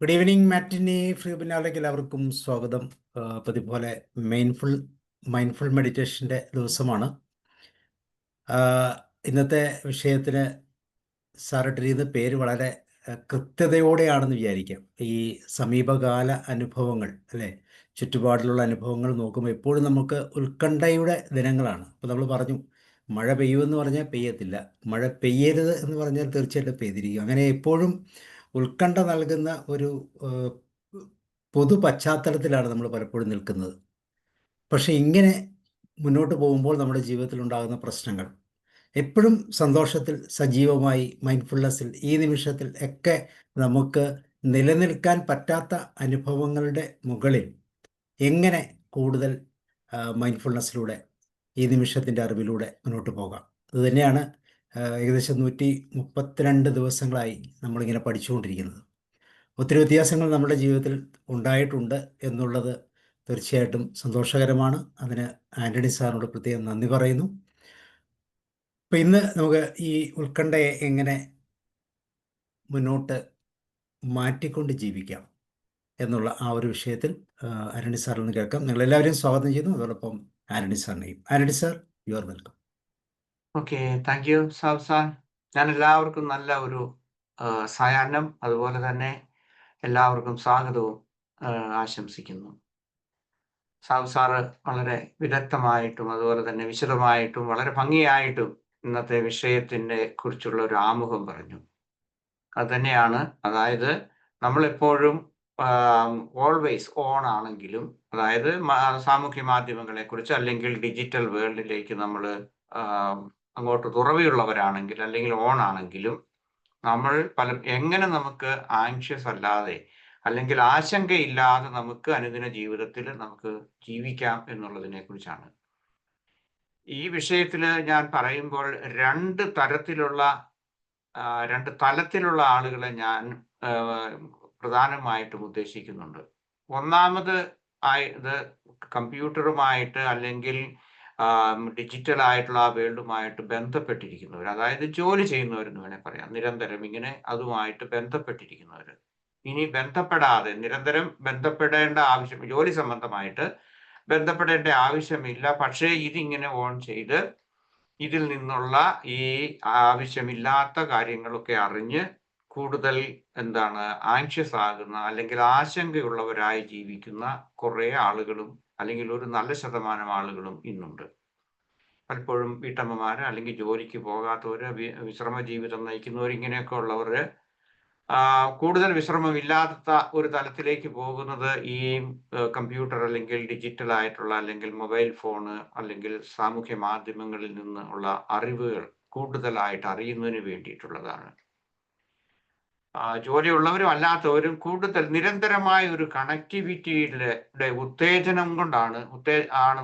Good evening മാറ്റിനി free വെബിനാറിലേക്ക് എല്ലാവർക്കും സ്വാഗതം. പതിവ് പോലെ മൈൻഡ്ഫുൾ മൈൻഡ്ഫുൾ മെഡിറ്റേഷൻ്റെ ദിവസമാണ്. ഇന്നത്തെ വിഷയത്തിന് സാറിട്ടിരിക്കുന്ന പേര് വളരെ കൃത്യതയോടെയാണെന്ന് വിചാരിക്കാം. ഈ സമീപകാല അനുഭവങ്ങൾ അല്ലേ, ചുറ്റുപാടിലുള്ള അനുഭവങ്ങൾ നോക്കുമ്പോൾ എപ്പോഴും നമുക്ക് ഉത്കണ്ഠയുടെ ദിനങ്ങളാണ്. അപ്പോൾ നമ്മൾ പറഞ്ഞു മഴ പെയ്യുമെന്ന് പറഞ്ഞാൽ പെയ്യത്തില്ല, മഴ പെയ്യരുത് എന്ന് പറഞ്ഞാൽ തീർച്ചയായിട്ടും പെയ്തിരിക്കും. അങ്ങനെ എപ്പോഴും ഉത്കണ്ഠ നൽകുന്ന ഒരു ഏഹ്, പൊതു പശ്ചാത്തലത്തിലാണ് നമ്മൾ പലപ്പോഴും നിൽക്കുന്നത്. പക്ഷെ ഇങ്ങനെ മുന്നോട്ട് പോകുമ്പോൾ നമ്മുടെ ജീവിതത്തിൽ ഉണ്ടാകുന്ന പ്രശ്നങ്ങൾ എപ്പോഴും സന്തോഷത്തിൽ സജീവമായി മൈൻഡ്ഫുൾനെസ്സിൽ ഈ നിമിഷത്തിൽ ഒക്കെ നമുക്ക് നിലനിൽക്കാൻ പറ്റാത്ത അനുഭവങ്ങളുടെ മുകളിൽ എങ്ങനെ കൂടുതൽ മൈൻഡ്ഫുൾനെസ്സിലൂടെ ഈ നിമിഷത്തിൻ്റെ അറിവിലൂടെ മുന്നോട്ട് പോകാം. അതുതന്നെയാണ് ഏകദേശം 132 ദിവസങ്ങളായി നമ്മളിങ്ങനെ പഠിച്ചുകൊണ്ടിരിക്കുന്നത്. ഒത്തിരി വ്യത്യാസങ്ങൾ നമ്മുടെ ജീവിതത്തിൽ ഉണ്ടായിട്ടുണ്ട് എന്നുള്ളത് തീർച്ചയായിട്ടും സന്തോഷകരമാണ്. അതിന് ആൻ്റണി സാറിനോട് പ്രത്യേകം നന്ദി പറയുന്നു. അപ്പം ഇന്ന് നമുക്ക് ഈ ഉത്കണ്ഠയെ എങ്ങനെ മുന്നോട്ട് മാറ്റിക്കൊണ്ട് ജീവിക്കാം എന്നുള്ള ആ ഒരു വിഷയത്തിൽ ആൻ്റണി സാറിൽ നിന്ന് കേൾക്കാം. നിങ്ങളെല്ലാവരെയും സ്വാഗതം ചെയ്യുന്നു. അതോടൊപ്പം ആൻ്റണി സാറിനെയും. Antony sir, you are welcome. Okay, thank you സാബ് സാർ. ഞാൻ എല്ലാവർക്കും നല്ല ഒരു സായാഹ്നം, അതുപോലെ തന്നെ എല്ലാവർക്കും സ്വാഗതവും ആശംസിക്കുന്നു. സാബ് സാറ് വളരെ വിദഗ്ധമായിട്ടും അതുപോലെ തന്നെ വിശദമായിട്ടും വളരെ ഭംഗിയായിട്ടും ഇന്നത്തെ വിഷയത്തിൻ്റെ കുറിച്ചുള്ള ഒരു ആമുഖം പറഞ്ഞു. അത് തന്നെയാണ്, അതായത് നമ്മളെപ്പോഴും ഓൾവേസ് ഓൺ ആണെങ്കിലും, അതായത് സാമൂഹ്യ മാധ്യമങ്ങളെക്കുറിച്ച് അല്ലെങ്കിൽ ഡിജിറ്റൽ വേൾഡിലേക്ക് നമ്മൾ അങ്ങോട്ട് തുറവിയുള്ളവരാണെങ്കിൽ അല്ലെങ്കിൽ ഓൺ ആണെങ്കിലും നമ്മൾ എങ്ങനെ നമുക്ക് ആങ്ഷ്യസ് അല്ലാതെ അല്ലെങ്കിൽ ആശങ്കയില്ലാതെ നമുക്ക് അനുദിന ജീവിതത്തിൽ നമുക്ക് ജീവിക്കാം എന്നുള്ളതിനെ കുറിച്ചാണ് ഈ വിഷയത്തിൽ ഞാൻ പറയുമ്പോൾ. രണ്ട് തലത്തിലുള്ള ആളുകളെ ഞാൻ പ്രധാനമായിട്ടും ഉദ്ദേശിക്കുന്നുണ്ട്. ഒന്നാമത് ഇത് കമ്പ്യൂട്ടറുമായിട്ട് അല്ലെങ്കിൽ ഡിജിറ്റൽ ആയിട്ടുള്ള ആ വേൾഡുമായിട്ട് ബന്ധപ്പെട്ടിരിക്കുന്നവർ, അതായത് ജോലി ചെയ്യുന്നവരെന്ന് വേണേൽ പറയാം. നിരന്തരം ഇങ്ങനെ അതുമായിട്ട് ബന്ധപ്പെട്ടിരിക്കുന്നവർ. ഇനി ബന്ധപ്പെടാതെ നിരന്തരം ബന്ധപ്പെടേണ്ട ആവശ്യം, ജോലി സംബന്ധമായിട്ട് ബന്ധപ്പെടേണ്ട ആവശ്യമില്ല, പക്ഷേ ഇതിങ്ങനെ ഓൺ ചെയ്ത് ഇതിൽ നിന്നുള്ള ഈ ആവശ്യമില്ലാത്ത കാര്യങ്ങളൊക്കെ അറിഞ്ഞ് കൂടുതൽ ആങ്ഷ്യസ് ആകുന്ന അല്ലെങ്കിൽ ആശങ്കയുള്ളവരായി ജീവിക്കുന്ന കുറേ ആളുകളും അല്ലെങ്കിൽ ഒരു നല്ല ശതമാനം ആളുകളും ഇന്നുണ്ട്. പലപ്പോഴും വീട്ടമ്മമാര് അല്ലെങ്കിൽ ജോലിക്ക് പോകാത്തവര്, വിശ്രമ ജീവിതം നയിക്കുന്നവർ, ഇങ്ങനെയൊക്കെ ഉള്ളവര് കൂടുതൽ വിശ്രമമില്ലാത്ത ഒരു തലത്തിലേക്ക് പോകുന്നത് ഈ കമ്പ്യൂട്ടർ അല്ലെങ്കിൽ ഡിജിറ്റൽ ആയിട്ടുള്ള അല്ലെങ്കിൽ മൊബൈൽ ഫോണ് അല്ലെങ്കിൽ സാമൂഹ്യ മാധ്യമങ്ങളിൽ നിന്നുള്ള അറിവുകൾ കൂടുതലായിട്ട് അറിയുന്നതിന് വേണ്ടിയിട്ടുള്ളതാണ്. ജോലിയുള്ളവരും അല്ലാത്തവരും കൂടുതൽ നിരന്തരമായ ഒരു കണക്ടിവിറ്റിയുടെ ഉത്തേജനം കൊണ്ടാണ്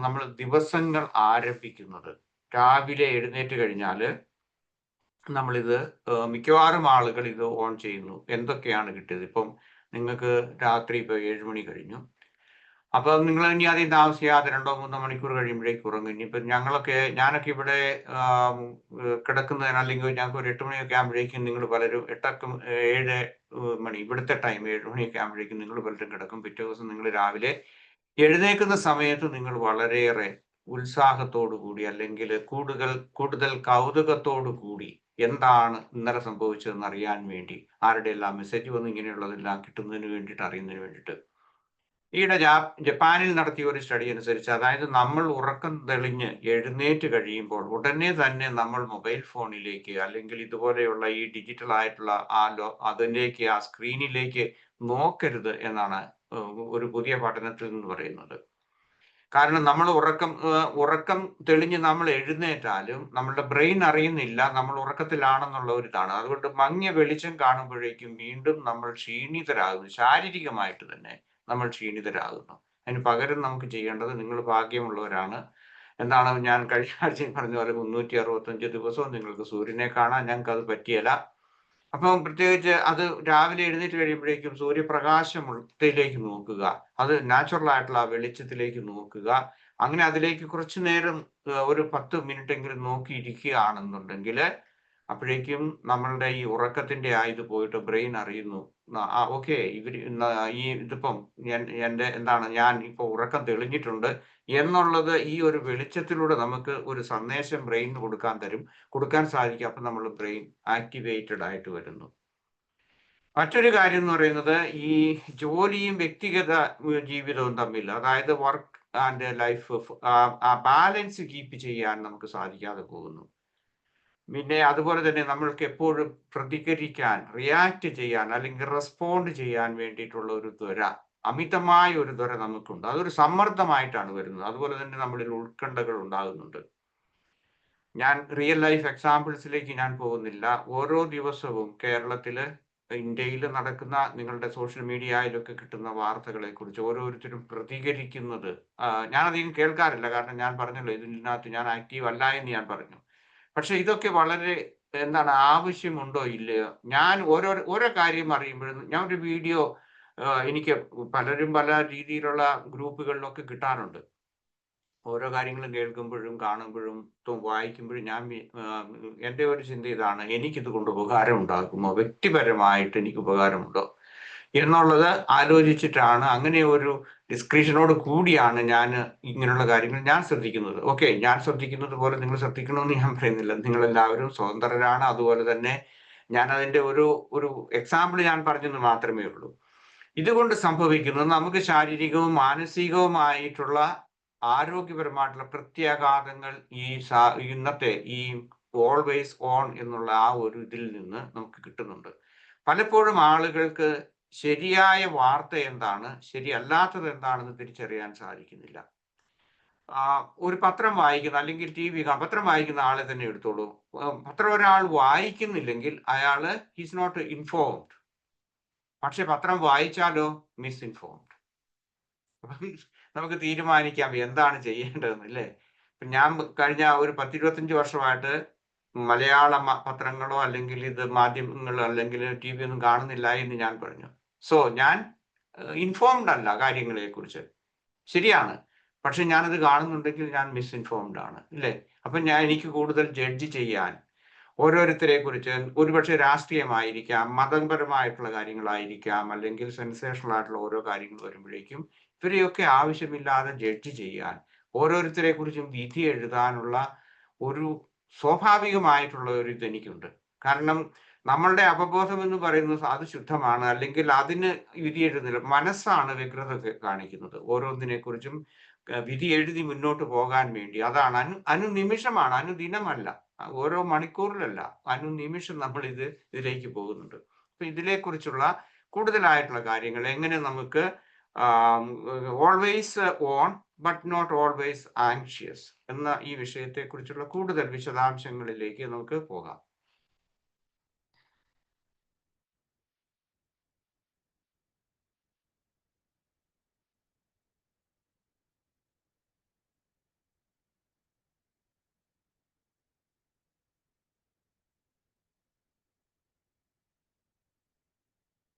നമ്മൾ ദിവസങ്ങൾ ആരംഭിക്കുന്നത്. രാവിലെ എഴുന്നേറ്റ് കഴിഞ്ഞാൽ നമ്മളിത് മിക്കവാറും ആളുകൾ ഇത് ഓൺ ചെയ്യുന്നു. എന്തൊക്കെയാണ് കിട്ടിയത്? ഇപ്പം നിങ്ങൾക്ക് രാത്രി ഇപ്പോൾ 7 മണി കഴിഞ്ഞു. അപ്പം നിങ്ങൾ ഇനി അധികം താമസിയാതെ 2-3 മണിക്കൂർ കഴിയുമ്പോഴേക്ക് ഉറങ്ങും. ഇനിയിപ്പം ഞാനൊക്കെ ഇവിടെ കിടക്കുന്നതിന് അല്ലെങ്കിൽ ഞങ്ങൾക്ക് ഒരു 8 മണിയൊക്കെ ആകുമ്പോഴേക്കും നിങ്ങൾ പലരും 7 മണി ഇവിടുത്തെ ടൈം 7 മണിയൊക്കെ ആകുമ്പോഴേക്കും നിങ്ങൾ പലരും കിടക്കും. പിറ്റേ ദിവസം നിങ്ങൾ രാവിലെ എഴുന്നേൽക്കുന്ന സമയത്ത് നിങ്ങൾ വളരെയേറെ ഉത്സാഹത്തോടു കൂടി അല്ലെങ്കിൽ കൂടുതൽ കൗതുകത്തോടു കൂടി എന്താണ് ഇന്നലെ സംഭവിച്ചതെന്ന് അറിയാൻ വേണ്ടി, ആരുടെ എല്ലാം മെസ്സേജ് വന്ന് ഇങ്ങനെയുള്ളതെല്ലാം കിട്ടുന്നതിന് വേണ്ടിയിട്ട്, അറിയുന്നതിന് വേണ്ടിയിട്ട്. ഈയിടെ ജപ്പാനിൽ നടത്തിയ ഒരു സ്റ്റഡി അനുസരിച്ച്, അതായത് നമ്മൾ ഉറക്കം തെളിഞ്ഞ് എഴുന്നേറ്റ് കഴിയുമ്പോൾ ഉടനെ തന്നെ നമ്മൾ മൊബൈൽ ഫോണിലേക്ക് അല്ലെങ്കിൽ ഇതുപോലെയുള്ള ഈ ഡിജിറ്റൽ ആയിട്ടുള്ള അതിലേക്ക്, ആ സ്ക്രീനിലേക്ക് നോക്കരുത് എന്നാണ് ഒരു പുതിയ പഠനത്തിൽ നിന്ന് പറയുന്നത്. കാരണം നമ്മൾ ഉറക്കം തെളിഞ്ഞ് നമ്മൾ എഴുന്നേറ്റാലും നമ്മളുടെ ബ്രെയിൻ അറിയുന്നില്ല നമ്മൾ ഉറക്കത്തിലാണെന്നുള്ള ഒരു ഇതാണ്. അതുകൊണ്ട് മങ്ങിയ വെളിച്ചം കാണുമ്പോഴേക്കും വീണ്ടും നമ്മൾ ക്ഷീണിതരാകുന്നു, ശാരീരികമായിട്ട് തന്നെ നമ്മൾ ക്ഷീണിതരാകുന്നു. അതിന് പകരം നമുക്ക് ചെയ്യേണ്ടത്, നിങ്ങൾ ഭാഗ്യമുള്ളവരാണ്. ഞാൻ കഴിഞ്ഞ ആഴ്ചയും പറഞ്ഞ പോലെ 365 ദിവസവും നിങ്ങൾക്ക് സൂര്യനെ കാണാൻ. ഞങ്ങൾക്ക് അത് പറ്റിയല്ല. അപ്പം പ്രത്യേകിച്ച് അത് രാവിലെ എഴുന്നേറ്റ് കഴിയുമ്പോഴേക്കും സൂര്യപ്രകാശത്തിലേക്ക് നോക്കുക, അത് നാച്ചുറൽ ആയിട്ടുള്ള ആ വെളിച്ചത്തിലേക്ക് നോക്കുക. അങ്ങനെ അതിലേക്ക് കുറച്ചു നേരം ഒരു 10 മിനിറ്റ് എങ്കിലും നോക്കിയിരിക്കുകയാണെന്നുണ്ടെങ്കിൽ അപ്പോഴേക്കും നമ്മളുടെ ഈ ഉറക്കത്തിന്റെ ഇത് പോയിട്ട് ബ്രെയിൻ അറിയുന്നു, ഓക്കെ ഇതിപ്പം എൻ്റെ എന്താണ്, ഞാൻ ഇപ്പോൾ ഉറക്കം തെളിഞ്ഞിട്ടുണ്ട് എന്നുള്ളത് ഈ ഒരു വെളിച്ചത്തിലൂടെ നമുക്ക് ഒരു സന്ദേശം ബ്രെയിനിന് കൊടുക്കാൻ സാധിക്കും. അപ്പം നമ്മൾ ബ്രെയിൻ ആക്ടിവേറ്റഡ് ആയിട്ട് വരുന്നു. മറ്റൊരു കാര്യം എന്ന് പറയുന്നത്, ഈ ജോലിയും വ്യക്തിഗത ജീവിതവും തമ്മിൽ, അതായത് വർക്ക് ആൻഡ് ലൈഫ്, ആ ബാലൻസ് കീപ്പ് ചെയ്യാൻ നമുക്ക് സാധിക്കാതെ പോകുന്നു. പിന്നെ അതുപോലെ തന്നെ നമ്മൾക്ക് എപ്പോഴും പ്രതികരിക്കാൻ, റിയാക്ട് ചെയ്യാൻ അല്ലെങ്കിൽ റെസ്പോണ്ട് ചെയ്യാൻ വേണ്ടിയിട്ടുള്ള ഒരു ത്വര, അമിതമായ ഒരു ത്വര നമുക്കുണ്ട്. അതൊരു സമ്മർദ്ദമായിട്ടാണ് വരുന്നത്. അതുപോലെ തന്നെ നമ്മളിൽ ഉത്കണ്ഠകൾ ഉണ്ടാകുന്നുണ്ട്. ഞാൻ റിയൽ ലൈഫ് എക്സാമ്പിൾസിലേക്ക് ഞാൻ പോകുന്നില്ല. ഓരോ ദിവസവും കേരളത്തില്, ഇന്ത്യയിൽ നടക്കുന്ന, നിങ്ങളുടെ സോഷ്യൽ മീഡിയയിലൊക്കെ കിട്ടുന്ന വാർത്തകളെ കുറിച്ച് ഓരോരുത്തരും പ്രതികരിക്കുന്നത് ഞാനധികം കേൾക്കാറില്ല. കാരണം ഞാൻ പറഞ്ഞല്ലോ, ഇതിനകത്ത് ഞാൻ ആക്റ്റീവ് അല്ല എന്ന് ഞാൻ പറഞ്ഞു. പക്ഷെ ഇതൊക്കെ വളരെ എന്താണ്, ആവശ്യമുണ്ടോ ഇല്ലയോ? ഞാൻ ഓരോ കാര്യം അറിയുമ്പോഴും ഞാൻ ഒരു വീഡിയോ എനിക്ക് പലരും പല രീതിയിലുള്ള ഗ്രൂപ്പുകളിലൊക്കെ കിട്ടാറുണ്ട്. ഓരോ കാര്യങ്ങളും കേൾക്കുമ്പോഴും കാണുമ്പോഴും വായിക്കുമ്പോഴും എൻ്റെ ഒരു ചിന്ത ഇതാണ്: എനിക്കിത് കൊണ്ട് ഉപകാരം ഉണ്ടാകുമോ, വ്യക്തിപരമായിട്ട് എനിക്ക് ഉപകാരമുണ്ടോ എന്നുള്ളത് ആലോചിച്ചിട്ടാണ്, അങ്ങനെ ഒരു ഡിസ്ക്രിപ്ഷനോട് കൂടിയാണ് ഞാൻ ഇങ്ങനെയുള്ള കാര്യങ്ങൾ ഞാൻ ശ്രദ്ധിക്കുന്നത്. ഓക്കെ, ഞാൻ ശ്രദ്ധിക്കുന്നത് പോലെ നിങ്ങൾ ശ്രദ്ധിക്കണമെന്ന് ഞാൻ പറയുന്നില്ല. നിങ്ങളെല്ലാവരും സ്വതന്ത്രരാണ്. അതുപോലെ തന്നെ ഞാൻ അതിൻ്റെ ഒരു എക്സാമ്പിൾ ഞാൻ പറഞ്ഞെന്ന് മാത്രമേ ഉള്ളൂ. ഇതുകൊണ്ട് സംഭവിക്കുന്നത്, നമുക്ക് ശാരീരികവും മാനസികവുമായിട്ടുള്ള ആരോഗ്യപരമായിട്ടുള്ള പ്രത്യാഘാതങ്ങൾ ഇന്നത്തെ ഈ ഓൾവേസ് ഓൺ എന്നുള്ള ആ ഒരു ഇതിൽ നിന്ന് നമുക്ക് കിട്ടുന്നുണ്ട്. പലപ്പോഴും ആളുകൾക്ക് ശരിയായ വാർത്ത എന്താണ്, ശരിയല്ലാത്തത് എന്താണെന്ന് തിരിച്ചറിയാൻ സാധിക്കുന്നില്ല. ഒരു പത്രം വായിക്കുന്ന അല്ലെങ്കിൽ പത്രം വായിക്കുന്ന ആളെ തന്നെ എടുത്തോളൂ. പത്രം ഒരാൾ വായിക്കുന്നില്ലെങ്കിൽ അയാള് ഹിസ് നോട്ട് ഇൻഫോംഡ്. പക്ഷെ പത്രം വായിച്ചാലോ മിസ്ഇൻഫോംഡ്. നമുക്ക് തീരുമാനിക്കാം എന്താണ് ചെയ്യേണ്ടതെന്ന്, അല്ലേ? ഞാൻ കഴിഞ്ഞ ഒരു 10-25 വർഷമായിട്ട് മലയാള പത്രങ്ങളോ അല്ലെങ്കിൽ ഇത് മാധ്യമങ്ങളോ അല്ലെങ്കിൽ TV ഒന്നും കാണുന്നില്ല എന്ന് ഞാൻ പറഞ്ഞു. സോ ഞാൻ ഇൻഫോംഡ് അല്ല കാര്യങ്ങളെ കുറിച്ച്, ശരിയാണ്. പക്ഷെ ഞാനത് കാണുന്നുണ്ടെങ്കിൽ ഞാൻ മിസ്ഇൻഫോംഡ് ആണ്, അല്ലേ? അപ്പൊ എനിക്ക് കൂടുതൽ ജഡ്ജ് ചെയ്യാൻ, ഓരോരുത്തരെ കുറിച്ച്, ഒരുപക്ഷെ രാഷ്ട്രീയമായിരിക്കാം, മതപരമായിട്ടുള്ള കാര്യങ്ങളായിരിക്കാം, അല്ലെങ്കിൽ സെൻസേഷണൽ ആയിട്ടുള്ള ഓരോ കാര്യങ്ങൾ വരുമ്പോഴേക്കും ഇവരെയൊക്കെ ആവശ്യമില്ലാതെ ജഡ്ജ് ചെയ്യാൻ, ഓരോരുത്തരെ കുറിച്ചും വിധി എഴുതാനുള്ള ഒരു സ്വാഭാവികമായിട്ടുള്ള ഒരു ഇതെനിക്കുണ്ട്. കാരണം നമ്മളുടെ അവബോധം എന്ന് പറയുന്നത് അത് ശുദ്ധമാണ്, അല്ലെങ്കിൽ അതിന് വിധി എഴുതുന്നില്ല. മനസ്സാണ് വ്യഗ്രത കാണിക്കുന്നത്. ഓരോന്നിനെ കുറിച്ചും വിധി എഴുതി മുന്നോട്ട് പോകാൻ വേണ്ടി. അതാണ് അനുനിമിഷമാണ്, അനുദിനമല്ല, ഓരോ മണിക്കൂറിലല്ല, അനുനിമിഷം നമ്മൾ ഇതിലേക്ക് പോകുന്നുണ്ട്. അപ്പൊ ഇതിനെക്കുറിച്ചുള്ള കൂടുതലായിട്ടുള്ള കാര്യങ്ങൾ, എങ്ങനെ നമുക്ക് always on but not always anxious എന്ന ഈ വിഷയത്തെക്കുറിച്ചുള്ള കൂടുതൽ വിശദാംശങ്ങളിലേക്ക് നമുക്ക് പോകാം.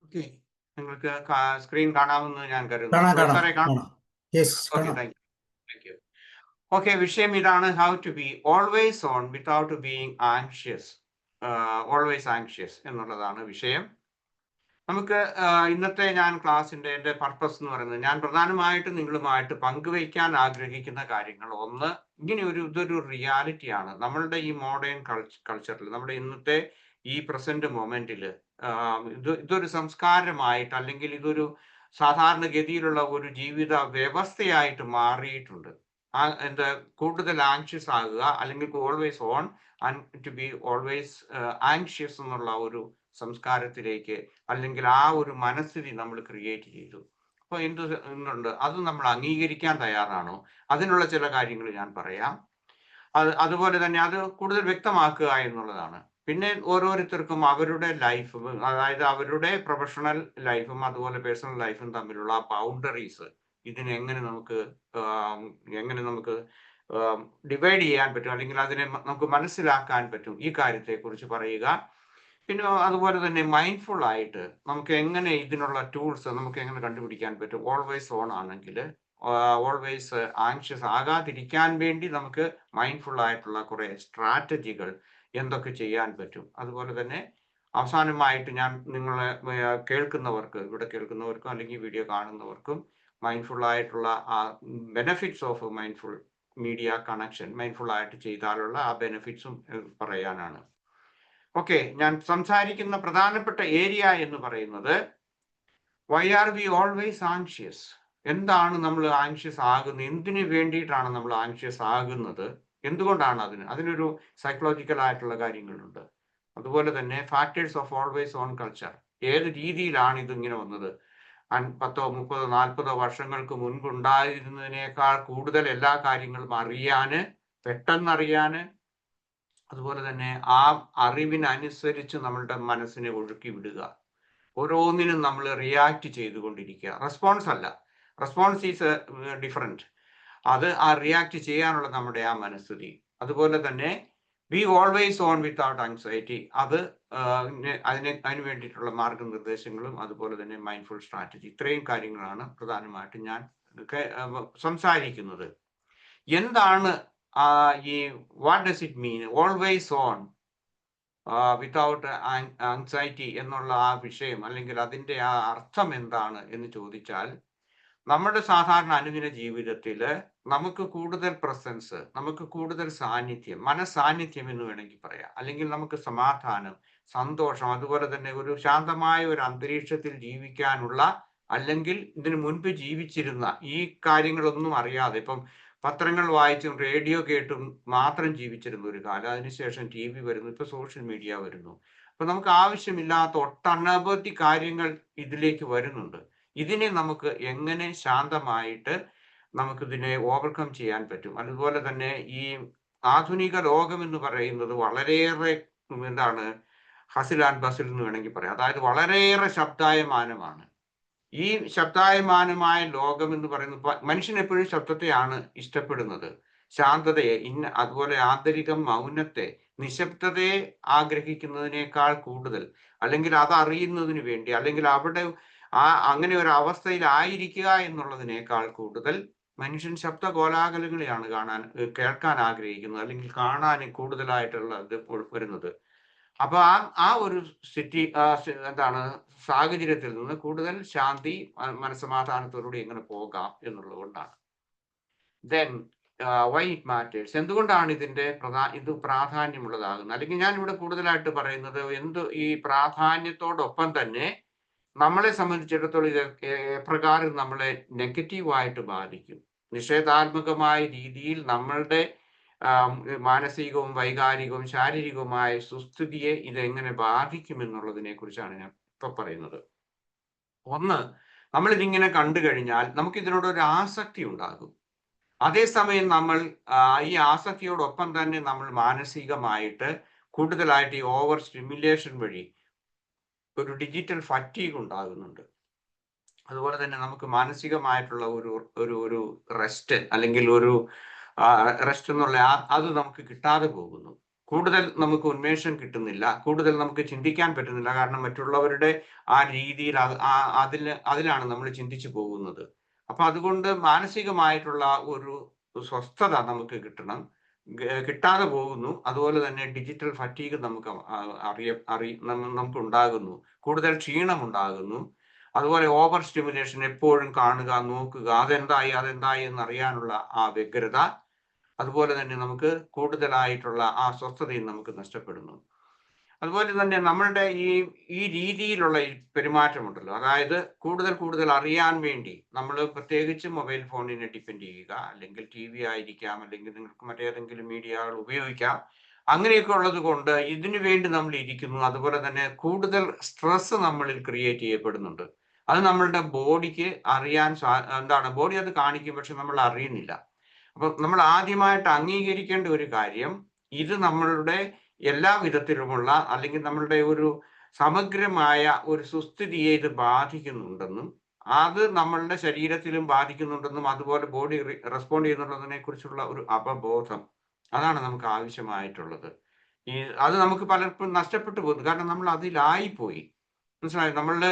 ഓക്കെ, നിങ്ങൾക്ക് സ്ക്രീൻ കാണാമെന്ന് ഞാൻ കരുതുന്നു. കാണാം സാറേ കാണാം? കാണാം. യെസ്, ഓക്കെ, കാണാം. Thank you. ഓക്കെ, വിഷയം ഇതാണ്: how to be always on without being anxious. Always anxious എന്നുള്ളതാണ് വിഷയം. നമുക്ക് ഇന്നത്തെ ക്ലാസ്സിന്റെ എൻ്റെ പർപ്പസ് എന്ന് പറയുന്നത്, ഞാൻ പ്രധാനമായിട്ടും നിങ്ങളുമായിട്ട് പങ്കുവയ്ക്കാൻ ആഗ്രഹിക്കുന്ന കാര്യങ്ങൾ, ഒന്ന്, ഇതൊരു റിയാലിറ്റിയാണ് നമ്മളുടെ ഈ മോഡേൺ കൾച്ചറിൽ, നമ്മുടെ ഇന്നത്തെ ഈ പ്രസന്റ് മൊമെന്റിൽ. ഇതൊരു സംസ്കാരമായിട്ട്, അല്ലെങ്കിൽ ഇതൊരു സാധാരണഗതിയിലുള്ള ഒരു ജീവിത വ്യവസ്ഥയായിട്ട് മാറിയിട്ടുണ്ട്. കൂടുതൽ ആങ്ഷ്യസ് ആകുക, അല്ലെങ്കിൽ always on and to be always anxious എന്നുള്ള ഒരു സംസ്കാരത്തിലേക്ക്, അല്ലെങ്കിൽ ആ ഒരു മനസ്ഥിതി നമ്മൾ ക്രിയേറ്റ് ചെയ്തു. അപ്പോൾ എന്തുണ്ട്, അത് നമ്മൾ അംഗീകരിക്കാൻ തയ്യാറാണോ? അതിനുള്ള ചില കാര്യങ്ങൾ ഞാൻ പറയാം. അതുപോലെ തന്നെ അത് കൂടുതൽ വ്യക്തമാക്കുക എന്നുള്ളതാണ്. പിന്നെ ഓരോരുത്തർക്കും അവരുടെ ലൈഫ്, അതായത് അവരുടെ പ്രൊഫഷണൽ ലൈഫും അതുപോലെ പേഴ്സണൽ ലൈഫും തമ്മിലുള്ള ബൗണ്ടറീസ്, എങ്ങനെ നമുക്ക് ഡിവൈഡ് ചെയ്യാൻ പറ്റും, അല്ലെങ്കിൽ അതിനെ നമുക്ക് മനസ്സിലാക്കാൻ പറ്റും, ഈ കാര്യത്തെക്കുറിച്ച് പറയുക. പിന്നെ അതുപോലെ തന്നെ മൈൻഡ്ഫുൾ ആയിട്ട് നമുക്ക് എങ്ങനെ ഇതിനുള്ള ടൂൾസ് നമുക്ക് എങ്ങനെ കണ്ടുപിടിക്കാൻ പറ്റും. ഓൾവേസ് ഓൺ ആണെങ്കിൽ ഓൾവേസ് ആങ്ഷ്യസ് ആകാതിരിക്കാൻ വേണ്ടി നമുക്ക് മൈൻഡ്ഫുൾ ആയിട്ടുള്ള കുറെ സ്ട്രാറ്റജികൾ എന്തൊക്കെ ചെയ്യാൻ പറ്റും. അതുപോലെ തന്നെ അവസാനമായിട്ട് ഞാൻ നിങ്ങളെ കേൾക്കുന്നവർക്ക്, ഇവിടെ കേൾക്കുന്നവർക്കും അല്ലെങ്കിൽ വീഡിയോ കാണുന്നവർക്കും മൈൻഡ്ഫുൾ ആയിട്ടുള്ള ആ benefits of mindful media connection, mindful ആയിട്ട് ചെയ്താലുള്ള ആ ബെനഫിറ്റ്സും പറയാനാണ്. ഓക്കെ, ഞാൻ സംസാരിക്കുന്ന പ്രധാനപ്പെട്ട ഏരിയ എന്ന് പറയുന്നത് why are we always anxious. എന്താണ് നമ്മൾ ആങ്ഷ്യസ് ആകുന്നത്, എന്തിനു വേണ്ടിയിട്ടാണ് നമ്മൾ ആങ്ഷ്യസ് ആകുന്നത്, എന്തുകൊണ്ടാണ് അതിനൊരു സൈക്കോളജിക്കൽ ആയിട്ടുള്ള കാര്യങ്ങളുണ്ട്. അതുപോലെ തന്നെ factors of always on culture, ഏത് രീതിയിലാണ് ഇതിങ്ങനെ വന്നത്. 10, 30, 40 വർഷങ്ങൾക്ക് മുൻപുണ്ടായിരുന്നതിനേക്കാൾ കൂടുതൽ എല്ലാ കാര്യങ്ങളും അറിയാന്, പെട്ടെന്നറിയാന്, അതുപോലെ തന്നെ ആ അറിവിനനുസരിച്ച് നമ്മളുടെ മനസ്സിനെ ഒഴുക്കി വിടുക. ഓരോന്നിനും നമ്മൾ റിയാക്ട് ചെയ്തുകൊണ്ടിരിക്കുക. റെസ്പോൺസ് അല്ല, റെസ്പോൺസ് ഈസ് ഡിഫറെന്റ്. അത് ആ റിയാക്ട് ചെയ്യാനുള്ള നമ്മുടെ ആ മനസ്ഥിതി. അതുപോലെ തന്നെ B always on without anxiety, അത് അതിന് വേണ്ടിയിട്ടുള്ള മാർഗനിർദ്ദേശങ്ങളും അതുപോലെ തന്നെ മൈൻഡ്ഫുൾ സ്ട്രാറ്റജി, ഇത്രയും കാര്യങ്ങളാണ് പ്രധാനമായിട്ടും ഞാൻ സംസാരിക്കുന്നത്. എന്താണ് ഈ what does it mean always on without anxiety എന്നുള്ള ആ വിഷയം, അല്ലെങ്കിൽ അതിൻ്റെ ആ അർത്ഥം എന്താണ് എന്ന് ചോദിച്ചാൽ, നമ്മുടെ സാധാരണ അനുദിന ജീവിതത്തിൽ നമുക്ക് കൂടുതൽ പ്രസൻസ്, നമുക്ക് കൂടുതൽ സാന്നിധ്യം, മനസാന്നിധ്യം എന്ന് വേണമെങ്കിൽ പറയാം, അല്ലെങ്കിൽ നമുക്ക് സമാധാനം, സന്തോഷം, അതുപോലെ തന്നെ ഒരു ശാന്തമായ ഒരു അന്തരീക്ഷത്തിൽ ജീവിക്കാനുള്ള, അല്ലെങ്കിൽ ഇതിനു മുൻപ് ജീവിച്ചിരുന്ന ഈ കാര്യങ്ങളൊന്നും അറിയാതെ, ഇപ്പം പത്രങ്ങൾ വായിച്ചും റേഡിയോ കേട്ടും മാത്രം ജീവിച്ചിരുന്ന ഒരു കാലം, അതിനുശേഷം TV വരുന്നു, ഇപ്പൊ സോഷ്യൽ മീഡിയ വരുന്നു. അപ്പൊ നമുക്ക് ആവശ്യമില്ലാത്ത ഒട്ടനവധി കാര്യങ്ങൾ ഇതിലേക്ക് വരുന്നുണ്ട്. ഇതിനെ നമുക്ക് എങ്ങനെ ശാന്തമായിട്ട് നമുക്കിതിനെ ഓവർകം ചെയ്യാൻ പറ്റും. അതുപോലെ തന്നെ ഈ ആധുനിക ലോകം എന്ന് പറയുന്നത് വളരെയേറെ എന്താണ് ഹസിൽ ആൻഡ് ബസിൽ എന്ന് വേണമെങ്കിൽ പറയാം. അതായത് വളരെയേറെ ശബ്ദായമാനമാണ്. ഈ ശബ്ദായമാനമായ ലോകം എന്ന് പറയുന്നത്, മനുഷ്യൻ എപ്പോഴും ശബ്ദത്തെയാണ് ഇഷ്ടപ്പെടുന്നത്, ശാന്തതയെ, അതുപോലെ ആന്തരികം മൗനത്തെ, നിശബ്ദതയെ ആഗ്രഹിക്കുന്നതിനേക്കാൾ കൂടുതൽ, അല്ലെങ്കിൽ അത് അറിയുന്നതിന് വേണ്ടി, അല്ലെങ്കിൽ അവിടെ അങ്ങനെ ഒരു അവസ്ഥയിലായിരിക്കുക എന്നുള്ളതിനേക്കാൾ കൂടുതൽ മനുഷ്യൻ ശബ്ദ കോലാഹലങ്ങളെയാണ് കേൾക്കാൻ ആഗ്രഹിക്കുന്നത്, അല്ലെങ്കിൽ കാണാൻ കൂടുതലായിട്ടുള്ള ഇത് വരുന്നത്. അപ്പൊ ആ ഒരു എന്താണ് സാഹചര്യത്തിൽ നിന്ന് കൂടുതൽ ശാന്തി, മനസ്സമാധാനത്തോടുകൂടി എങ്ങനെ പോകാം എന്നുള്ളത് കൊണ്ടാണ്. ദെൻ വൈ ഇറ്റ് മാറ്റേഴ്സ്, എന്തുകൊണ്ടാണ് ഇത് പ്രാധാന്യമുള്ളതാകുന്നത്, അല്ലെങ്കിൽ ഞാൻ ഇവിടെ കൂടുതലായിട്ട് പറയുന്നത് ഈ പ്രാധാന്യത്തോടൊപ്പം തന്നെ നമ്മളെ സംബന്ധിച്ചിടത്തോളം ഇത് എപ്രകാരം നമ്മളെ നെഗറ്റീവായിട്ട് ബാധിക്കും, നിഷേധാത്മകമായ രീതിയിൽ നമ്മളുടെ മാനസികവും വൈകാരികവും ശാരീരികവുമായ സുസ്ഥിതിയെ ഇതെങ്ങനെ ബാധിക്കും എന്നുള്ളതിനെ കുറിച്ചാണ് ഞാൻ ഇപ്പൊ പറയുന്നത്. ഒന്ന്, നമ്മളിതിങ്ങനെ കണ്ടു കഴിഞ്ഞാൽ നമുക്ക് ഇതിനോടൊരു ആസക്തി ഉണ്ടാകും. അതേസമയം നമ്മൾ ഈ ആസക്തിയോടൊപ്പം തന്നെ നമ്മൾ മാനസികമായിട്ട് കൂടുതലായിട്ട് ഈ ഓവർ സ്റ്റിമുലേഷൻ വഴി ഒരു ഡിജിറ്റൽ ഫറ്റീഗ് ഉണ്ടാകുന്നുണ്ട്. അതുപോലെ തന്നെ നമുക്ക് മാനസികമായിട്ടുള്ള ഒരു റെസ്റ്റ്, അല്ലെങ്കിൽ ഒരു റെസ്റ്റ് എന്നുള്ള അത് നമുക്ക് കിട്ടാതെ പോകുന്നു. കൂടുതൽ നമുക്ക് ഉന്മേഷം കിട്ടുന്നില്ല, കൂടുതൽ നമുക്ക് ചിന്തിക്കാൻ പറ്റുന്നില്ല. കാരണം മറ്റുള്ളവരുടെ ആ രീതിയിൽ അതിലാണ് നമ്മൾ ചിന്തിച്ചു പോകുന്നത്. അപ്പൊ അതുകൊണ്ട് മാനസികമായിട്ടുള്ള ഒരു സ്വസ്ഥത നമുക്ക് കിട്ടാതെ പോകുന്നു. അതുപോലെ തന്നെ ഡിജിറ്റൽ ഫറ്റീഗ് നമുക്ക് നമുക്ക് ഉണ്ടാകുന്നു, കൂടുതൽ ക്ഷീണം ഉണ്ടാകുന്നു. അതുപോലെ ഓവർ സ്റ്റിമുലേഷൻ, എപ്പോഴും കാണുക, നോക്കുക, അതെന്തായി എന്നറിയാനുള്ള ആ വ്യഗ്രത, അതുപോലെ തന്നെ നമുക്ക് കൂടുതലായിട്ടുള്ള ആ സ്വസ്ഥതയും നമുക്ക് നഷ്ടപ്പെടുന്നു. അതുപോലെ തന്നെ നമ്മളുടെ ഈ രീതിയിലുള്ള പെരുമാറ്റമുണ്ടല്ലോ, അതായത് കൂടുതൽ അറിയാൻ വേണ്ടി നമ്മൾ പ്രത്യേകിച്ച് മൊബൈൽ ഫോണിനെ ഡിപ്പെൻഡ് ചെയ്യുക, അല്ലെങ്കിൽ TV ആയിരിക്കാം, അല്ലെങ്കിൽ നിങ്ങൾക്ക് മറ്റേതെങ്കിലും മീഡിയകൾ ഉപയോഗിക്കാം. അങ്ങനെയൊക്കെ ഉള്ളത് കൊണ്ട് ഇതിനു വേണ്ടി നമ്മൾ ഇരിക്കുന്നു. അതുപോലെ തന്നെ കൂടുതൽ സ്ട്രെസ് നമ്മളിൽ ക്രിയേറ്റ് ചെയ്യപ്പെടുന്നുണ്ട്. അത് നമ്മളുടെ ബോഡിക്ക് ബോഡി അത് കാണിക്കും, പക്ഷെ നമ്മൾ അറിയുന്നില്ല. അപ്പൊ നമ്മൾ ആദ്യമായിട്ട് അംഗീകരിക്കേണ്ട ഒരു കാര്യം, ഇത് നമ്മളുടെ എല്ലാ വിധത്തിലുമുള്ള, അല്ലെങ്കിൽ നമ്മളുടെ ഒരു സമഗ്രമായ ഒരു സുസ്ഥിതിയെ ഇത് ബാധിക്കുന്നുണ്ടെന്നും, അത് നമ്മളുടെ ശരീരത്തിലും ബാധിക്കുന്നുണ്ടെന്നും, അതുപോലെ ബോഡി റെസ്പോണ്ട് ചെയ്യുന്നുള്ളതിനെ കുറിച്ചുള്ള ഒരു അവബോധം, അതാണ് നമുക്ക് ആവശ്യമായിട്ടുള്ളത്. അത് നമുക്ക് പലർക്കും നഷ്ടപ്പെട്ടു പോകുന്നു. കാരണം നമ്മൾ അതിലായിപ്പോയി. മനസ്സിലായി? നമ്മളുടെ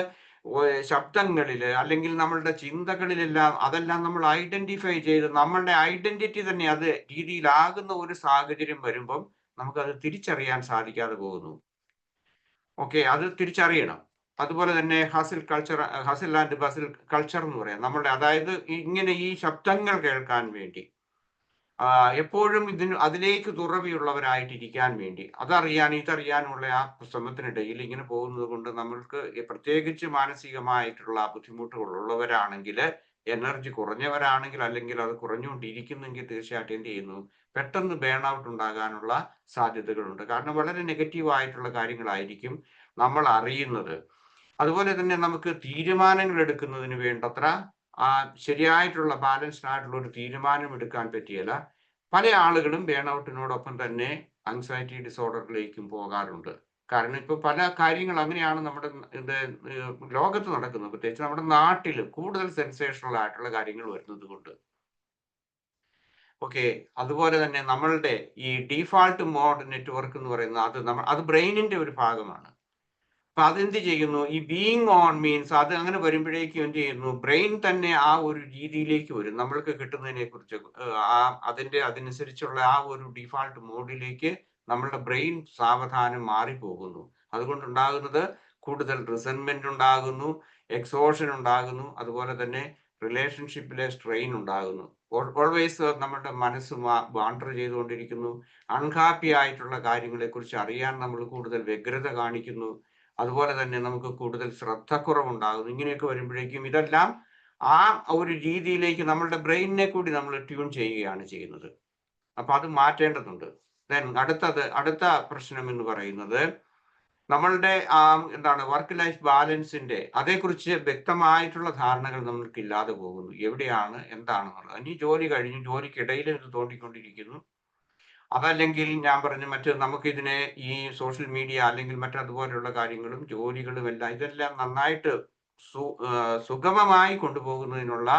ശബ്ദങ്ങളില്, അല്ലെങ്കിൽ നമ്മളുടെ ചിന്തകളിലെല്ലാം അതെല്ലാം നമ്മൾ ഐഡന്റിഫൈ ചെയ്ത്, നമ്മളുടെ ഐഡന്റിറ്റി തന്നെ അത് രീതിയിലാകുന്ന ഒരു സാഹചര്യം വരുമ്പം നമുക്കത് തിരിച്ചറിയാൻ സാധിക്കാതെ പോകുന്നു. ഓക്കെ, അത് തിരിച്ചറിയണം. അതുപോലെ തന്നെ ഹസിൽ ആൻഡ് ബസിൽ കൾച്ചർ എന്ന് പറയാം. നമ്മുടെ അതായത് ഇങ്ങനെ ഈ ശബ്ദങ്ങൾ കേൾക്കാൻ വേണ്ടി എപ്പോഴും അതിലേക്ക് തുറവിയുള്ളവരായിട്ടിരിക്കാൻ വേണ്ടി അതറിയാൻ ഇതറിയാനുള്ള ആ ശ്രമത്തിനിടയിൽ ഇങ്ങനെ പോകുന്നത് കൊണ്ട് നമ്മൾക്ക് പ്രത്യേകിച്ച് മാനസികമായിട്ടുള്ള ബുദ്ധിമുട്ടുകൾ ഉള്ളവരാണെങ്കിൽ, എനർജി കുറഞ്ഞവരാണെങ്കിൽ, അല്ലെങ്കിൽ അത് കുറഞ്ഞുകൊണ്ടിരിക്കുന്നെങ്കിൽ തീർച്ചയായിട്ടും എന്ത് ചെയ്യുന്നു, പെട്ടെന്ന് ബേൺ ഔട്ട് ഉണ്ടാകാനുള്ള സാധ്യതകളുണ്ട്. കാരണം വളരെ നെഗറ്റീവ് ആയിട്ടുള്ള കാര്യങ്ങളായിരിക്കും നമ്മൾ അറിയുന്നത്. അതുപോലെ തന്നെ നമുക്ക് തീരുമാനങ്ങൾ എടുക്കുന്നതിന് വേണ്ടത്ര ശരിയായിട്ടുള്ള ബാലൻസ്ഡ് ആയിട്ടുള്ള ഒരു തീരുമാനം എടുക്കാൻ പറ്റിയല്ല. പല ആളുകളും ബേൺ ഔട്ടിനോടൊപ്പം തന്നെ ആങ്സൈറ്റി ഡിസോർഡറിലേക്കും പോകാറുണ്ട്. കാരണം ഇപ്പൊ പല കാര്യങ്ങൾ അങ്ങനെയാണ് നമ്മുടെ ലോകത്ത് നടക്കുന്നത്. പ്രത്യേകിച്ച് നമ്മുടെ നാട്ടിൽ കൂടുതൽ സെൻസേഷണൽ ആയിട്ടുള്ള കാര്യങ്ങൾ വരുന്നത് കൊണ്ട്. ഓക്കെ, അതുപോലെ തന്നെ നമ്മളുടെ ഈ ഡീഫാൾട്ട് മോഡ് നെറ്റ്വർക്ക് എന്ന് പറയുന്നത് അത് ബ്രെയിനിന്റെ ഒരു ഭാഗമാണ്. അപ്പൊ അതെന്ത് ചെയ്യുന്നു, ഈ ബീയിങ് ഓൺ മീൻസ് അത് അങ്ങനെ വരുമ്പോഴേക്കും എന്ത് ചെയ്യുന്നു, ബ്രെയിൻ തന്നെ ആ ഒരു രീതിയിലേക്ക് വരും. നമ്മൾക്ക് കിട്ടുന്നതിനെ കുറിച്ച് അതനുസരിച്ചുള്ള ആ ഒരു ഡിഫാൾട്ട് മോഡിലേക്ക് നമ്മളുടെ ബ്രെയിൻ സാവധാനം മാറിപ്പോകുന്നു. അതുകൊണ്ടുണ്ടാകുന്നത് കൂടുതൽ റിസെന്റ്മെന്റ് ഉണ്ടാകുന്നു, എക്സോഷൻ ഉണ്ടാകുന്നു, അതുപോലെ തന്നെ റിലേഷൻഷിപ്പിലെ സ്ട്രെയിൻ ഉണ്ടാകുന്നു. ഓൾവേസ് നമ്മുടെ മനസ്സ് വാണ്ടർ ചെയ്തുകൊണ്ടിരിക്കുന്നു. അൺഹാപ്പി ആയിട്ടുള്ള കാര്യങ്ങളെ കുറിച്ച് അറിയാൻ നമ്മൾ കൂടുതൽ വ്യഗ്രത കാണിക്കുന്നു. അതുപോലെ തന്നെ നമുക്ക് കൂടുതൽ ശ്രദ്ധക്കുറവുണ്ടാകുന്നു. ഇങ്ങനെയൊക്കെ വരുമ്പോഴേക്കും ഇതെല്ലാം ആ ഒരു രീതിയിലേക്ക് നമ്മളുടെ ബ്രെയിനിനെ കൂടി നമ്മൾ ട്യൂൺ ചെയ്യുകയാണ് ചെയ്യുന്നത്. അപ്പൊ അത് മാറ്റേണ്ടതുണ്ട്. അടുത്ത പ്രശ്നം എന്ന് പറയുന്നത് നമ്മളുടെ വർക്ക് ലൈഫ് ബാലൻസിന്റെ അതേക്കുറിച്ച് വ്യക്തമായിട്ടുള്ള ധാരണകൾ നമ്മൾക്ക് ഇല്ലാതെ പോകുന്നു. എവിടെയാണ് എന്താണെന്നുള്ളത്. ഇനി ജോലി കഴിഞ്ഞു, ജോലിക്കിടയിൽ ഇത് തോണ്ടിക്കൊണ്ടിരിക്കുന്നു. അതല്ലെങ്കിൽ ഞാൻ പറഞ്ഞ നമുക്കിതിനെ ഈ സോഷ്യൽ മീഡിയ അല്ലെങ്കിൽ മറ്റതുപോലെയുള്ള കാര്യങ്ങളും ജോലികളും എല്ലാം ഇതെല്ലാം നന്നായിട്ട് സുഗമമായി കൊണ്ടുപോകുന്നതിനുള്ള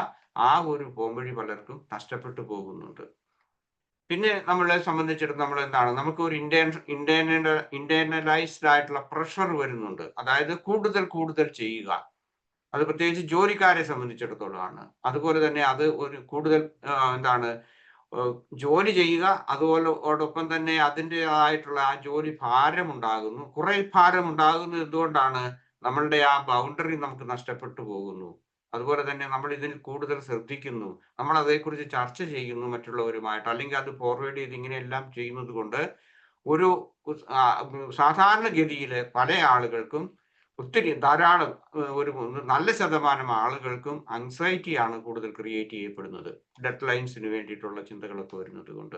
ആ ഒരു പോംവഴി പലർക്കും നഷ്ടപ്പെട്ടു പോകുന്നുണ്ട്. പിന്നെ നമ്മളെ സംബന്ധിച്ചിടത്തോളം നമുക്ക് ഒരു ഇന്റേണലൈസ്ഡ് ആയിട്ടുള്ള പ്രഷർ വരുന്നുണ്ട്. അതായത് കൂടുതൽ ചെയ്യുക. അത് പ്രത്യേകിച്ച് ജോലിക്കാരെ സംബന്ധിച്ചിടത്തോളമാണ്. അതുപോലെ തന്നെ അത് ഒരു കൂടുതൽ ജോലി ചെയ്യുക, അതോടൊപ്പം തന്നെ അതിൻ്റെതായിട്ടുള്ള ആ ജോലി ഭാരം ഉണ്ടാകുന്നു. കുറെ ഭാരം ഉണ്ടാകുന്നത് എന്തുകൊണ്ടാണ്? നമ്മളുടെ ആ ബൗണ്ടറി നമുക്ക് നഷ്ടപ്പെട്ടു പോകുന്നു. അതുപോലെ തന്നെ നമ്മൾ ഇതിൽ കൂടുതൽ ശ്രദ്ധിക്കുന്നു, നമ്മൾ അതേക്കുറിച്ച് ചർച്ച ചെയ്യുന്നു മറ്റുള്ളവരുമായിട്ട്, അല്ലെങ്കിൽ അത് ഫോർവേഡ് ചെയ്ത് ഇങ്ങനെയെല്ലാം ചെയ്യുന്നത് കൊണ്ട് ഒരു സാധാരണഗതിയിൽ പല ആളുകൾക്കും ധാരാളം ഒരു നല്ല ശതമാനം ആളുകൾക്കും ആങ്സൈറ്റിയാണ് കൂടുതൽ ക്രിയേറ്റ് ചെയ്യപ്പെടുന്നത്. ഡെഡ് ലൈൻസിന് വേണ്ടിയിട്ടുള്ള ചിന്തകളൊക്കെ വരുന്നത് കൊണ്ട്.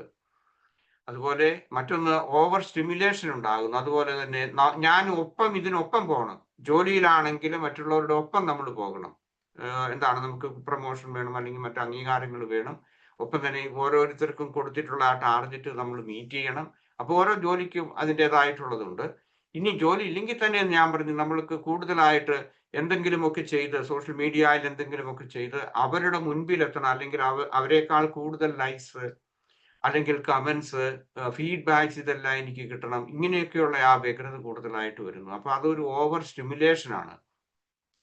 അതുപോലെ മറ്റൊന്ന് ഓവർ സ്റ്റിമുലേഷൻ ഉണ്ടാകുന്നു. അതുപോലെ തന്നെ ഇതിനൊപ്പം പോകണം. ജോലിയിലാണെങ്കിലും മറ്റുള്ളവരുടെ ഒപ്പം നമ്മൾ പോകണം. നമുക്ക് പ്രൊമോഷൻ വേണം, അല്ലെങ്കിൽ മറ്റു അംഗീകാരങ്ങൾ വേണം. ഒപ്പം തന്നെ ഓരോരുത്തർക്കും കൊടുത്തിട്ടുള്ള ആ ടാർഗറ്റ് നമ്മൾ മീറ്റ് ചെയ്യണം. അപ്പോൾ ഓരോ ജോലിക്കും അതിൻ്റെതായിട്ടുള്ളതുണ്ട്. ഇനി ജോലി ഇല്ലെങ്കിൽ തന്നെ ഞാൻ പറഞ്ഞു, നമ്മൾക്ക് കൂടുതലായിട്ട് എന്തെങ്കിലുമൊക്കെ ചെയ്ത് സോഷ്യൽ മീഡിയയിൽ എന്തെങ്കിലുമൊക്കെ ചെയ്ത് അവരുടെ മുൻപിൽ എത്തണം, അല്ലെങ്കിൽ അവരെക്കാൾ കൂടുതൽ ലൈക്സ് അല്ലെങ്കിൽ കമന്റ്സ്, ഫീഡ്ബാക്സ് ഇതെല്ലാം എനിക്ക് കിട്ടണം. ഇങ്ങനെയൊക്കെയുള്ള ആ വ്യഗ്രത കൂടുതലായിട്ട് വരുന്നു. അപ്പൊ അതൊരു ഓവർ സ്റ്റിമുലേഷൻ ആണ്.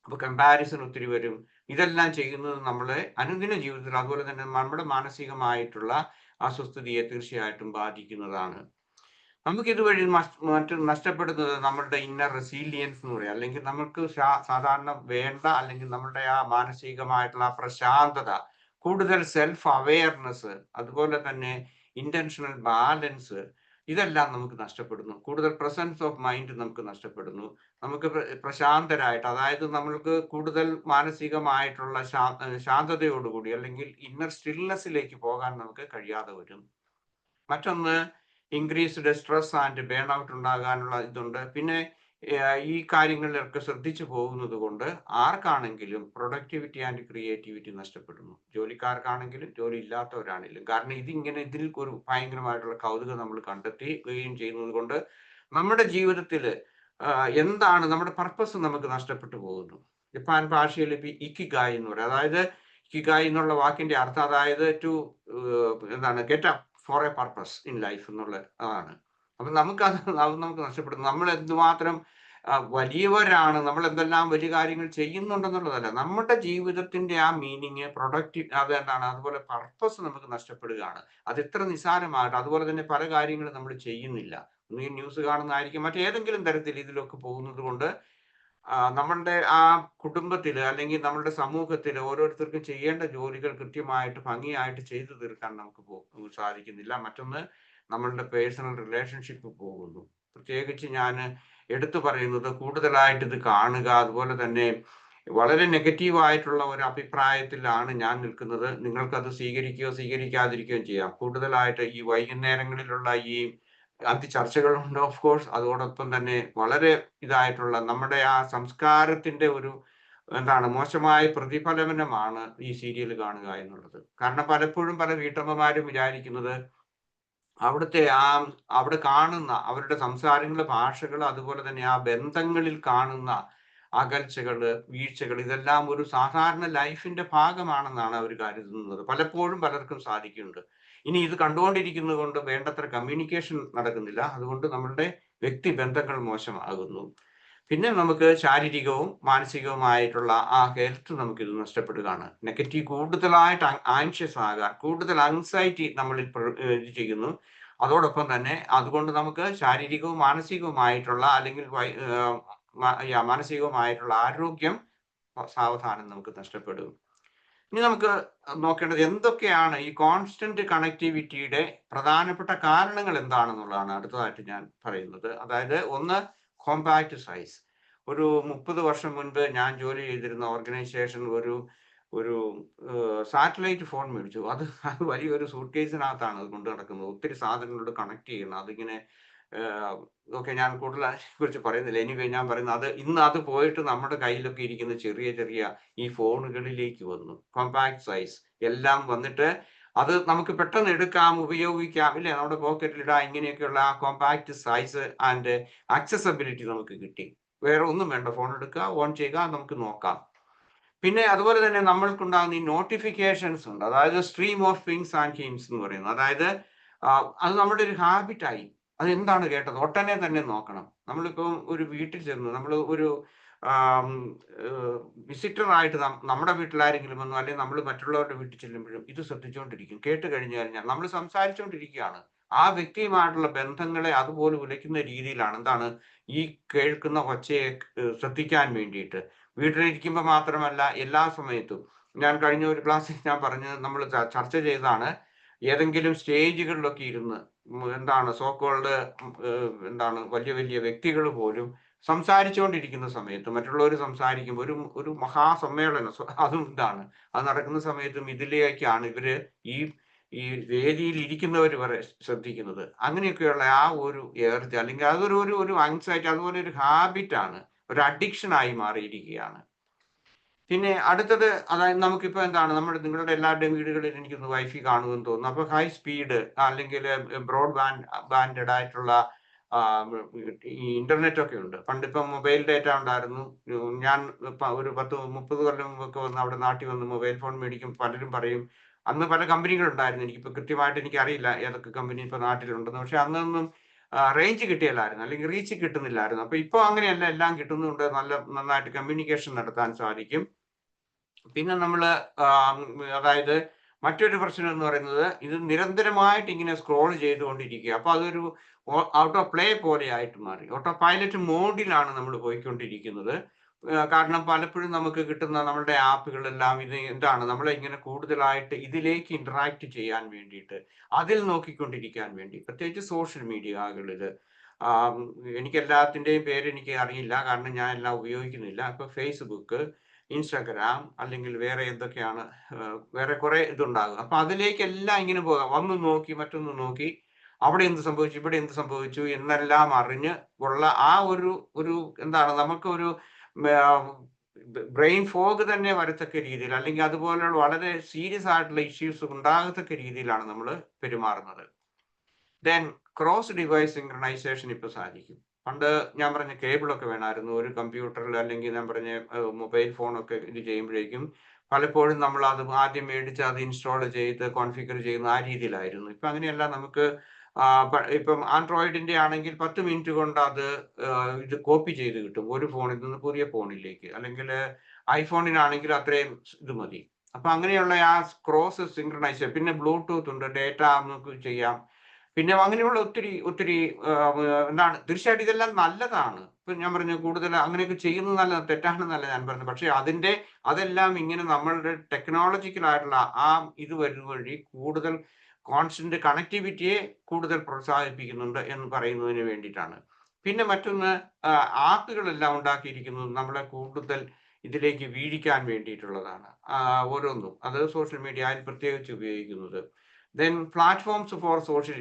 അപ്പൊ കമ്പാരിസൺ ഒത്തിരി വരും. ഇതെല്ലാം ചെയ്യുന്നത് നമ്മളെ അനുദിന ജീവിതത്തിൽ, അതുപോലെ തന്നെ നമ്മുടെ മാനസികമായിട്ടുള്ള അസ്വസ്ഥതയെ തീർച്ചയായിട്ടും ബാധിക്കുന്നതാണ്. നമുക്ക് ഇതുവഴി നഷ്ടപ്പെടുന്നത് നമ്മളുടെ ഇന്നർ റെസീലിയൻസ് എന്ന് പറയാം. അല്ലെങ്കിൽ നമുക്ക് സാധാരണ വേണ്ട, അല്ലെങ്കിൽ നമ്മളുടെ ആ മാനസികമായിട്ടുള്ള പ്രശാന്തത, കൂടുതൽ സെൽഫ് അവെയർനെസ്, അതുപോലെ തന്നെ ഇന്റൻഷണൽ ബാലൻസ്, ഇതെല്ലാം നമുക്ക് നഷ്ടപ്പെടുന്നു. കൂടുതൽ പ്രസൻസ് ഓഫ് മൈൻഡ് നമുക്ക് നഷ്ടപ്പെടുന്നു. നമുക്ക് പ്രശാന്തരായിട്ട്, അതായത് നമ്മൾക്ക് കൂടുതൽ മാനസികമായിട്ടുള്ള ശാന്തതയോടുകൂടി അല്ലെങ്കിൽ ഇന്നർ സ്റ്റിൽനെസ്സിലേക്ക് പോകാൻ നമുക്ക് കഴിയാതെ വരും. മറ്റൊന്ന് increased stress and burn out ഉണ്ടാകാനുള്ള ഇതുണ്ട്. പിന്നെ ഈ കാര്യങ്ങളിലൊക്കെ ശ്രദ്ധിച്ചു പോകുന്നത് കൊണ്ട് ആർക്കാണെങ്കിലും പ്രൊഡക്ടിവിറ്റി ആൻഡ് ക്രിയേറ്റിവിറ്റി നഷ്ടപ്പെടുന്നു. ജോലിക്കാർക്കാണെങ്കിലും ജോലി ഇല്ലാത്തവരാണെങ്കിലും. കാരണം ഇതിൽ ഒരു ഭയങ്കരമായിട്ടുള്ള കൗതുകം നമ്മൾ കണ്ടെത്തുകയും ചെയ്യുന്നത് കൊണ്ട് നമ്മുടെ ജീവിതത്തിൽ എന്താണ് നമ്മുടെ പർപ്പസ് നമുക്ക് നഷ്ടപ്പെട്ടു പോകുന്നു. ജപ്പാൻ ഭാഷയിൽ ഇക്കിഗായ് എന്ന് പറയും. അതായത് ഇക്കിഗായ് എന്നുള്ള വാക്കിന്റെ അർത്ഥം അതായത് get up four A purpose in life എന്നുള്ള അതാണ്. അപ്പൊ നമുക്ക് നഷ്ടപ്പെടുന്നു. നമ്മൾ എന്തുമാത്രം വലിയവരാണ്, നമ്മൾ എന്തെല്ലാം വലിയ കാര്യങ്ങൾ ചെയ്യുന്നുണ്ടെന്നുള്ളതല്ല. നമ്മുടെ ജീവിതത്തിന്റെ ആ മീനിങ്, അതെന്താണ്, അതുപോലെ പർപ്പസ് നമുക്ക് നഷ്ടപ്പെടുകയാണ്. അത് എത്ര നിസ്സാരമാകട്ടെ. അതുപോലെ തന്നെ പല കാര്യങ്ങളും നമ്മൾ ചെയ്യുന്നില്ല. ഒന്നുകിൽ ന്യൂസ് കാണുന്നതായിരിക്കും, മറ്റേതെങ്കിലും തരത്തിൽ ഇതിലൊക്കെ പോകുന്നത് കൊണ്ട് നമ്മളുടെ ആ കുടുംബത്തില് അല്ലെങ്കിൽ നമ്മുടെ സമൂഹത്തില് ഓരോരുത്തർക്കും ചെയ്യേണ്ട ജോലികൾ കൃത്യമായിട്ട് ഭംഗിയായിട്ട് ചെയ്തു തീർക്കാൻ നമുക്ക് സാധിക്കുന്നില്ല. മറ്റൊന്ന്, നമ്മളുടെ പേഴ്സണൽ റിലേഷൻഷിപ്പ് പോകുന്നു. പ്രത്യേകിച്ച് ഞാൻ എടുത്തു പറയുന്നത്, കൂടുതലായിട്ട് ഇത് കാണുക, അതുപോലെ തന്നെ വളരെ നെഗറ്റീവ് ആയിട്ടുള്ള ഒരു അഭിപ്രായത്തിലാണ് ഞാൻ നിൽക്കുന്നത്. നിങ്ങൾക്കത് സ്വീകരിക്കുകയോ സ്വീകരിക്കാതിരിക്കുകയോ ചെയ്യാം. കൂടുതലായിട്ട് ഈ വൈകുന്നേരങ്ങളിലുള്ള ഈ ചർച്ചകളുണ്ട് ഓഫ് കോഴ്സ്. അതോടൊപ്പം തന്നെ വളരെ ഇതായിട്ടുള്ള നമ്മുടെ ആ സംസ്കാരത്തിന്റെ ഒരു മോശമായ പ്രതിഫലനമാണ് ഈ സീരിയൽ കാണുക എന്നുള്ളത്. കാരണം പലപ്പോഴും പല വീട്ടമ്മമാരും വിചാരിക്കുന്നത് അവിടെ കാണുന്ന അവരുടെ സംസാരങ്ങള്, ഭാഷകള്, അതുപോലെ തന്നെ ആ ബന്ധങ്ങളിൽ കാണുന്ന അകൽച്ചകള്, വീഴ്ചകൾ, ഇതെല്ലാം ഒരു സാധാരണ ലൈഫിന്റെ ഭാഗമാണെന്നാണ് അവർ കരുതുന്നത്. പലപ്പോഴും പലർക്കും സാധിക്കുന്നുണ്ട്. ഇനി ഇത് കണ്ടുകൊണ്ടിരിക്കുന്നത് കൊണ്ട് വേണ്ടത്ര കമ്മ്യൂണിക്കേഷൻ നടക്കുന്നില്ല. അതുകൊണ്ട് നമ്മളുടെ വ്യക്തിബന്ധങ്ങൾ മോശമാകുന്നു. പിന്നെ നമുക്ക് ശാരീരികവും മാനസികവുമായിട്ടുള്ള ആ ഹെൽത്ത് നമുക്കിത് നഷ്ടപ്പെടുകയാണ്. നെഗറ്റീവ്, കൂടുതലായിട്ട് ആൻഷ്യസ് ആകാൻ, കൂടുതൽ ആങ്സൈറ്റി നമ്മളിൽ ഇത് ചെയ്യുന്നു. അതോടൊപ്പം തന്നെ അതുകൊണ്ട് നമുക്ക് ശാരീരികവും മാനസികവുമായിട്ടുള്ള, അല്ലെങ്കിൽ മാനസികവുമായിട്ടുള്ള ആരോഗ്യം സാവധാനം നമുക്ക് നഷ്ടപ്പെടും. ഇനി നമുക്ക് നോക്കേണ്ടത് എന്തൊക്കെയാണ് ഈ കോൺസ്റ്റന്റ് കണക്ടിവിറ്റിയുടെ പ്രധാനപ്പെട്ട കാരണങ്ങൾ എന്താണെന്നുള്ളതാണ് അടുത്തതായിട്ട് ഞാൻ പറയുന്നത്. അതായത് ഒന്ന്, കോമ്പാക്ട് സൈസ്. ഒരു 30 വർഷം മുൻപ് ഞാൻ ജോലി ചെയ്തിരുന്ന ഓർഗനൈസേഷൻ ഒരു സാറ്റലൈറ്റ് ഫോൺ മേടിച്ചു. അത് വലിയൊരു സൂട്ട് കേസിനകത്താണ് അത് കൊണ്ട് നടക്കുന്നത്. ഒത്തിരി സാധനങ്ങളോട് കണക്ട് ചെയ്യണം. അതിങ്ങനെ ഓക്കെ, ഞാൻ കൂടുതൽ അതിനെക്കുറിച്ച് പറയുന്നില്ല. എനിവേ, ഞാൻ പറയുന്നത് ഇന്ന് അത് പോയിട്ട് നമ്മുടെ കയ്യിലൊക്കെ ഇരിക്കുന്ന ചെറിയ ചെറിയ ഈ ഫോണുകളിലേക്ക് വന്നു. കോമ്പാക്ട് സൈസ് എല്ലാം വന്നിട്ട് അത് നമുക്ക് പെട്ടെന്ന് എടുക്കാം, ഉപയോഗിക്കാം, ഇല്ലേ, നമ്മുടെ പോക്കറ്റിൽ ഇടാം. ഇങ്ങനെയൊക്കെയുള്ള ആ കോമ്പാക്ട് സൈസ് ആൻഡ് ആക്സസബിലിറ്റി നമുക്ക് കിട്ടി. വേറെ ഒന്നും വേണ്ട, ഫോൺ എടുക്കുക, ഓൺ ചെയ്യുക, നമുക്ക് നോക്കാം. പിന്നെ അതുപോലെ തന്നെ നമ്മൾക്കുണ്ടാകുന്ന ഈ നോട്ടിഫിക്കേഷൻസ് ഉണ്ട്. അതായത് സ്ട്രീം ഓഫ് പിങ്സ് ആൻഡ് ഹീംസ് എന്ന് പറയുന്നത്. അതായത് അത് നമ്മുടെ ഒരു ഹാബിറ്റായി. അതെന്താണ് കേട്ടത് ഉടനെ തന്നെ നോക്കണം. നമ്മളിപ്പം ഒരു വീട്ടിൽ ചെന്ന് നമ്മൾ ഒരു വിസിറ്റർ ആയിട്ട് നമ്മുടെ വീട്ടിലാരെങ്കിലും വന്നു, അല്ലെങ്കിൽ നമ്മൾ മറ്റുള്ളവരുടെ വീട്ടിൽ ചെല്ലുമ്പോഴും ഇത് ശ്രദ്ധിച്ചുകൊണ്ടിരിക്കും. കേട്ട് കഴിഞ്ഞു കഴിഞ്ഞാൽ നമ്മൾ സംസാരിച്ചുകൊണ്ടിരിക്കുകയാണ്. ആ വ്യക്തിയുമായിട്ടുള്ള ബന്ധങ്ങളെ അതുപോലെ ഉലയ്ക്കുന്ന രീതിയിലാണ് ഈ കേൾക്കുന്ന ഒച്ചയെ ശ്രദ്ധിക്കാൻ വേണ്ടിയിട്ട്. വീട്ടിലിരിക്കുമ്പോൾ മാത്രമല്ല, എല്ലാ സമയത്തും. ഞാൻ കഴിഞ്ഞ ഒരു ക്ലാസ്സിൽ ഞാൻ പറഞ്ഞത്, നമ്മൾ ചർച്ച ചെയ്തതാണ്, ഏതെങ്കിലും സ്റ്റേജുകളിലൊക്കെ ഇരുന്ന് സോക്കോൾഡ് വലിയ വലിയ വ്യക്തികൾ പോലും സംസാരിച്ചുകൊണ്ടിരിക്കുന്ന സമയത്ത്, മറ്റുള്ളവർ സംസാരിക്കുമ്പോൾ ഒരു മഹാസമ്മേളനം, അതും അത് നടക്കുന്ന സമയത്തും ഇതിലേക്കാണ് ഇവര് ഈ വേദിയിൽ ഇരിക്കുന്നവർ വരെ ശ്രദ്ധിക്കുന്നത്. അങ്ങനെയൊക്കെയുള്ള ആ ഒരു ഏർജ്, അല്ലെങ്കിൽ അതൊരു ഒരു ആങ്സൈറ്റി, അതുപോലെ ഒരു ഹാബിറ്റാണ്, ഒരു അഡിക്ഷനായി മാറിയിരിക്കുകയാണ്. പിന്നെ അടുത്തത്, അതായത് നമുക്കിപ്പോ നിങ്ങളുടെ എല്ലാവരുടെയും വീടുകളിൽ എനിക്കൊന്ന് വൈഫൈ കാണുമെന്ന് തോന്നുന്നു. അപ്പൊ ഹൈ സ്പീഡ് അല്ലെങ്കിൽ ബാൻഡഡ് ആയിട്ടുള്ള ഈ ഇന്റർനെറ്റ് ഒക്കെ ഉണ്ട്. പണ്ടിപ്പം മൊബൈൽ ഡേറ്റ ഉണ്ടായിരുന്നു. ഞാൻ ഒരു 10-30 കൊല്ലം മുമ്പൊക്കെ വന്ന് അവിടെ നാട്ടിൽ വന്ന് മൊബൈൽ ഫോൺ മേടിക്കും, പലരും പറയും അന്ന് പല കമ്പനികൾ ഉണ്ടായിരുന്നു. എനിക്കിപ്പോ കൃത്യമായിട്ട് എനിക്കറിയില്ല ഏതൊക്കെ കമ്പനി ഇപ്പൊ നാട്ടിലുണ്ടെന്ന്. പക്ഷെ അന്നൊന്നും റേഞ്ച് കിട്ടിയില്ലായിരുന്നു, അല്ലെങ്കിൽ റീച്ച് കിട്ടുന്നില്ലായിരുന്നു. അപ്പൊ ഇപ്പൊ അങ്ങനെയല്ല, എല്ലാം കിട്ടുന്നുണ്ട്. നന്നായിട്ട് കമ്മ്യൂണിക്കേഷൻ നടത്താൻ സാധിക്കും. പിന്നെ അതായത് മറ്റൊരു പ്രശ്നം എന്ന് പറയുന്നത്, ഇത് നിരന്തരമായിട്ട് ഇങ്ങനെ സ്ക്രോൾ ചെയ്തുകൊണ്ടിരിക്കുക. അപ്പൊ അതൊരു ഔട്ട് ഓഫ് പ്ലേ പോലെ ആയിട്ട് മാറി. ഓട്ടോ പൈലറ്റ് മോഡിലാണ് നമ്മൾ പോയിക്കൊണ്ടിരിക്കുന്നത്. കാരണം പലപ്പോഴും നമുക്ക് കിട്ടുന്ന നമ്മുടെ ആപ്പുകളെല്ലാം ഇത് നമ്മളെ ഇങ്ങനെ കൂടുതലായിട്ട് ഇതിലേക്ക് ഇന്ററാക്ട് ചെയ്യാൻ വേണ്ടിയിട്ട്, അതിൽ നോക്കിക്കൊണ്ടിരിക്കാൻ വേണ്ടി, പ്രത്യേകിച്ച് സോഷ്യൽ മീഡിയകളില്. എനിക്ക് എല്ലാത്തിന്റെയും പേര് എനിക്ക് അറിയില്ല, കാരണം ഞാൻ എല്ലാം ഉപയോഗിക്കുന്നില്ല. ഇപ്പൊ ഫേസ്ബുക്ക്, ഇൻസ്റ്റാഗ്രാം, അല്ലെങ്കിൽ വേറെ എന്തൊക്കെയാണ്, വേറെ കുറെ ഇതുണ്ടാകും. അപ്പൊ അതിലേക്കെല്ലാം ഇങ്ങനെ പോകാം. ഒന്ന് നോക്കി മറ്റൊന്ന് നോക്കി, അവിടെ എന്ത് സംഭവിച്ചു, ഇവിടെ എന്ത് സംഭവിച്ചു എന്നെല്ലാം അറിഞ്ഞ് ഉള്ള ആ ഒരു നമുക്കൊരു ബ്രെയിൻ ഫോഗ് തന്നെ വരത്തക്ക രീതിയിൽ, അല്ലെങ്കിൽ അതുപോലെയുള്ള വളരെ സീരിയസ് ആയിട്ടുള്ള ഇഷ്യൂസ് ഉണ്ടാകത്തക്ക രീതിയിലാണ് നമ്മൾ പെരുമാറുന്നത്. ദെൻ ക്രോസ് ഡിവൈസ് സിങ്ക്രണൈസേഷൻ ഇപ്പൊ സാധിക്കും. പണ്ട് ഞാൻ പറഞ്ഞ കേബിളൊക്കെ വേണമായിരുന്നു ഒരു കമ്പ്യൂട്ടറിൽ, അല്ലെങ്കിൽ ഞാൻ പറഞ്ഞ മൊബൈൽ ഫോണൊക്കെ ഇത് ചെയ്യുമ്പോഴേക്കും പലപ്പോഴും നമ്മൾ അത് ആദ്യം മേടിച്ച് അത് ഇൻസ്റ്റാൾ ചെയ്ത് കോൺഫിഗർ ചെയ്യുന്ന ആ രീതിയിലായിരുന്നു. ഇപ്പൊ അങ്ങനെയല്ല, നമുക്ക് ഇപ്പം ആൻഡ്രോയിഡിന്റെ ആണെങ്കിൽ 10 മിനിറ്റ് കൊണ്ട് അത് ഇത് കോപ്പി ചെയ്ത് കിട്ടും ഒരു ഫോണിൽ നിന്ന് പുതിയ ഫോണിലേക്ക്. അല്ലെങ്കിൽ ഐഫോണിനാണെങ്കിൽ അത്രയും ഇത് മതി. അപ്പൊ അങ്ങനെയുള്ള ആ ക്രോസ് സിങ്ക്രണൈസ്, പിന്നെ ബ്ലൂടൂത്ത് ഉണ്ട്, ഡേറ്റ നമുക്ക് ചെയ്യാം. പിന്നെ അങ്ങനെയുള്ള ഒത്തിരി ഒത്തിരി എന്താണ്, തീർച്ചയായിട്ടും ഇതെല്ലാം നല്ലതാണ്. ഇപ്പൊ ഞാൻ പറഞ്ഞു കൂടുതൽ അങ്ങനെയൊക്കെ ചെയ്യുന്നത് നല്ല തെറ്റാണെന്നല്ല ഞാൻ പറഞ്ഞത്. പക്ഷെ അതെല്ലാം ഇങ്ങനെ നമ്മളുടെ ടെക്നോളജിക്കൽ ആയിട്ടുള്ള ആ ഇത് വരുന്ന വഴി കൂടുതൽ കോൺസ്റ്റന്റ് കണക്ടിവിറ്റിയെ കൂടുതൽ പ്രോത്സാഹിപ്പിക്കുന്നുണ്ട് എന്ന് പറയുന്നതിന് വേണ്ടിയിട്ടാണ്. പിന്നെ മറ്റൊന്ന്, ആപ്പുകളെല്ലാം ഉണ്ടാക്കിയിരിക്കുന്നത് നമ്മളെ കൂടുതൽ ഇതിലേക്ക് വീഴിക്കാൻ വേണ്ടിയിട്ടുള്ളതാണ്. ഓരോന്നും അത് സോഷ്യൽ മീഡിയയിൽ പ്രത്യേകിച്ച് ഉപയോഗിക്കുന്നത്. Then platforms four social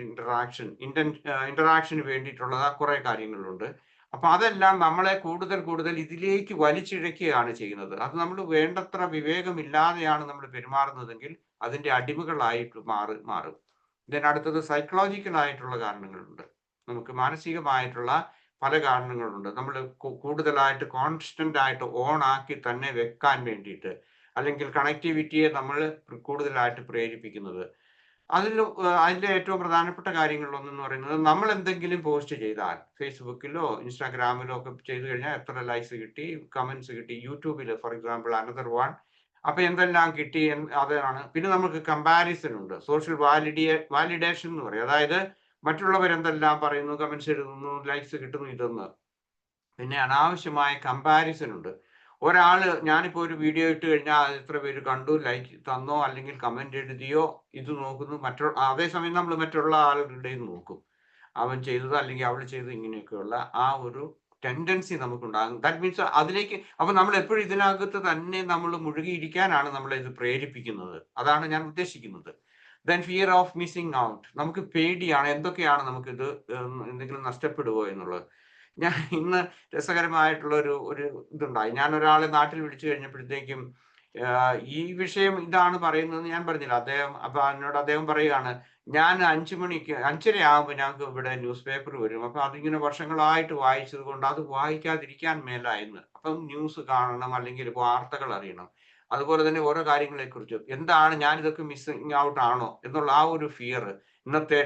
interaction വേണ്ടിയിട്ടുള്ള കുറെ കാര്യങ്ങളുണ്ട്. അപ്പൊ അതെല്ലാം നമ്മളെ കൂടുതൽ ഇതിലേക്ക് വലിച്ചിഴക്കുകയാണ് ചെയ്യുന്നത്. അത് നമ്മൾ വേണ്ടത്ര വിവേകമില്ലാതെയാണ് നമ്മൾ പെരുമാറുന്നതെങ്കിൽ അതിന്റെ അടിമകളായിട്ട് മാറും. ദെൻ അടുത്തത് സൈക്കോളജിക്കൽ ആയിട്ടുള്ള കാരണങ്ങളുണ്ട്. നമുക്ക് മാനസികമായിട്ടുള്ള പല കാരണങ്ങളുണ്ട്. നമ്മൾ കൂടുതലായിട്ട് കോൺസ്റ്റന്റ് ആയിട്ട് ഓൺ ആക്കി തന്നെ വെക്കാൻ വേണ്ടിയിട്ട്, അല്ലെങ്കിൽ കണക്ടിവിറ്റിയെ നമ്മൾ കൂടുതലായിട്ട് പ്രേരിപ്പിക്കുന്നത്. അതിന്റെ ഏറ്റവും പ്രധാനപ്പെട്ട കാര്യങ്ങളിലൊന്നെന്ന് പറയുന്നത്, നമ്മൾ എന്തെങ്കിലും പോസ്റ്റ് ചെയ്താൽ ഫേസ്ബുക്കിലോ ഇൻസ്റ്റാഗ്രാമിലോ ഒക്കെ ചെയ്തു കഴിഞ്ഞാൽ എത്ര ലൈക്സ് കിട്ടി, കമന്റ്സ് കിട്ടി. യൂട്യൂബിൽ ഫോർ എക്സാമ്പിൾ അനദർ വൺ. അപ്പൊ എന്തെല്ലാം കിട്ടി അതാണ്. പിന്നെ നമുക്ക് കമ്പാരിസൺ ഉണ്ട്, സോഷ്യൽ വാലിഡേഷൻ എന്ന് പറയും. അതായത് മറ്റുള്ളവർ എന്തെല്ലാം പറയുന്നു, കമന്റ്സ് എഴുതുന്നു, ലൈക്സ് കിട്ടുന്നു, ഇതൊന്ന്. പിന്നെ അനാവശ്യമായ കമ്പാരിസൺ ഉണ്ട്. ഞാനിപ്പോ ഒരു വീഡിയോ ഇട്ട് കഴിഞ്ഞാൽ അത് എത്ര പേര് കണ്ടു, ലൈക്ക് തന്നോ, അല്ലെങ്കിൽ കമന്റ് എഴുതിയോ, ഇത് നോക്കുന്നു. അതേസമയം നമ്മൾ മറ്റുള്ള ആളുകളുടെയും നോക്കും, അവൻ ചെയ്തത് അല്ലെങ്കിൽ അവൾ ചെയ്തത്, ഇങ്ങനെയൊക്കെയുള്ള ആ ഒരു ടെൻഡൻസി നമുക്കുണ്ടാകും. ദാറ്റ് മീൻസ് അതിലേക്ക് അപ്പൊ നമ്മൾ എപ്പോഴും ഇതിനകത്ത് തന്നെ നമ്മൾ മുഴുകിയിരിക്കാനാണ് നമ്മളെ ഇത് പ്രേരിപ്പിക്കുന്നത്. അതാണ് ഞാൻ ഉദ്ദേശിക്കുന്നത്. Then fear of missing out. നമുക്ക് പേടിയാണ്, എന്തൊക്കെയാണ് നമുക്കിത് എന്തെങ്കിലും നഷ്ടപ്പെടുവോ എന്നുള്ളത്. ഞാൻ ഇന്ന് രസകരമായിട്ടുള്ള ഒരു ഇതുണ്ടായി. ഞാൻ ഒരാളെ നാട്ടിൽ വിളിച്ചു കഴിഞ്ഞപ്പോഴത്തേക്കും ഈ വിഷയം ഇതാണ് പറയുന്നത് ഞാൻ പറഞ്ഞില്ല. അപ്പൊ എന്നോട് അദ്ദേഹം പറയുകയാണ്, ഞാൻ 5:30 ആകുമ്പോൾ ഞങ്ങൾക്ക് ഇവിടെ ന്യൂസ് പേപ്പർ വരും. അപ്പൊ അതിങ്ങനെ വർഷങ്ങളായിട്ട് വായിച്ചത് കൊണ്ട് അത് വായിക്കാതിരിക്കാൻ മേലായിരുന്നു. അപ്പം ന്യൂസ് കാണണം, അല്ലെങ്കിൽ വാർത്തകൾ അറിയണം. അതുപോലെ തന്നെ ഓരോ കാര്യങ്ങളെ കുറിച്ച് എന്താണ്, ഞാൻ ഇതൊക്കെ മിസ്സിങ് ഔട്ട് ആണോ എന്നുള്ള ആ ഒരു ഫിയർ, ഇന്നത്തെ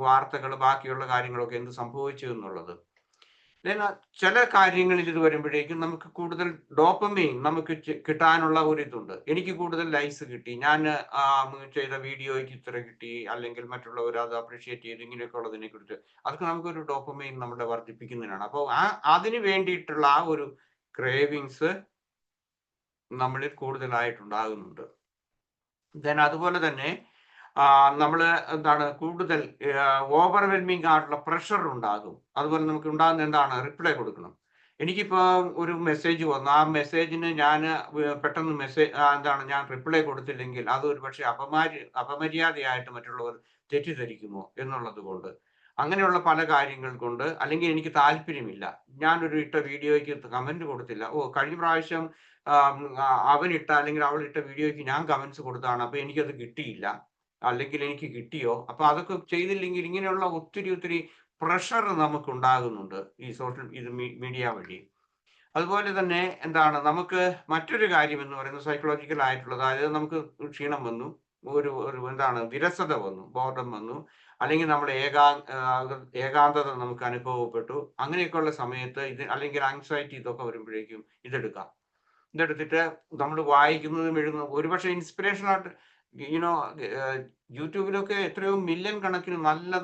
വാർത്തകൾ, ബാക്കിയുള്ള കാര്യങ്ങളൊക്കെ എന്ത് സംഭവിച്ചു എന്നുള്ളത്. ചില കാര്യങ്ങളിൽ ഇത് വരുമ്പോഴേക്കും നമുക്ക് കൂടുതൽ ഡോപ്പമൈൻ നമുക്ക് കിട്ടാനുള്ള ഒരു ഇതുണ്ട്. എനിക്ക് കൂടുതൽ ലൈക്സ് കിട്ടി, ഞാൻ ചെയ്ത വീഡിയോയ്ക്ക് ഇത്ര കിട്ടി, അല്ലെങ്കിൽ മറ്റുള്ളവർ അത് അപ്രീഷിയേറ്റ് ചെയ്തു, ഇങ്ങനെയൊക്കെ ഉള്ളതിനെ കുറിച്ച് അതൊക്കെ നമുക്കൊരു ഡോപ്പമൈൻ നമ്മുടെ വർദ്ധിപ്പിക്കുന്നതിനാണ്. അപ്പോൾ അതിന് വേണ്ടിയിട്ടുള്ള ആ ഒരു ക്രേവിങ്സ് നമ്മളിൽ കൂടുതലായിട്ടുണ്ടാകുന്നുണ്ട്. ദെൻ അതുപോലെ തന്നെ നമ്മൾ എന്താണ്, കൂടുതൽ ഓവർവെൽമിംഗ് ആയിട്ടുള്ള പ്രഷർ ഉണ്ടാകും. അതുപോലെ നമുക്ക് ഉണ്ടാകുന്ന എന്താണ്, റിപ്ലൈ കൊടുക്കണം. എനിക്കിപ്പോ ഒരു മെസ്സേജ് വന്നു, ആ മെസ്സേജിന് ഞാൻ പെട്ടെന്ന് ഞാൻ റിപ്ലൈ കൊടുത്തില്ലെങ്കിൽ അത് ഒരു പക്ഷേ അപമര്യാദയായിട്ട് മറ്റുള്ളവർ തെറ്റിദ്ധരിക്കുമോ എന്നുള്ളത് കൊണ്ട്, അങ്ങനെയുള്ള പല കാര്യങ്ങൾ കൊണ്ട്, അല്ലെങ്കിൽ എനിക്ക് താല്പര്യമില്ല, ഞാനൊരു ഇട്ട വീഡിയോയ്ക്ക് കമന്റ് കൊടുത്തില്ല, കഴിഞ്ഞ പ്രാവശ്യം അവനിട്ട അല്ലെങ്കിൽ അവളിട്ട വീഡിയോയ്ക്ക് ഞാൻ കമന്റ്സ് കൊടുത്താണ്, അപ്പൊ എനിക്കത് കിട്ടിയില്ല, അല്ലെങ്കിൽ എനിക്ക് കിട്ടിയോ, അപ്പൊ അതൊക്കെ ചെയ്തില്ലെങ്കിൽ ഇങ്ങനെയുള്ള ഒത്തിരി പ്രഷർ നമുക്ക് ഉണ്ടാകുന്നുണ്ട് ഈ മീഡിയ വഴി. അതുപോലെ തന്നെ എന്താണ്, നമുക്ക് മറ്റൊരു കാര്യം എന്ന് പറയുന്നത് സൈക്കോളജിക്കൽ ആയിട്ടുള്ളത്. അതായത് നമുക്ക് ക്ഷീണം വന്നു, ഒരു എന്താണ്, വിരസത വന്നു, ബോർഡം വന്നു, അല്ലെങ്കിൽ നമ്മുടെ ഏകാന്തത നമുക്ക് അനുഭവപ്പെട്ടു. അങ്ങനെയൊക്കെയുള്ള സമയത്ത് അല്ലെങ്കിൽ ആങ്സൈറ്റി ഇതൊക്കെ വരുമ്പോഴേക്കും ഇതെടുത്തിട്ട് നമ്മൾ വായിക്കുന്നതും എഴുതുന്നതും ഒരുപക്ഷെ ഇൻസ്പിറേഷൻ ആയിട്ട്, യൂട്യൂബിലൊക്കെ എത്രയോ മില്യൺ കണക്കിന്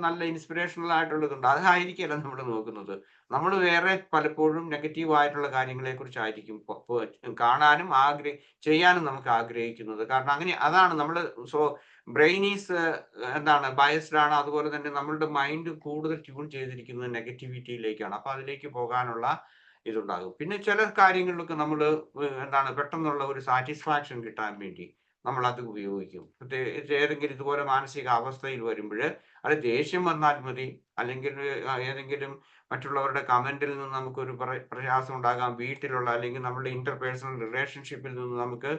നല്ല ഇൻസ്പിറേഷണൽ ആയിട്ടുള്ളതുണ്ട്. അതായിരിക്കില്ല നമ്മൾ നോക്കുന്നത്. നമ്മൾ വേറെ പലപ്പോഴും നെഗറ്റീവ് ആയിട്ടുള്ള കാര്യങ്ങളെ കുറിച്ചായിരിക്കും കാണാനും ചെയ്യാനും നമുക്ക് ആഗ്രഹിക്കുന്നത്. കാരണം അതാണ് നമ്മൾ ബ്രെയിൻ ഈസ് ബയസ്ഡ് ആണ്. അതുപോലെ തന്നെ നമ്മളുടെ മൈൻഡ് കൂടുതൽ ട്യൂൺ ചെയ്തിരിക്കുന്നത് നെഗറ്റിവിറ്റിയിലേക്കാണ്. അപ്പൊ അതിലേക്ക് പോകാനുള്ള ഇതുണ്ടാകും. പിന്നെ ചില കാര്യങ്ങളിലൊക്കെ നമ്മൾ പെട്ടെന്നുള്ള ഒരു സാറ്റിസ്ഫാക്ഷൻ കിട്ടാൻ വേണ്ടി നമ്മൾ അത് ഉപയോഗിക്കും. ഏതെങ്കിലും ഇതുപോലെ മാനസിക അവസ്ഥയിൽ വരുമ്പോൾ, അത് ദേഷ്യം വന്നാൽ മതി, അല്ലെങ്കിൽ ഏതെങ്കിലും മറ്റുള്ളവരുടെ കമന്റിൽ നിന്ന് നമുക്കൊരു പ്രയാസം ഉണ്ടാകാം, വീട്ടിലുള്ള അല്ലെങ്കിൽ നമ്മുടെ ഇന്റർപേഴ്സണൽ റിലേഷൻഷിപ്പിൽ നിന്ന് നമുക്ക്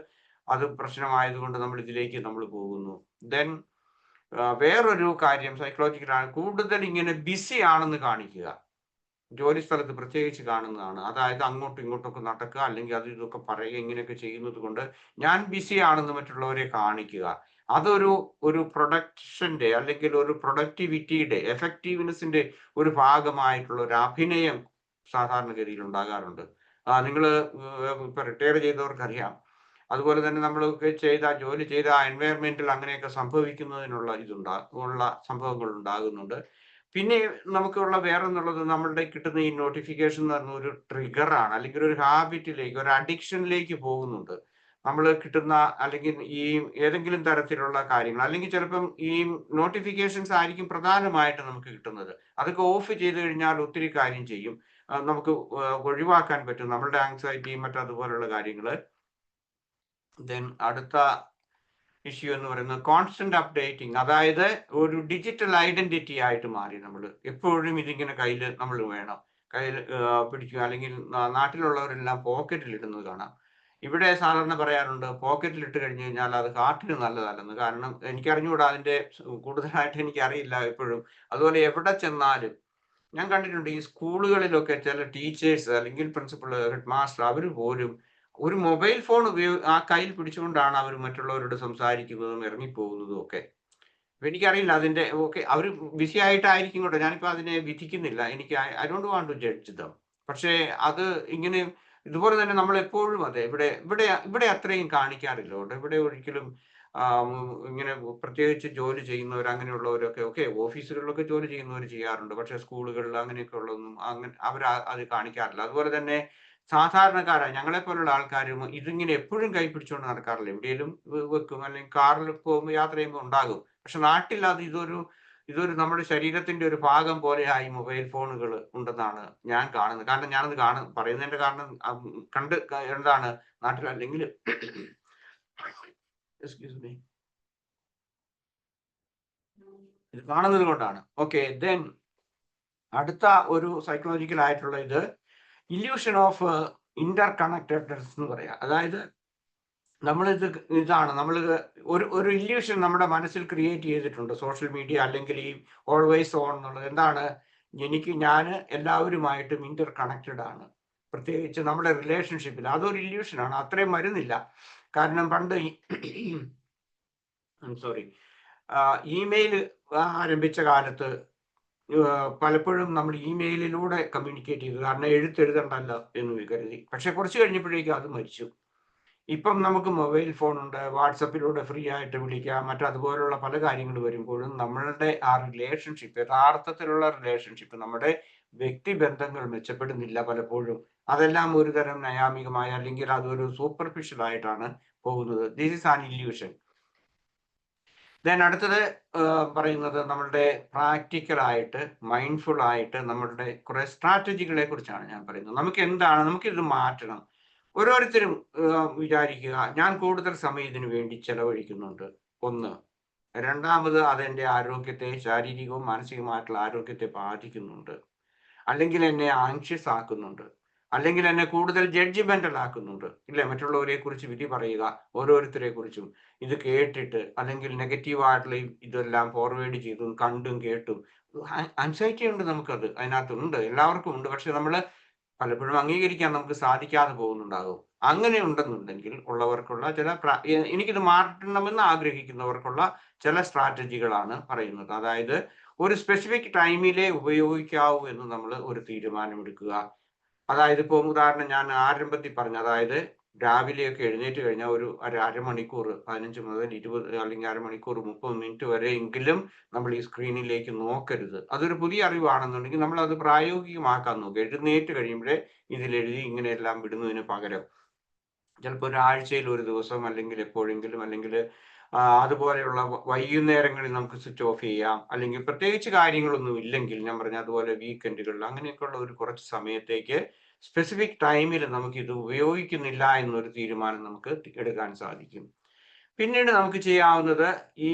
അത് പ്രശ്നമായതുകൊണ്ട് നമ്മൾ ഇതിലേക്ക് പോകുന്നു. ദെൻ വേറൊരു കാര്യം സൈക്കോളജിക്കലാണ്, കൂടുതൽ ഇങ്ങനെ ബിസി ആണെന്ന് കാണിക്കുക. ജോലി സ്ഥലത്ത് പ്രത്യേകിച്ച് കാണുന്നതാണ്. അതായത് അങ്ങോട്ടും ഇങ്ങോട്ടൊക്കെ നടക്കുക, അല്ലെങ്കിൽ അത് ഇതൊക്കെ പറയുക, ഇങ്ങനെയൊക്കെ ചെയ്യുന്നത് കൊണ്ട് ഞാൻ ബിസി ആണെന്ന് മറ്റുള്ളവരെ കാണിക്കുക. അതൊരു പ്രൊഡക്ഷന്റെ അല്ലെങ്കിൽ ഒരു പ്രൊഡക്ടിവിറ്റിയുടെ എഫക്റ്റീവ്നെസിന്റെ ഒരു ഭാഗമായിട്ടുള്ള ഒരു അഭിനയം സാധാരണഗതിയിൽ ഉണ്ടാകാറുണ്ട്. നിങ്ങൾ ഇപ്പൊ റിട്ടയർ ചെയ്തവർക്കറിയാം. അതുപോലെ തന്നെ നമ്മളൊക്കെ ജോലി ചെയ്ത ആ എൻവയറമെന്റിൽ അങ്ങനെയൊക്കെ സംഭവിക്കുന്നതിനുള്ള ഉള്ള സംഭവങ്ങൾ ഉണ്ടാകുന്നുണ്ട്. പിന്നെ നമുക്കുള്ള വേറൊന്നുള്ളത്, നമ്മളുടെ കിട്ടുന്ന ഈ നോട്ടിഫിക്കേഷൻ എന്ന് പറഞ്ഞ ഒരു ട്രിഗറാണ്, അല്ലെങ്കിൽ ഒരു ഹാബിറ്റിലേക്ക്, ഒരു അഡിക്ഷനിലേക്ക് പോകുന്നുണ്ട്. നമ്മൾ കിട്ടുന്ന, അല്ലെങ്കിൽ ഈ ഏതെങ്കിലും തരത്തിലുള്ള കാര്യങ്ങൾ, അല്ലെങ്കിൽ ചിലപ്പം ഈ നോട്ടിഫിക്കേഷൻസ് ആയിരിക്കും പ്രധാനമായിട്ട് നമുക്ക് കിട്ടുന്നത്. അതൊക്കെ ഓഫ് ചെയ്ത് കഴിഞ്ഞാൽ ഒത്തിരി കാര്യം ചെയ്യും. നമുക്ക് ഒഴിവാക്കാൻ പറ്റും നമ്മളുടെ ആങ്സൈറ്റിയും മറ്റതുപോലുള്ള കാര്യങ്ങൾ. ദെൻ അടുത്ത ഇഷ്യൂ എന്ന് പറയുന്നത് കോൺസ്റ്റന്റ് അപ്ഡേറ്റിംഗ്. അതായത് ഒരു ഡിജിറ്റൽ ഐഡന്റിറ്റി ആയിട്ട് മാറി നമ്മൾ. എപ്പോഴും ഇതിങ്ങനെ കയ്യിൽ നമ്മൾ വേണം, കയ്യിൽ പിടിക്കുക. അല്ലെങ്കിൽ നാട്ടിലുള്ളവരെല്ലാം പോക്കറ്റിൽ ഇടുന്നത് കാണാം. ഇവിടെ സാധാരണ പറയാറുണ്ട്, പോക്കറ്റിൽ ഇട്ട് കഴിഞ്ഞു കഴിഞ്ഞാൽ അത് ഹാർട്ടിന് നല്ലതല്ലെന്ന്. കാരണം എനിക്കറിഞ്ഞുകൂടാ, അതിന്റെ കൂടുതലായിട്ട് എനിക്കറിയില്ല ഇപ്പോഴും. അതുപോലെ എവിടെ ചെന്നാലും ഞാൻ കണ്ടിട്ടുണ്ട്, ഈ സ്കൂളുകളിലൊക്കെ ചില ടീച്ചേഴ്സ് അല്ലെങ്കിൽ പ്രിൻസിപ്പൾ, ഹെഡ് മാസ്റ്റർ, അവർ പോലും ഒരു മൊബൈൽ ഫോൺ ആ കയ്യിൽ പിടിച്ചുകൊണ്ടാണ് അവർ മറ്റുള്ളവരോട് സംസാരിക്കുന്നതും ഇറങ്ങിപ്പോകുന്നതും ഒക്കെ. അപ്പൊ എനിക്കറിയില്ല അതിന്റെ, ഓക്കെ, അവർ ബിസി ആയിട്ടായിരിക്കും കേട്ടോ, ഞാനിപ്പോ അതിനെ വിധിക്കുന്നില്ല. എനിക്ക് I don't want to judge them. പക്ഷേ അത് ഇങ്ങനെ ഇതുപോലെ തന്നെ നമ്മൾ എപ്പോഴും, അതെ, ഇവിടെ ഇവിടെ ഇവിടെ അത്രയും കാണിക്കാറില്ല കേട്ടോ. ഇവിടെ ഒരിക്കലും ഇങ്ങനെ പ്രത്യേകിച്ച് ജോലി ചെയ്യുന്നവർ അങ്ങനെയുള്ളവരൊക്കെ, ഓക്കെ, ഓഫീസുകളിലൊക്കെ ജോലി ചെയ്യുന്നവർ ചെയ്യാറുണ്ട്. പക്ഷെ സ്കൂളുകളിൽ അങ്ങനെയൊക്കെ ഉള്ളതൊന്നും അങ്ങനെ അവർ അത് കാണിക്കാറില്ല. അതുപോലെ തന്നെ സാധാരണക്കാരായ ഞങ്ങളെ പോലുള്ള ആൾക്കാരും ഇതിങ്ങനെ എപ്പോഴും കൈ പിടിച്ചുകൊണ്ട് നടക്കാറില്ല. എവിടെയെങ്കിലും വെക്കും, അല്ലെങ്കിൽ കാറിൽ പോകുമ്പോൾ യാത്ര ചെയ്യുമ്പോൾ ഉണ്ടാകും. പക്ഷെ നാട്ടിൽ അത് ഇതൊരു നമ്മുടെ ശരീരത്തിന്റെ ഒരു ഭാഗം പോലെയായി മൊബൈൽ ഫോണുകൾ ഉണ്ടെന്നാണ് ഞാൻ കാണുന്നത്. കാരണം ഞാനത് പറയുന്നതിന്റെ കാരണം എന്താണ്, നാട്ടിൽ അല്ലെങ്കിൽ എക്സ്ക്യൂസ് മീ, ഇത് കാണുന്നത് കൊണ്ടാണ്. ഓക്കെ, ദെൻ അടുത്ത ഒരു സൈക്കോളജിക്കൽ ആയിട്ടുള്ള ഇത് ഇല്യൂഷൻ ഓഫ് ഇന്റർ കണക്റ്റഡ്നെസ് എന്ന് പറയാം. അതായത് നമ്മൾ ഒരു ഇല്യൂഷൻ നമ്മുടെ മനസ്സിൽ ക്രിയേറ്റ് ചെയ്തിട്ടുണ്ട്. സോഷ്യൽ മീഡിയ അല്ലെങ്കിൽ ഈ ഓൾവേസ് ഓൺ എന്നുള്ളത് എന്താണ്, ഞാൻ എല്ലാവരുമായിട്ടും ഇന്റർ കണക്റ്റഡ് ആണ്. പ്രത്യേകിച്ച് നമ്മുടെ റിലേഷൻഷിപ്പിൽ അതൊരു ഇല്യൂഷനാണ്. അത്രയും വരുന്നില്ല. കാരണം പണ്ട് സോറി, ഇമെയിൽ ആരംഭിച്ച കാലത്ത് പലപ്പോഴും നമ്മൾ ഇമെയിലിലൂടെ കമ്മ്യൂണിക്കേറ്റ് ചെയ്തു. കാരണം എഴുത്തെഴുതണ്ടല്ലോ എന്ന് കരുതി. പക്ഷെ കുറച്ച് കഴിഞ്ഞപ്പോഴേക്കും അത് മരിച്ചു. ഇപ്പം നമുക്ക് മൊബൈൽ ഫോൺ ഉണ്ട്, വാട്സപ്പിലൂടെ ഫ്രീ ആയിട്ട് വിളിക്കാം, മറ്റതുപോലുള്ള പല കാര്യങ്ങൾ വരുമ്പോഴും നമ്മളുടെ ആ റിലേഷൻഷിപ്പ്, യഥാർത്ഥത്തിലുള്ള റിലേഷൻഷിപ്പ്, നമ്മുടെ വ്യക്തിബന്ധങ്ങൾ മെച്ചപ്പെടുന്നില്ല പലപ്പോഴും. അതെല്ലാം ഒരു തരം നയാമികമായ, അല്ലെങ്കിൽ അതൊരു സൂപ്പർഫിഷ്യൽ ആയിട്ടാണ് പോകുന്നത്. This is an illusion. Then അടുത്തത് പറയുന്നത് നമ്മളുടെ പ്രാക്ടിക്കൽ ആയിട്ട്, മൈൻഡ്ഫുൾ ആയിട്ട് നമ്മളുടെ കുറെ സ്ട്രാറ്റജികളെ കുറിച്ചാണ് ഞാൻ പറയുന്നത്. നമുക്കിത് മാറ്റണം. ഓരോരുത്തരും വിചാരിക്കുക, ഞാൻ കൂടുതൽ സമയം ഇതിനു വേണ്ടി ചെലവഴിക്കുന്നുണ്ട്. ഒന്ന്. രണ്ടാമത്, അതെന്റെ ആരോഗ്യത്തെ, ശാരീരികവും മാനസികവുമായിട്ടുള്ള ആരോഗ്യത്തെ ബാധിക്കുന്നുണ്ട്. അല്ലെങ്കിൽ എന്നെ ആങ്ഷ്യസ് ആക്കുന്നുണ്ട്. അല്ലെങ്കിൽ എന്നെ കൂടുതൽ ജഡ്ജിമെന്റൽ ആക്കുന്നുണ്ട്. ഇല്ലേ, മറ്റുള്ളവരെ കുറിച്ച് വിധി പറയുക, ഓരോരുത്തരെ കുറിച്ചും ഇത് കേട്ടിട്ട്, അല്ലെങ്കിൽ നെഗറ്റീവായിട്ടുള്ള ഇതെല്ലാം ഫോർവേഡ് ചെയ്തും കണ്ടും കേട്ടും ആൻസൈറ്റി ഉണ്ട്. നമുക്കത് അതിനകത്തുണ്ട്, എല്ലാവർക്കും ഉണ്ട്. പക്ഷെ നമ്മൾ പലപ്പോഴും അംഗീകരിക്കാൻ നമുക്ക് സാധിക്കാതെ പോകുന്നുണ്ടാകും. അങ്ങനെ ഉണ്ടെന്നുണ്ടെങ്കിൽ ഉള്ളവർക്കുള്ള എനിക്കിത് മാറ്റണമെന്ന് ആഗ്രഹിക്കുന്നവർക്കുള്ള ചില സ്ട്രാറ്റജികളാണ് പറയുന്നത്. അതായത് ഒരു സ്പെസിഫിക് ടൈമിലേ ഉപയോഗിക്കാവൂ എന്ന് നമ്മൾ ഒരു തീരുമാനമെടുക്കുക. അതായത് ഇപ്പോൾ ഉദാഹരണം ഞാൻ ആരംഭത്തിൽ പറഞ്ഞു, അതായത് രാവിലെയൊക്കെ എഴുന്നേറ്റ് കഴിഞ്ഞാൽ ഒരു അരമണിക്കൂർ, 15 മുതൽ 20, അല്ലെങ്കിൽ അരമണിക്കൂർ 30 മിനിറ്റ് വരെയെങ്കിലും നമ്മൾ ഈ സ്ക്രീനിലേക്ക് നോക്കരുത്. അതൊരു പുതിയ അറിവാണെന്നുണ്ടെങ്കിൽ നമ്മൾ അത് പ്രായോഗികമാക്കാൻ നോക്കുക. എഴുന്നേറ്റ് കഴിയുമ്പോഴേ ഇതിലെഴുതി ഇങ്ങനെയെല്ലാം വിടുന്നതിന് പകരം ചിലപ്പോൾ ഒരാഴ്ചയിൽ ഒരു ദിവസം, അല്ലെങ്കിൽ എപ്പോഴെങ്കിലും, അല്ലെങ്കിൽ അതുപോലെയുള്ള വൈകുന്നേരങ്ങളിൽ നമുക്ക് സ്വിച്ച് ഓഫ് ചെയ്യാം. അല്ലെങ്കിൽ പ്രത്യേകിച്ച് കാര്യങ്ങളൊന്നും ഇല്ലെങ്കിൽ, ഞാൻ പറഞ്ഞ അതുപോലെ വീക്കെൻഡുകളിൽ അങ്ങനെയൊക്കെയുള്ള ഒരു കുറച്ച് സമയത്തേക്ക് സ്പെസിഫിക് ടൈമിൽ നമുക്ക് ഇത് ഉപയോഗിക്കുന്നില്ല എന്നൊരു തീരുമാനം നമുക്ക് എടുക്കാൻ സാധിക്കും. പിന്നീട് നമുക്ക് ചെയ്യാവുന്നത്, ഈ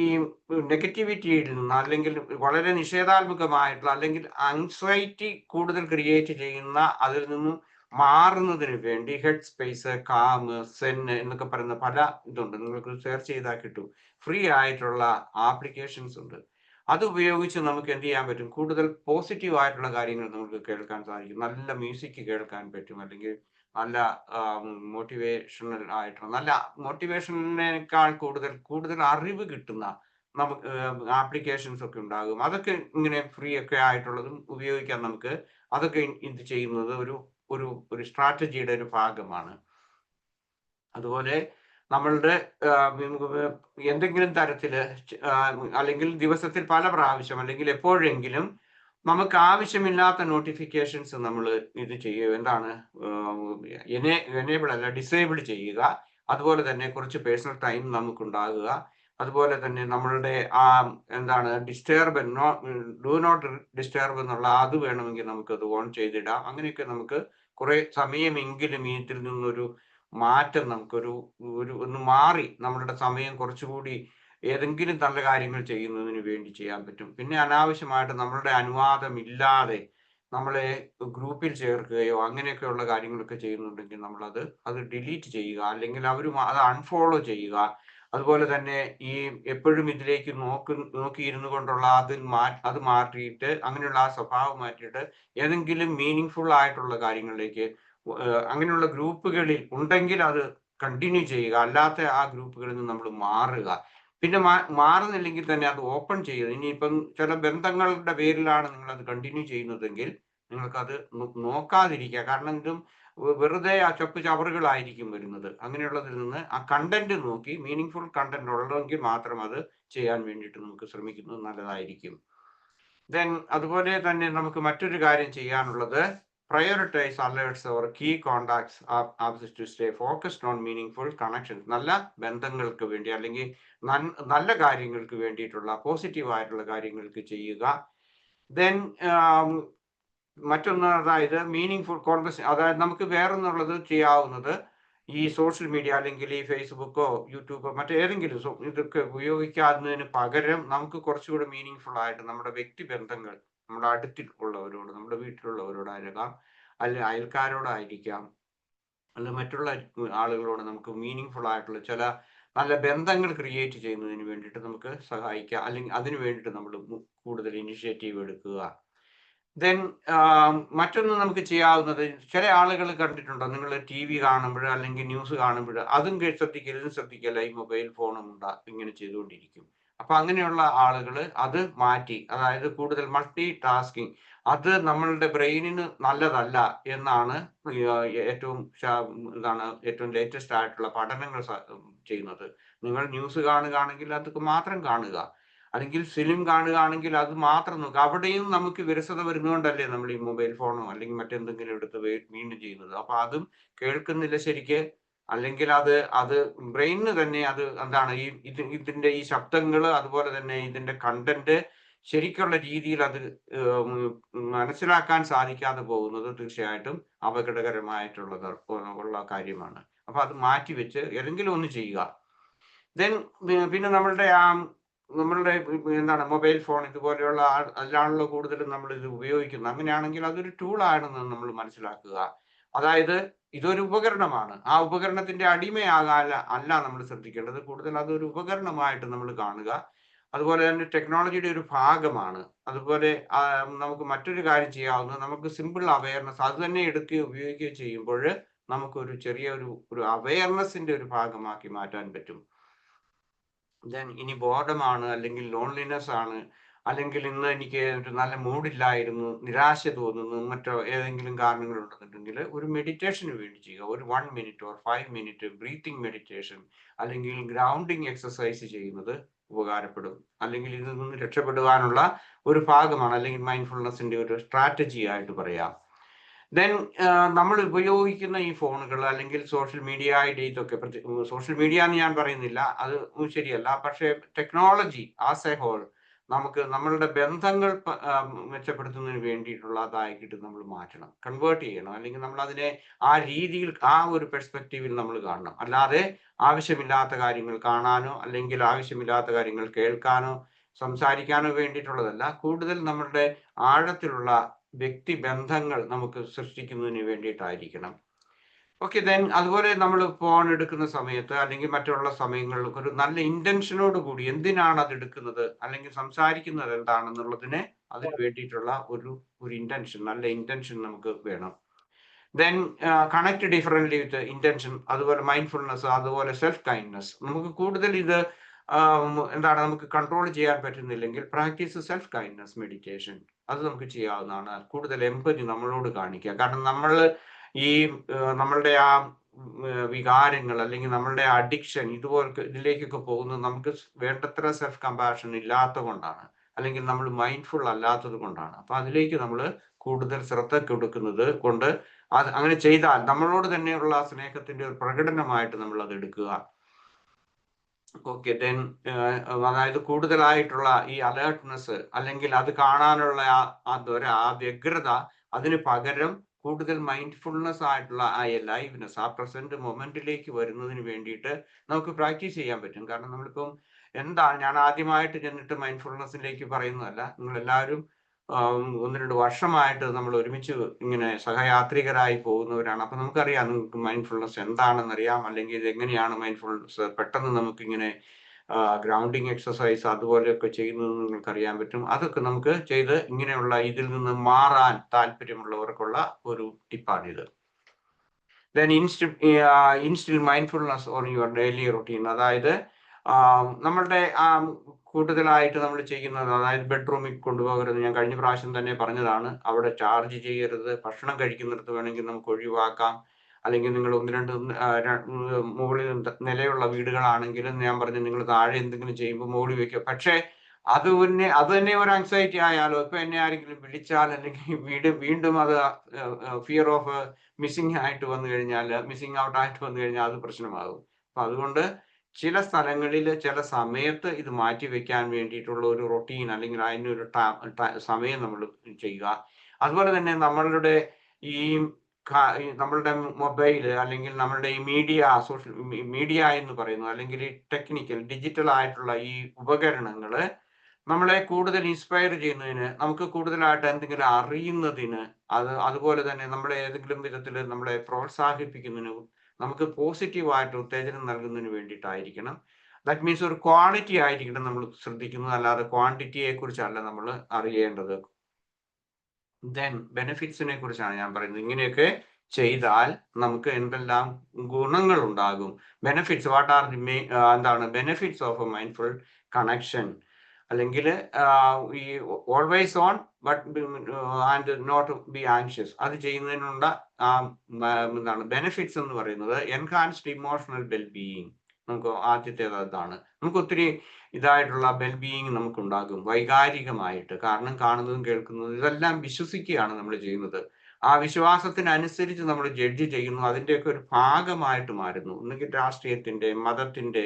നെഗറ്റിവിറ്റിയിൽ നിന്ന്, അല്ലെങ്കിൽ വളരെ നിഷേധാത്മകമായിട്ടുള്ള, അല്ലെങ്കിൽ ആൻസൈറ്റി കൂടുതൽ ക്രിയേറ്റ് ചെയ്യുന്ന അതിൽ നിന്നും മാറുന്നതിന് വേണ്ടി ഹെഡ് സ്പേസ്, കാം, സെൻ എന്നൊക്കെ പറയുന്ന പല ഇതുണ്ട്. നിങ്ങൾക്ക് സെർച്ച് ചെയ്താൽ കിട്ടും. ഫ്രീ ആയിട്ടുള്ള ആപ്ലിക്കേഷൻസ് ഉണ്ട്. അത് ഉപയോഗിച്ച് നമുക്ക് എന്ത് ചെയ്യാൻ പറ്റും, കൂടുതൽ പോസിറ്റീവ് ആയിട്ടുള്ള കാര്യങ്ങൾ നമുക്ക് കേൾക്കാൻ സാധിക്കും. നല്ല മ്യൂസിക് കേൾക്കാൻ പറ്റും, അല്ലെങ്കിൽ നല്ല മോട്ടിവേഷണൽ ആയിട്ടുള്ള നല്ല മോട്ടിവേഷനേക്കാൾ കൂടുതൽ അറിവ് കിട്ടുന്ന നമുക്ക് ആപ്ലിക്കേഷൻസ് ഒക്കെ ഉണ്ടാകും. അതൊക്കെ ഇങ്ങനെ ഫ്രീ ഒക്കെ ആയിട്ടുള്ളതും ഉപയോഗിക്കാൻ നമുക്ക് അതൊക്കെ ഇത് ചെയ്യുന്നത് ഒരു ഒരു ഒരു സ്ട്രാറ്റജിയുടെ ഒരു ഭാഗമാണ്. അതുപോലെ നമ്മളുടെ എന്തെങ്കിലും തരത്തില് അല്ലെങ്കിൽ ദിവസത്തിൽ പല പ്രാവശ്യം അല്ലെങ്കിൽ എപ്പോഴെങ്കിലും നമുക്ക് ആവശ്യമില്ലാത്ത നോട്ടിഫിക്കേഷൻസ് നമ്മൾ ഇത് ചെയ്യുക, എന്താണ് എനേബിൾ അല്ല ഡിസേബിൾ ചെയ്യുക. അതുപോലെ തന്നെ കുറച്ച് പേഴ്സണൽ ടൈം നമുക്കുണ്ടാകുക. അതുപോലെ തന്നെ നമ്മളുടെ എന്താണ് ഡു നോട്ട് ഡിസ്റ്റർബ് എന്നുള്ള അത് വേണമെങ്കിൽ നമുക്കത് ഓൺ ചെയ്തിടാം. അങ്ങനെയൊക്കെ നമുക്ക് കുറെ സമയമെങ്കിലും ഇതിൽ നിന്നൊരു മാറ്റം നമുക്കൊരു ഒന്ന് മാറി നമ്മളുടെ സമയം കുറച്ചുകൂടി ഏതെങ്കിലും നല്ല കാര്യങ്ങൾ ചെയ്യുന്നതിന് വേണ്ടി ചെയ്യാൻ പറ്റും. പിന്നെ അനാവശ്യമായിട്ട് നമ്മളുടെ അനുവാദമില്ലാതെ നമ്മളെ ഗ്രൂപ്പിൽ ചേർക്കുകയോ അങ്ങനെയൊക്കെയുള്ള കാര്യങ്ങളൊക്കെ ചെയ്യുന്നുണ്ടെങ്കിൽ അത് ഡിലീറ്റ് ചെയ്യുക, അല്ലെങ്കിൽ അത് അൺഫോളോ ചെയ്യുക. അതുപോലെ തന്നെ ഈ എപ്പോഴും ഇതിലേക്ക് നോക്കിയിരുന്നു കൊണ്ടുള്ള അത് മാറ്റിയിട്ട് അങ്ങനെയുള്ള ആ സ്വഭാവം മാറ്റിയിട്ട് ഏതെങ്കിലും മീനിങ് ഫുൾ ആയിട്ടുള്ള കാര്യങ്ങളിലേക്ക് അങ്ങനെയുള്ള ഗ്രൂപ്പുകളിൽ ഉണ്ടെങ്കിൽ അത് കണ്ടിന്യൂ ചെയ്യുക. അല്ലാത്ത ആ ഗ്രൂപ്പുകളിൽ നിന്ന് നമ്മൾ മാറുക. പിന്നെ മാറുന്നില്ലെങ്കിൽ തന്നെ അത് ഓപ്പൺ ചെയ്യുക. ഇനിയിപ്പം ചില ബന്ധങ്ങളുടെ പേരിലാണ് നിങ്ങൾ അത് കണ്ടിന്യൂ ചെയ്യുന്നതെങ്കിൽ നിങ്ങൾക്കത് നോക്കാതിരിക്കുക. കാരണം ഇതും വെറുതെ ആ ചപ്പ് ചവറുകളായിരിക്കും വരുന്നത്. അങ്ങനെയുള്ളതിൽ നിന്ന് ആ കണ്ടന്റ് നോക്കി മീനിങ് ഫുൾ കണ്ടന്റ് ഉള്ളതെങ്കിൽ മാത്രം അത് ചെയ്യാൻ വേണ്ടിയിട്ട് നമുക്ക് ശ്രമിക്കുന്നത് നല്ലതായിരിക്കും. ദെൻ അതുപോലെ തന്നെ നമുക്ക് മറ്റൊരു കാര്യം ചെയ്യാനുള്ളത് prioritize alerts or key contacts apps to stay focused on meaningful connections. നല്ല ബന്ധങ്ങൾക്ക് വേണ്ടി അല്ലെങ്കിൽ നല്ല കാര്യങ്ങൾക്ക് വേണ്ടിയിട്ടുള്ള പോസിറ്റീവ് ആയിട്ടുള്ള കാര്യങ്ങൾക്ക് ചെയ്യുക. ദെൻ മറ്റൊന്ന്, അതായത് മീനിങ് ഫുൾ കോൺവെർസേഷൻ, അതായത് നമുക്ക് വേറൊന്നുള്ളത് ചെയ്യാവുന്നത് ഈ സോഷ്യൽ മീഡിയ അല്ലെങ്കിൽ ഈ ഫേസ്ബുക്കോ യൂട്യൂബോ മറ്റേതെങ്കിലും ഇതൊക്കെ ഉപയോഗിക്കാവുന്നതിന് പകരം നമുക്ക് കുറച്ചുകൂടെ മീനിങ് ഫുൾ ആയിട്ട് നമ്മുടെ വ്യക്തിബന്ധങ്ങൾ നമ്മുടെ അടുത്തിൽ ഉള്ളവരോട്, നമ്മുടെ വീട്ടിലുള്ളവരോടായിരിക്കാം, അല്ലെ അയൽക്കാരോടായിരിക്കാം, അല്ല മറ്റുള്ള ആളുകളോട് നമുക്ക് മീനിങ് ഫുൾ ആയിട്ടുള്ള ചില നല്ല ബന്ധങ്ങൾ ക്രിയേറ്റ് ചെയ്യുന്നതിന് വേണ്ടിയിട്ട് നമുക്ക് സഹായിക്കാം. അല്ലെങ്കിൽ അതിന് വേണ്ടിയിട്ട് നമ്മൾ കൂടുതൽ ഇനിഷ്യേറ്റീവ് എടുക്കുക. ദെൻ മറ്റൊന്ന് നമുക്ക് ചെയ്യാവുന്നത്, ചില ആളുകൾ കണ്ടിട്ടുണ്ടോ, നിങ്ങൾ ടി വി കാണുമ്പോൾ അല്ലെങ്കിൽ ന്യൂസ് കാണുമ്പോൾ അതും ശ്രദ്ധിക്കല്ല, ഈ മൊബൈൽ ഫോണും ഇങ്ങനെ ചെയ്തുകൊണ്ടിരിക്കും. അപ്പൊ അങ്ങനെയുള്ള ആളുകൾ അത് മാറ്റി, അതായത് കൂടുതൽ മൾട്ടി ടാസ്കിങ്, അത് നമ്മളുടെ ബ്രെയിനിന് നല്ലതല്ല എന്നാണ് ഏറ്റവും ലേറ്റസ്റ്റ് ആയിട്ടുള്ള പഠനങ്ങൾ ചെയ്യുന്നത്. നിങ്ങൾ ന്യൂസ് കാണുകയാണെങ്കിൽ അതൊക്കെ മാത്രം കാണുക, അല്ലെങ്കിൽ ഫിലിം കാണുകയാണെങ്കിൽ അത് മാത്രം നോക്കുക. അവിടെയും നമുക്ക് വിരസത വരുന്നതുകൊണ്ടല്ലേ നമ്മൾ ഈ മൊബൈൽ ഫോണോ അല്ലെങ്കിൽ മറ്റെന്തെങ്കിലും എടുത്ത് വീണ്ടും ചെയ്യുന്നത്. അപ്പൊ അതും കേൾക്കുന്നില്ല ശരിക്ക്, അല്ലെങ്കിൽ അത് ബ്രെയിനിന് തന്നെ അത് എന്താണ് ഇതിന്റെ ഈ ശബ്ദങ്ങൾ, അതുപോലെ തന്നെ ഇതിന്റെ കണ്ടന്റ് ശരിക്കുള്ള രീതിയിൽ അത് മനസ്സിലാക്കാൻ സാധിക്കാതെ പോകുന്നത് തീർച്ചയായിട്ടും അപകടകരമായിട്ടുള്ള കാര്യമാണ്. അപ്പൊ അത് മാറ്റിവെച്ച് ഏതെങ്കിലും ഒന്ന് ചെയ്യുക. ദെൻ പിന്നെ നമ്മളുടെ എന്താണ് മൊബൈൽ ഫോൺ ഇതുപോലെയുള്ള അതിലാണല്ലോ കൂടുതലും നമ്മൾ ഇത് ഉപയോഗിക്കുന്നത്. അങ്ങനെയാണെങ്കിൽ അതൊരു ടൂളാണെന്ന് നമ്മൾ മനസ്സിലാക്കുക. അതായത് ഇതൊരു ഉപകരണമാണ്. ആ ഉപകരണത്തിന്റെ അല്ല നമ്മൾ ശ്രദ്ധിക്കേണ്ടത്. കൂടുതൽ അതൊരു ഉപകരണമായിട്ട് നമ്മൾ കാണുക. അതുപോലെ തന്നെ ടെക്നോളജിയുടെ ഒരു ഭാഗമാണ്. അതുപോലെ നമുക്ക് മറ്റൊരു കാര്യം ചെയ്യാവുന്നത്, നമുക്ക് സിമ്പിൾ അവയർനെസ് അത് തന്നെ എടുക്കുകയോ ഉപയോഗിക്കുകയോ ചെയ്യുമ്പോൾ നമുക്കൊരു ചെറിയ ഒരു അവയർനെസിന്റെ ഒരു ഭാഗമാക്കി മാറ്റാൻ പറ്റും. ദെൻ ഇനി ബോർഡമാണ്, അല്ലെങ്കിൽ ലോൺലിനെസ് ആണ്, അല്ലെങ്കിൽ ഇന്ന് എനിക്ക് ഒരു നല്ല മൂഡില്ലായിരുന്നു, നിരാശ തോന്നുന്നു, മറ്റോ ഏതെങ്കിലും കാരണങ്ങൾ ഉണ്ടെന്നുണ്ടെങ്കിൽ ഒരു മെഡിറ്റേഷന് വേണ്ടി ചെയ്യുക. ഒരു 1 minute or 5 minute breathing meditation അല്ലെങ്കിൽ ഗ്രൗണ്ടിങ് എക്സസൈസ് ചെയ്യുന്നത് ഉപകാരപ്പെടും. അല്ലെങ്കിൽ ഇതിൽ നിന്ന് രക്ഷപ്പെടുവാനുള്ള ഒരു ഭാഗമാണ്, അല്ലെങ്കിൽ മൈൻഡ്ഫുൾനെസിന്റെ ഒരു സ്ട്രാറ്റജി ആയിട്ട് പറയാം. ദെൻ നമ്മൾ ഉപയോഗിക്കുന്ന ഈ ഫോണുകൾ അല്ലെങ്കിൽ സോഷ്യൽ മീഡിയയുടെ ഇതൊക്കെ, സോഷ്യൽ മീഡിയ എന്ന് ഞാൻ പറയുന്നില്ല, അത് ശരിയല്ല, പക്ഷേ ടെക്നോളജി ആസ് എ ഹോൾ നമുക്ക് നമ്മളുടെ ബന്ധങ്ങൾ മെച്ചപ്പെടുത്തുന്നതിന് വേണ്ടിയിട്ടുള്ളതായിട്ട് നമ്മൾ മാറ്റണം, കൺവേർട്ട് ചെയ്യണം, അല്ലെങ്കിൽ നമ്മൾ അതിനെ ആ രീതിയിൽ ആ ഒരു പെർസ്പെക്റ്റീവിൽ നമ്മൾ കാണണം. അല്ലാതെ ആവശ്യമില്ലാത്ത കാര്യങ്ങൾ കാണാനോ അല്ലെങ്കിൽ ആവശ്യമില്ലാത്ത കാര്യങ്ങൾ കേൾക്കാനോ സംസാരിക്കാനോ വേണ്ടിയിട്ടുള്ളതല്ല, കൂടുതൽ നമ്മളുടെ ആഴത്തിലുള്ള വ്യക്തിബന്ധങ്ങൾ നമുക്ക് സൃഷ്ടിക്കുന്നതിന് വേണ്ടിയിട്ടായിരിക്കണം. ഓക്കെ, ദെൻ അതുപോലെ നമ്മൾ ഫോൺ എടുക്കുന്ന സമയത്ത് അല്ലെങ്കിൽ മറ്റുള്ള സമയങ്ങളിൽ ഒരു നല്ല ഇന്റൻഷനോട് കൂടി എന്തിനാണ് അത് എടുക്കുന്നത് അല്ലെങ്കിൽ സംസാരിക്കുന്നത് എന്താണെന്നുള്ളതിനെ അതിന് വേണ്ടിയിട്ടുള്ള ഒരു ഇന്റൻഷൻ, നല്ല ഇന്റൻഷൻ നമുക്ക് വേണം. ദെൻ കണക്ട് ഡിഫറൻ്റ്ലി വിത്ത് ഇന്റൻഷൻ, അതുപോലെ മൈൻഡ്ഫുൾനെസ്, അതുപോലെ സെൽഫ് കൈൻഡ്നെസ്. നമുക്ക് കൂടുതൽ ഇത് എന്താണ് നമുക്ക് കൺട്രോൾ ചെയ്യാൻ പറ്റുന്നില്ലെങ്കിൽ പ്രാക്ടീസ് സെൽഫ് കൈൻഡ്നെസ് മെഡിറ്റേഷൻ, അത് നമുക്ക് ചെയ്യാവുന്നതാണ്. കൂടുതൽ എമ്പതി നമ്മളോട് കാണിക്കുക. കാരണം നമ്മൾ ഈ നമ്മളുടെ ആ വികാരങ്ങൾ അല്ലെങ്കിൽ നമ്മളുടെ അഡിക്ഷൻ ഇതിലേക്കൊക്കെ പോകുന്നത് നമുക്ക് വേണ്ടത്ര സെൽഫ് കമ്പാഷൻ ഇല്ലാത്തത് കൊണ്ടാണ്, അല്ലെങ്കിൽ നമ്മൾ മൈൻഡ്ഫുൾ അല്ലാത്തത് കൊണ്ടാണ്. അപ്പൊ അതിലേക്ക് നമ്മൾ കൂടുതൽ ശ്രദ്ധ കൊടുക്കുന്നത് കൊണ്ട് അത് അങ്ങനെ ചെയ്താൽ നമ്മളോട് തന്നെയുള്ള സ്നേഹത്തിന്റെ ഒരു പ്രകടനമായിട്ട് നമ്മൾ അത് എടുക്കുക. ഓക്കെ, ദെൻ അതായത് കൂടുതലായിട്ടുള്ള ഈ അലേർട്ട്നെസ് അല്ലെങ്കിൽ അത് കാണാനുള്ള ആ വ്യഗ്രത, അതിന് പകരം കൂടുതൽ മൈൻഡ്ഫുൾനെസ് ആയിട്ടുള്ള ആ ലൈവ്നെസ്, ആ പ്രസന്റ് മൊമെന്റിലേക്ക് വരുന്നതിന് വേണ്ടിയിട്ട് നമുക്ക് പ്രാക്ടീസ് ചെയ്യാൻ പറ്റും. കാരണം നമ്മളിപ്പം ഞാൻ ആദ്യമായിട്ട് ചെന്നിട്ട് മൈൻഡ്ഫുൾനെസ്സിലേക്ക് പറയുന്നതല്ല. നിങ്ങൾ എല്ലാവരും 1-2 വർഷമായിട്ട് നമ്മൾ ഒരുമിച്ച് ഇങ്ങനെ സഹയാത്രികരായി പോകുന്നവരാണ്. അപ്പൊ നമുക്കറിയാം നിങ്ങൾക്ക് മൈൻഡ്ഫുൾനെസ് എന്താണെന്നറിയാം, അല്ലെങ്കിൽ ഇത് എങ്ങനെയാണ് മൈൻഡ്ഫുൾനെസ് പെട്ടെന്ന് നമുക്കിങ്ങനെ ഗ്രൗണ്ടിങ് എക്സസൈസ് അതുപോലെയൊക്കെ ചെയ്യുന്നത് നിങ്ങൾക്ക് അറിയാൻ പറ്റും. അതൊക്കെ നമുക്ക് ചെയ്ത് ഇങ്ങനെയുള്ള ഇതിൽ നിന്ന് മാറാൻ താല്പര്യമുള്ളവർക്കുള്ള ഒരു ടിപ്പാണിത്. Then instil mindfulness on your daily routine. അതായത് നമ്മളുടെ കൂടുതലായിട്ട് നമ്മൾ ചെയ്യുന്നത്, അതായത് ബെഡ്റൂമിൽ കൊണ്ടുപോകരുത്. ഞാൻ കഴിഞ്ഞ പ്രാവശ്യം തന്നെ പറഞ്ഞതാണ്. അവിടെ ചാർജ് ചെയ്യരുത്. ഭക്ഷണം കഴിക്കുന്നിടത്ത് വേണമെങ്കിൽ നമുക്ക് ഒഴിവാക്കാം. അല്ലെങ്കിൽ നിങ്ങൾ 1-2 മുകളിൽ നിലയുള്ള വീടുകളാണെങ്കിലും ഞാൻ പറഞ്ഞു നിങ്ങൾ താഴെ എന്തെങ്കിലും ചെയ്യുമ്പോൾ മുകളിൽ വെക്കുക. പക്ഷേ അത് തന്നെ ഒരു ആങ്സൈറ്റി ആയാലോ, ഇപ്പൊ എന്നെ ആരെങ്കിലും വിളിച്ചാൽ അല്ലെങ്കിൽ വീണ്ടും അത് ഫിയർ ഓഫ് മിസ്സിംഗ് ആയിട്ട് വന്നു കഴിഞ്ഞാൽ, മിസ്സിംഗ് ഔട്ട് ആയിട്ട് വന്നു കഴിഞ്ഞാൽ അത് പ്രശ്നമാകും. അപ്പൊ അതുകൊണ്ട് ചില സ്ഥലങ്ങളിൽ ചില സമയത്ത് ഇത് മാറ്റി വെക്കാൻ വേണ്ടിയിട്ടുള്ള ഒരു റൊട്ടീൻ അല്ലെങ്കിൽ അതിനൊരു സമയം നമ്മൾ ചെയ്യുക. അതുപോലെ തന്നെ നമ്മളുടെ ഈ നമ്മളുടെ മൊബൈല് അല്ലെങ്കിൽ നമ്മളുടെ ഈ സോഷ്യൽ മീഡിയ എന്ന് പറയുന്നത്, അല്ലെങ്കിൽ ടെക്നിക്കൽ ഡിജിറ്റൽ ആയിട്ടുള്ള ഈ ഉപകരണങ്ങള് നമ്മളെ കൂടുതൽ ഇൻസ്പയർ ചെയ്യുന്നതിന്, നമുക്ക് കൂടുതലായിട്ട് എന്തെങ്കിലും അറിയുന്നതിന്, അതുപോലെ തന്നെ നമ്മളെ ഏതെങ്കിലും വിധത്തിൽ നമ്മളെ പ്രോത്സാഹിപ്പിക്കുന്നതിന്, നമുക്ക് പോസിറ്റീവായിട്ട് ഉത്തേജനം നൽകുന്നതിന് വേണ്ടിയിട്ടായിരിക്കണം. ദാറ്റ് മീൻസ് ഒരു ക്വാളിറ്റി ആയിരിക്കണം നമ്മൾ ശ്രദ്ധിക്കുന്നത്, അല്ലാതെ ക്വാണ്ടിറ്റിയെ കുറിച്ചല്ല നമ്മൾ അറിയേണ്ടത്. ദെൻ ബെനിഫിറ്റ്സിനെ കുറിച്ചാണ് ഞാൻ പറയുന്നത്. ഇങ്ങനെയൊക്കെ ചെയ്താൽ നമുക്ക് എന്തെല്ലാം ഗുണങ്ങൾ ഉണ്ടാകും. ബെനിഫിറ്റ്സ്, വാട്ട് ആർ എന്താണ് benefits of a mindful connection, അല്ലെങ്കിൽ ഈ always on and not be anxious, അത് ചെയ്യുന്നതിനുള്ള എന്താണ് ബെനിഫിറ്റ്സ് എന്ന് പറയുന്നത് എൻഹാൻസ്ഡ് ഇമോഷണൽ വെൽബീയിങ്. നമുക്ക് ആദ്യത്തേത് അതാണ്. നമുക്ക് ഒത്തിരി ഇതായിട്ടുള്ള വെൽബീയിങ് നമുക്കുണ്ടാകും വൈകാരികമായിട്ട്. കാരണം കാണുന്നതും കേൾക്കുന്നതും ഇതെല്ലാം വിശ്വസിക്കുകയാണ് നമ്മൾ ചെയ്യുന്നത്. ആ വിശ്വാസത്തിനനുസരിച്ച് നമ്മൾ ജഡ്ജ് ചെയ്യുന്നു, അതിൻ്റെയൊക്കെ ഒരു ഭാഗമായിട്ട് മാറുന്നു. ഒന്നുകിൽ രാഷ്ട്രീയത്തിന്റെ, മതത്തിന്റെ,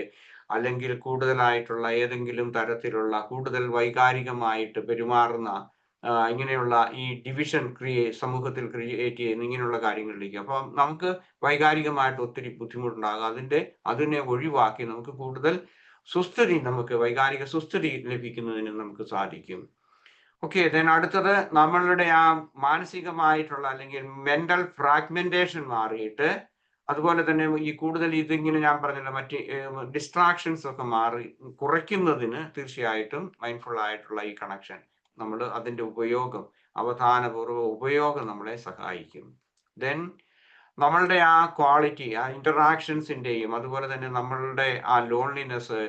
അല്ലെങ്കിൽ കൂടുതലായിട്ടുള്ള ഏതെങ്കിലും തരത്തിലുള്ള കൂടുതൽ വൈകാരികമായിട്ട് പെരുമാറുന്ന ഇങ്ങനെയുള്ള ഈ ഡിവിഷൻ സമൂഹത്തിൽ ക്രിയേറ്റ് ചെയ്യുന്ന ഇങ്ങനെയുള്ള കാര്യങ്ങളിലേക്ക്. അപ്പം നമുക്ക് വൈകാരികമായിട്ട് ഒത്തിരി ബുദ്ധിമുട്ടുണ്ടാകും. അതിനെ ഒഴിവാക്കി നമുക്ക് കൂടുതൽ വൈകാരിക സുസ്ഥിതി ലഭിക്കുന്നതിന് നമുക്ക് സാധിക്കും. ഓക്കെ, ദെൻ അടുത്തത് നമ്മളുടെ ആ മാനസികമായിട്ടുള്ള അല്ലെങ്കിൽ മെന്റൽ ഫ്രാഗ്മെന്റേഷൻ മാറിയിട്ട്, അതുപോലെ തന്നെ ഈ കൂടുതൽ ഇതിങ്ങനെ ഞാൻ പറഞ്ഞല്ലോ മറ്റ് ഡിസ്ട്രാക്ഷൻസ് ഒക്കെ കുറയ്ക്കുന്നതിന് തീർച്ചയായിട്ടും മൈൻഡ്ഫുൾ ആയിട്ടുള്ള ഈ കണക്ഷൻ, നമ്മൾ അതിന്റെ അവധാനപൂർവ്വ ഉപയോഗം നമ്മളെ സഹായിക്കും. ദെൻ നമ്മളുടെ ആ ക്വാളിറ്റി, ആ ഇന്ററാക്ഷൻസിന്റെയും, അതുപോലെ തന്നെ നമ്മളുടെ ആ ലോൺലിനെസ്,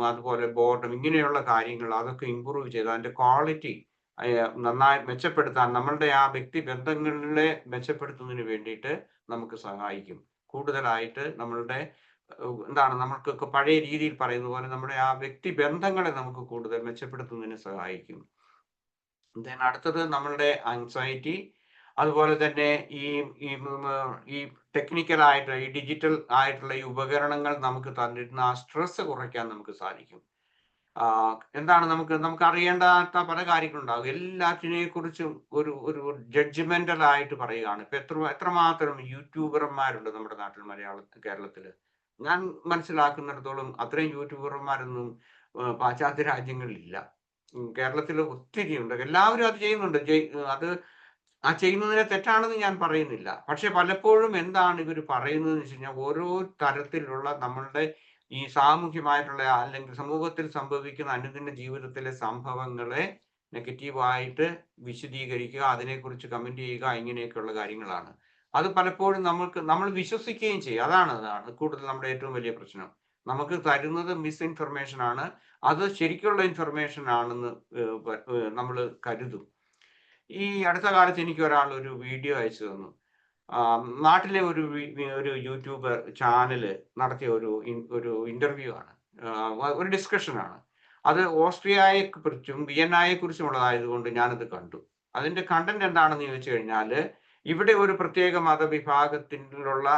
അതുപോലെ ബോർഡം, ഇങ്ങനെയുള്ള കാര്യങ്ങൾ അതൊക്കെ ഇമ്പ്രൂവ് ചെയ്ത് അതിന്റെ ക്വാളിറ്റി നന്നായി മെച്ചപ്പെടുത്താൻ, നമ്മളുടെ ആ വ്യക്തി ബന്ധങ്ങളിലെ മെച്ചപ്പെടുത്തുന്നതിന് വേണ്ടിയിട്ട് നമുക്ക് സഹായിക്കും. കൂടുതലായിട്ട് നമ്മളുടെ നമുക്കൊക്കെ പഴയ രീതിയിൽ പറയുന്ന പോലെ നമ്മുടെ ആ വ്യക്തി ബന്ധങ്ങളെ നമുക്ക് കൂടുതൽ മെച്ചപ്പെടുത്തുന്നതിന് സഹായിക്കും. ദെൻ അടുത്തത് നമ്മളുടെ ആൻസൈറ്റി, അതുപോലെ തന്നെ ഈ ടെക്നിക്കൽ ആയിട്ടുള്ള ഈ ഡിജിറ്റൽ ആയിട്ടുള്ള ഈ ഉപകരണങ്ങൾ നമുക്ക് തന്നിരുന്ന ആ സ്ട്രെസ് കുറയ്ക്കാൻ നമുക്ക് സാധിക്കും. നമുക്ക് അറിയേണ്ടാത്ത പല കാര്യങ്ങളുണ്ടാകും. എല്ലാറ്റിനെ കുറിച്ചും ഒരു ജഡ്ജ്മെന്റൽ ആയിട്ട് പറയുകയാണ്. ഇപ്പൊ എത്രമാത്രം യൂട്യൂബർമാരുണ്ട് നമ്മുടെ നാട്ടിൽ, കേരളത്തില്. ഞാൻ മനസ്സിലാക്കുന്നിടത്തോളം അത്രയും യൂട്യൂബർമാരൊന്നും പാശ്ചാത്യ രാജ്യങ്ങളിലില്ല. കേരളത്തിൽ ഒത്തിരി ഉണ്ട്. എല്ലാവരും അത് ചെയ്യുന്നുണ്ട്. അത് ആ ചെയ്യുന്നതിനെ തെറ്റാണെന്ന് ഞാൻ പറയുന്നില്ല. പക്ഷെ പലപ്പോഴും എന്താണ് ഇവർ പറയുന്നതെന്ന് വെച്ച് കഴിഞ്ഞാൽ, ഓരോ തരത്തിലുള്ള നമ്മളുടെ ഈ സാമൂഹ്യമായിട്ടുള്ള അല്ലെങ്കിൽ സമൂഹത്തിൽ സംഭവിക്കുന്ന അനുദിന ജീവിതത്തിലെ സംഭവങ്ങളെ നെഗറ്റീവായിട്ട് വിശദീകരിക്കുക, അതിനെക്കുറിച്ച് കമന്റ് ചെയ്യുക, ഇങ്ങനെയൊക്കെയുള്ള കാര്യങ്ങളാണ്. അത് പലപ്പോഴും നമ്മൾ വിശ്വസിക്കുകയും ചെയ്യും. അതാണ് കൂടുതൽ നമ്മുടെ ഏറ്റവും വലിയ പ്രശ്നം. നമുക്ക് തരുന്നത് മിസ്ഇൻഫർമേഷൻ ആണ്. അത് ശരിക്കുള്ള ഇൻഫർമേഷൻ ആണെന്ന് നമ്മൾ കരുതും. ഈ അടുത്ത കാലത്ത് എനിക്ക് ഒരാൾ ഒരു വീഡിയോ അയച്ചു തന്നു. നാട്ടിലെ ഒരു യൂട്യൂബർ ചാനല് നടത്തിയ ഒരു ഇന്റർവ്യൂ ആണ്. ഒരു ഡിസ്കഷനാണ്. അത് ഓസ്ട്രിയയെ കുറിച്ചും വിയന്നയെ കുറിച്ചുമുള്ളതായതുകൊണ്ട് ഞാനത് കണ്ടു. അതിന്റെ കണ്ടന്റ് എന്താണെന്ന് ചോദിച്ചു കഴിഞ്ഞാല്, ഇവിടെ ഒരു പ്രത്യേക മതവിഭാഗത്തിലുള്ള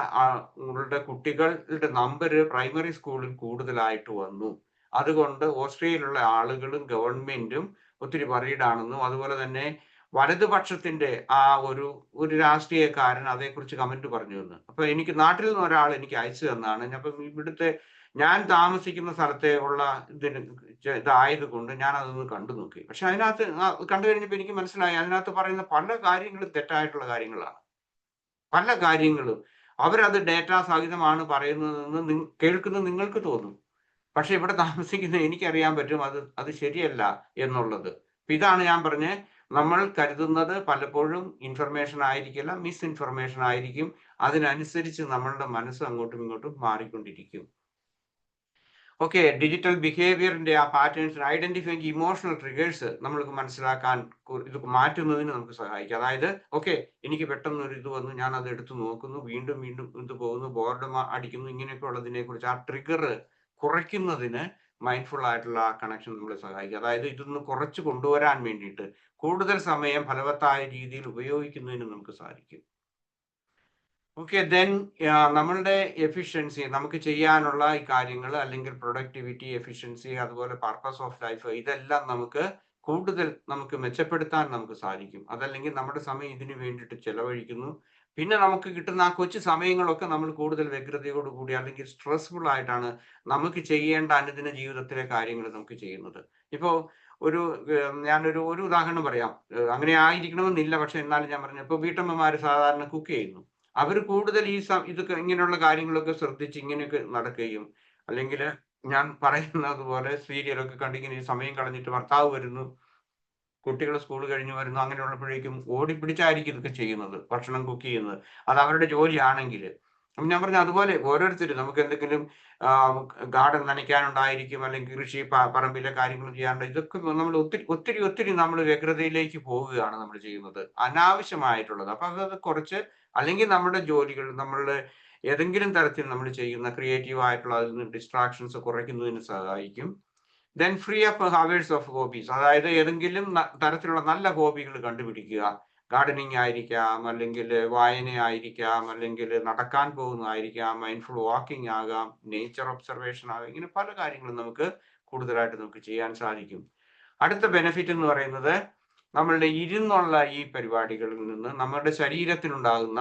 കുട്ടികളുടെ നമ്പർ പ്രൈമറി സ്കൂളിൽ കൂടുതലായിട്ട് വന്നു. അതുകൊണ്ട് ഓസ്ട്രിയയിലുള്ള ആളുകളും ഗവൺമെന്റും ഒത്തിരി worried ആണെന്നും, അതുപോലെ തന്നെ വലതുപക്ഷത്തിന്റെ ഒരു രാഷ്ട്രീയക്കാരൻ അതേക്കുറിച്ച് കമന്റ് പറഞ്ഞു എന്ന്. അപ്പൊ എനിക്ക് നാട്ടിൽ നിന്ന് ഒരാൾ എനിക്ക് അയച്ചു തന്നാണ്. അപ്പം ഇവിടുത്തെ ഞാൻ താമസിക്കുന്ന സ്ഥലത്തെ ഉള്ള ഇതായതുകൊണ്ട് ഞാൻ അതൊന്ന് കണ്ടു നോക്കി. പക്ഷെ അതിനകത്ത് കണ്ടു കഴിഞ്ഞപ്പോൾ എനിക്ക് മനസ്സിലായി, അതിനകത്ത് പറയുന്ന പല കാര്യങ്ങളും തെറ്റായിട്ടുള്ള കാര്യങ്ങളാണ്. പല കാര്യങ്ങളും അവരത് ഡേറ്റ സഹിതമാണ് പറയുന്നതെന്ന് കേൾക്കുന്നത് നിങ്ങൾക്ക് തോന്നും. പക്ഷെ ഇവിടെ താമസിക്കുന്ന എനിക്കറിയാൻ പറ്റും അത് ശരിയല്ല എന്നുള്ളത്. ഇതാണ് ഞാൻ പറഞ്ഞ, നമ്മൾ കരുതുന്നത് പലപ്പോഴും ഇൻഫർമേഷൻ ആയിരിക്കില്ല, മിസ്ഇൻഫർമേഷൻ ആയിരിക്കും. അതിനനുസരിച്ച് നമ്മളുടെ മനസ്സ് അങ്ങോട്ടും ഇങ്ങോട്ടും മാറിക്കൊണ്ടിരിക്കും. ഓക്കെ, ഡിജിറ്റൽ ബിഹേവിയറിന്റെ ആ പാറ്റേൺസ് ഐഡന്റിഫൈങ് ഇമോഷണൽ ട്രിഗേഴ്സ് നമ്മൾക്ക് മനസ്സിലാക്കാൻ ഇത് മാറ്റുന്നതിന് നമുക്ക് സഹായിക്കും. അതായത് ഓക്കെ, എനിക്ക് പെട്ടെന്ന് ഒരു ഇത് വന്നു, ഞാൻ അത് എടുത്തു നോക്കുന്നു, വീണ്ടും വീണ്ടും ഇത് പോകുന്നു, ബോർഡം അടിക്കുന്നു, ഇങ്ങനെയൊക്കെ ഉള്ളതിനെ കുറിച്ച് ആ ട്രിഗർ കുറയ്ക്കുന്നതിന് മൈൻഡ്ഫുൾ ആയിട്ടുള്ള ആ കണക്ഷൻ നമ്മളെ സഹായിക്കും. അതായത് ഇതൊന്ന് കുറച്ച് കൊണ്ടുവരാൻ വേണ്ടിയിട്ട് കൂടുതൽ സമയം ഫലവത്തായ രീതിയിൽ ഉപയോഗിക്കുന്നതിന് നമുക്ക് സാധിക്കും. ഓക്കെ, ദെൻ നമ്മളുടെ എഫിഷ്യൻസി, നമുക്ക് ചെയ്യാനുള്ള ഈ കാര്യങ്ങൾ, അല്ലെങ്കിൽ പ്രൊഡക്ടിവിറ്റി, എഫിഷ്യൻസി, അതുപോലെ പർപ്പസ് ഓഫ് ലൈഫ്, ഇതെല്ലാം കൂടുതൽ നമുക്ക് മെച്ചപ്പെടുത്താൻ നമുക്ക് സാധിക്കും. അതല്ലെങ്കിൽ നമ്മുടെ സമയം ഇതിനു വേണ്ടിയിട്ട് ചെലവഴിക്കുന്നു. പിന്നെ നമുക്ക് കിട്ടുന്ന ആ കൊച്ചു സമയങ്ങളൊക്കെ നമ്മൾ കൂടുതൽ വ്യഗ്രതയോടുകൂടി അല്ലെങ്കിൽ സ്ട്രെസ്ഫുൾ ആയിട്ടാണ് നമുക്ക് ചെയ്യേണ്ട അനുദിന ജീവിതത്തിലെ കാര്യങ്ങൾ നമുക്ക് ചെയ്യുന്നത്. ഇപ്പോ ഞാനൊരു ഉദാഹരണം പറയാം. അങ്ങനെ ആയിരിക്കണമെന്നില്ല, പക്ഷെ എന്നാലും ഞാൻ പറഞ്ഞു, ഇപ്പൊ വീട്ടമ്മമാര് സാധാരണ കുക്ക് ചെയ്യുന്നു. അവർ കൂടുതൽ ഇതൊക്കെ ഇങ്ങനെയുള്ള കാര്യങ്ങളൊക്കെ ശ്രദ്ധിച്ച് ഇങ്ങനെയൊക്കെ നടക്കുകയും, അല്ലെങ്കിൽ ഞാൻ പറയുന്നത് പോലെ സീരിയലൊക്കെ കണ്ടിങ്ങനെ സമയം കളഞ്ഞിട്ട് ഭർത്താവ് വരുന്നു, കുട്ടികൾ സ്കൂൾ കഴിഞ്ഞ് വരുന്നു, അങ്ങനെയുള്ളപ്പോഴേക്കും ഓടിപ്പിടിച്ചായിരിക്കും ഇതൊക്കെ ചെയ്യുന്നത്, ഭക്ഷണം കുക്ക് ചെയ്യുന്നത്. അത് അവരുടെ ജോലിയാണെങ്കിൽ. ഞാൻ പറഞ്ഞു, അതുപോലെ ഓരോരുത്തരും നമുക്ക് എന്തെങ്കിലും ഗാർഡൻ നനയ്ക്കാനുണ്ടായിരിക്കും, അല്ലെങ്കിൽ കൃഷി പറമ്പിലെ കാര്യങ്ങൾ ചെയ്യാനുണ്ട്. ഇതൊക്കെ നമ്മൾ ഒത്തിരി നമ്മൾ വ്യഗ്രതയിലേക്ക് പോവുകയാണ് നമ്മൾ ചെയ്യുന്നത്, അനാവശ്യമായിട്ടുള്ളത്. അപ്പൊ അത് കുറച്ച്, അല്ലെങ്കിൽ നമ്മുടെ ജോലികൾ, നമ്മളുടെ ഏതെങ്കിലും തരത്തിൽ നമ്മൾ ചെയ്യുന്ന ക്രിയേറ്റീവ് ആയിട്ടുള്ള അതിൽ നിന്ന് ഡിസ്ട്രാക്ഷൻസ് കുറയ്ക്കുന്നതിന് സഹായിക്കും. Then free up hours of hobbies, അതായത് ഏതെങ്കിലും തരത്തിലുള്ള നല്ല ഹോബികൾ കണ്ടുപിടിക്കുക. ഗാർഡനിങ് ആയിരിക്കാം, അല്ലെങ്കിൽ വായന ആയിരിക്കാം, അല്ലെങ്കിൽ നടക്കാൻ പോകുന്നതായിരിക്കാം, മൈൻഡ്ഫുൾ വാക്കിംഗ് ആകാം, നേച്ചർ ഒബ്സർവേഷൻ ആകാം. ഇങ്ങനെ പല കാര്യങ്ങളും കൂടുതലായിട്ട് നമുക്ക് ചെയ്യാൻ സാധിക്കും. അടുത്ത ബെനിഫിറ്റ് എന്ന് പറയുന്നത്, നമ്മളുടെ ഇരുന്നുള്ള ഈ പരിപാടികളിൽ നിന്ന് നമ്മുടെ ശരീരത്തിനുണ്ടാകുന്ന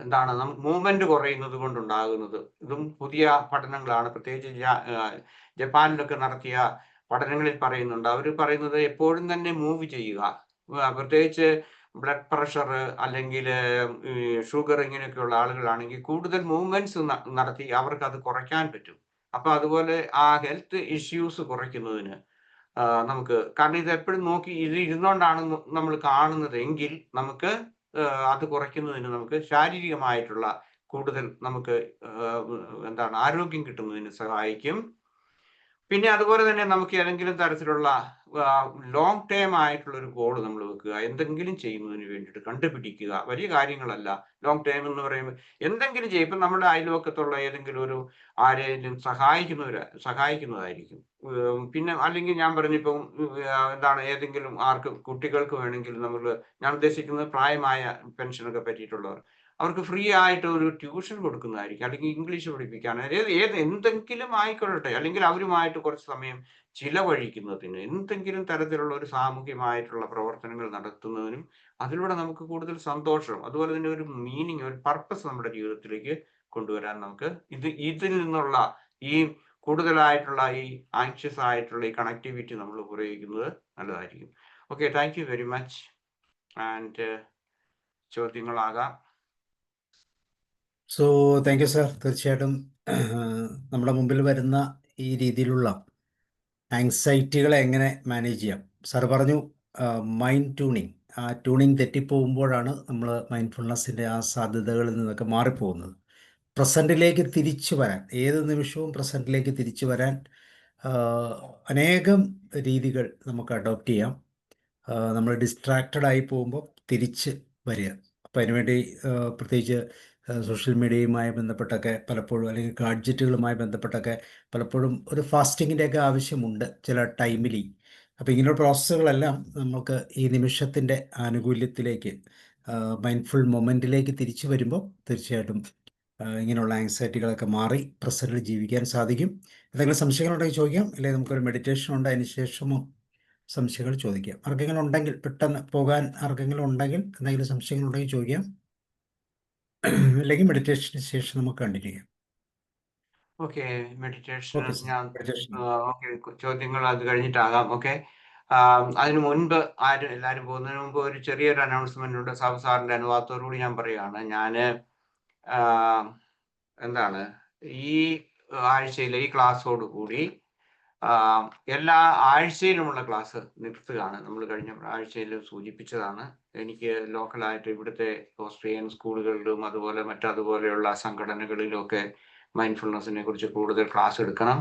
എന്താണ് മൂവ്മെന്റ് കുറയുന്നത് കൊണ്ടുണ്ടാകുന്നത്. ഇതും പുതിയ പഠനങ്ങളാണ്. പ്രത്യേകിച്ച് ജപ്പാനിലൊക്കെ നടത്തിയ പഠനങ്ങളിൽ പറയുന്നുണ്ട്. അവർ പറയുന്നത് എപ്പോഴും തന്നെ മൂവ് ചെയ്യുക. പ്രത്യേകിച്ച് ബ്ലഡ് പ്രഷർ അല്ലെങ്കിൽ ഷുഗർ ഇങ്ങനെയൊക്കെയുള്ള ആളുകളാണെങ്കിൽ കൂടുതൽ മൂവ്മെന്റ്സ് നടത്തി അവർക്ക് അത് കുറയ്ക്കാൻ പറ്റും. അപ്പൊ അതുപോലെ ആ ഹെൽത്ത് ഇഷ്യൂസ് കുറയ്ക്കുന്നതിന് നമുക്ക്, കാരണം ഇത് എപ്പോഴും നോക്കി ഇരുന്നുകൊണ്ടാണ് നമ്മൾ കാണുന്നത് എങ്കിൽ നമുക്ക് അത് കുറയ്ക്കുന്നതിന് നമുക്ക് ശാരീരികമായിട്ടുള്ള കൂടുതൽ നമുക്ക് ആരോഗ്യം കിട്ടുന്നതിന് സഹായിക്കും. പിന്നെ അതുപോലെ തന്നെ നമുക്ക് ഏതെങ്കിലും തരത്തിലുള്ള ലോങ് ടേം ആയിട്ടുള്ള ഒരു ഗോൾ നമ്മൾ വെക്കുക, എന്തെങ്കിലും ചെയ്യുന്നതിന് വേണ്ടിയിട്ട് കണ്ടുപിടിക്കുക. വലിയ കാര്യങ്ങളല്ല. ലോങ് ടേം എന്ന് പറയുമ്പോൾ എന്തെങ്കിലും ചെയ്യും. ഇപ്പം നമ്മുടെ അയൽവക്കത്തുള്ള ഏതെങ്കിലും ആരെയും സഹായിക്കുന്നതായിരിക്കും. പിന്നെ അല്ലെങ്കിൽ ഞാൻ പറഞ്ഞിപ്പം ഏതെങ്കിലും കുട്ടികൾക്ക് വേണമെങ്കിൽ ഞാൻ ഉദ്ദേശിക്കുന്നത് പ്രായമായ പെൻഷനൊക്കെ പറ്റിയിട്ടുള്ളവർ, അവർക്ക് ഫ്രീ ആയിട്ട് ഒരു ട്യൂഷൻ കൊടുക്കുന്നതായിരിക്കും, അല്ലെങ്കിൽ ഇംഗ്ലീഷ് പഠിപ്പിക്കാൻ, എന്തെങ്കിലും ആയിക്കൊള്ളട്ടെ, അല്ലെങ്കിൽ അവരുമായിട്ട് കുറച്ച് സമയം ചിലവഴിക്കുന്നതിന്, എന്തെങ്കിലും തരത്തിലുള്ള ഒരു സാമൂഹ്യമായിട്ടുള്ള പ്രവർത്തനങ്ങൾ നടത്തുന്നതിനും അതിലൂടെ നമുക്ക് കൂടുതൽ സന്തോഷം, അതുപോലെ തന്നെ ഒരു മീനിങ്, ഒരു പർപ്പസ് നമ്മുടെ ജീവിതത്തിലേക്ക് കൊണ്ടുവരാൻ നമുക്ക് ഇതിൽ നിന്നുള്ള ഈ കൂടുതലായിട്ടുള്ള ഈ ആങ്ഷ്യസ് ആയിട്ടുള്ള ഈ കണക്ടിവിറ്റി നമ്മൾ ഉപയോഗിക്കുന്നത് നല്ലതായിരിക്കും. Okay, thank you very much. And ചോദ്യങ്ങളാകാം. So thank you sir. തീർച്ചയായിട്ടും നമ്മുടെ മുമ്പിൽ വരുന്ന ഈ രീതിയിലുള്ള ആങ്സൈറ്റികളെ എങ്ങനെ മാനേജ് ചെയ്യാം. സാർ പറഞ്ഞു മൈൻഡ് ട്യൂണിങ്, ആ ട്യൂണിങ് തെറ്റിപ്പോകുമ്പോഴാണ് നമ്മൾ മൈൻഡ്ഫുൾനെസ്സിൻ്റെ ആ സാധ്യതകളിൽ നിന്നൊക്കെ മാറിപ്പോകുന്നത്. പ്രസൻറ്റിലേക്ക് തിരിച്ചു വരാൻ, ഏത് നിമിഷവും പ്രസൻറ്റിലേക്ക് തിരിച്ചു വരാൻ ആ, അനേകം രീതികൾ നമുക്ക് അഡോപ്റ്റ് ചെയ്യാം. നമ്മൾ ഡിസ്ട്രാക്റ്റഡ് ആയി പോകുമ്പോൾ തിരിച്ച് വരിക. അപ്പോൾ അതിനുവേണ്ടി പ്രത്യേകിച്ച് സോഷ്യൽ മീഡിയയുമായി ബന്ധപ്പെട്ടൊക്കെ പലപ്പോഴും, അല്ലെങ്കിൽ ഗാഡ്ജറ്റുകളുമായി ബന്ധപ്പെട്ടൊക്കെ പലപ്പോഴും ഒരു ഫാസ്റ്റിങ്ങിൻ്റെയൊക്കെ ആവശ്യമുണ്ട് ചില ടൈമിൽ. അപ്പോൾ ഇങ്ങനെയുള്ള പ്രോസസ്സുകളെല്ലാം നമുക്ക് ഈ നിമിഷത്തിൻ്റെ ആനുകൂല്യത്തിലേക്ക്, മൈൻഡ്ഫുൾ മൊമെൻറ്റിലേക്ക് തിരിച്ചു വരുമ്പോൾ തീർച്ചയായിട്ടും ഇങ്ങനെയുള്ള ആങ്സൈറ്റികളൊക്കെ മാറി പ്രസൻറ്റിൽ ജീവിക്കാൻ സാധിക്കും. എന്തെങ്കിലും സംശയങ്ങളുണ്ടെങ്കിൽ ചോദിക്കാം, അല്ലെങ്കിൽ നമുക്കൊരു മെഡിറ്റേഷൻ ഉണ്ട്, അതിന് ശേഷമോ സംശയങ്ങൾ ചോദിക്കാം. ആർക്കെങ്കിലും ഉണ്ടെങ്കിൽ, പെട്ടെന്ന് പോകാൻ ആർക്കെങ്കിലും ഉണ്ടെങ്കിൽ, എന്തെങ്കിലും സംശയങ്ങളുണ്ടെങ്കിൽ ചോദിക്കാം, അല്ലെങ്കിൽ മെഡിറ്റേഷന് ശേഷം നമുക്ക് കണ്ടിന്യൂ ചെയ്യാം. ഓക്കെ, മെഡിറ്റേഷൻ ഓക്കെ സർ, ഞാൻ മെഡിറ്റേഷൻ. ഓക്കെ, ചോദ്യങ്ങൾ അത് കഴിഞ്ഞിട്ടാകാം. ഓക്കെ, അതിനു മുൻപ് എല്ലാവരും പോകുന്നതിന് മുമ്പ് ഒരു ചെറിയൊരു അനൗൺസ്മെന്റ് ഉണ്ട്. സാബു സാറിന്റെ അനുവാദത്തോടുകൂടി ഞാൻ പറയുകയാണ്. ഞാൻ എന്താണ് ഈ ആഴ്ചയിലെ ഈ ക്ലാസ്സോട് കൂടി എല്ലാ ആഴ്ചയിലുമുള്ള ക്ലാസ് നിർത്തുകയാണ്. നമ്മൾ കഴിഞ്ഞ ആഴ്ചയിൽ സൂചിപ്പിച്ചതാണ്. എനിക്ക് ലോക്കലായിട്ട് ഇവിടുത്തെ ഓസ്ട്രിയൻ സ്കൂളുകളിലും അതുപോലെ മറ്റതുപോലെയുള്ള സംഘടനകളിലും ഒക്കെ മൈൻഡ്ഫുൾനെസ്സിനെ കുറിച്ച് കൂടുതൽ ക്ലാസ് എടുക്കണം.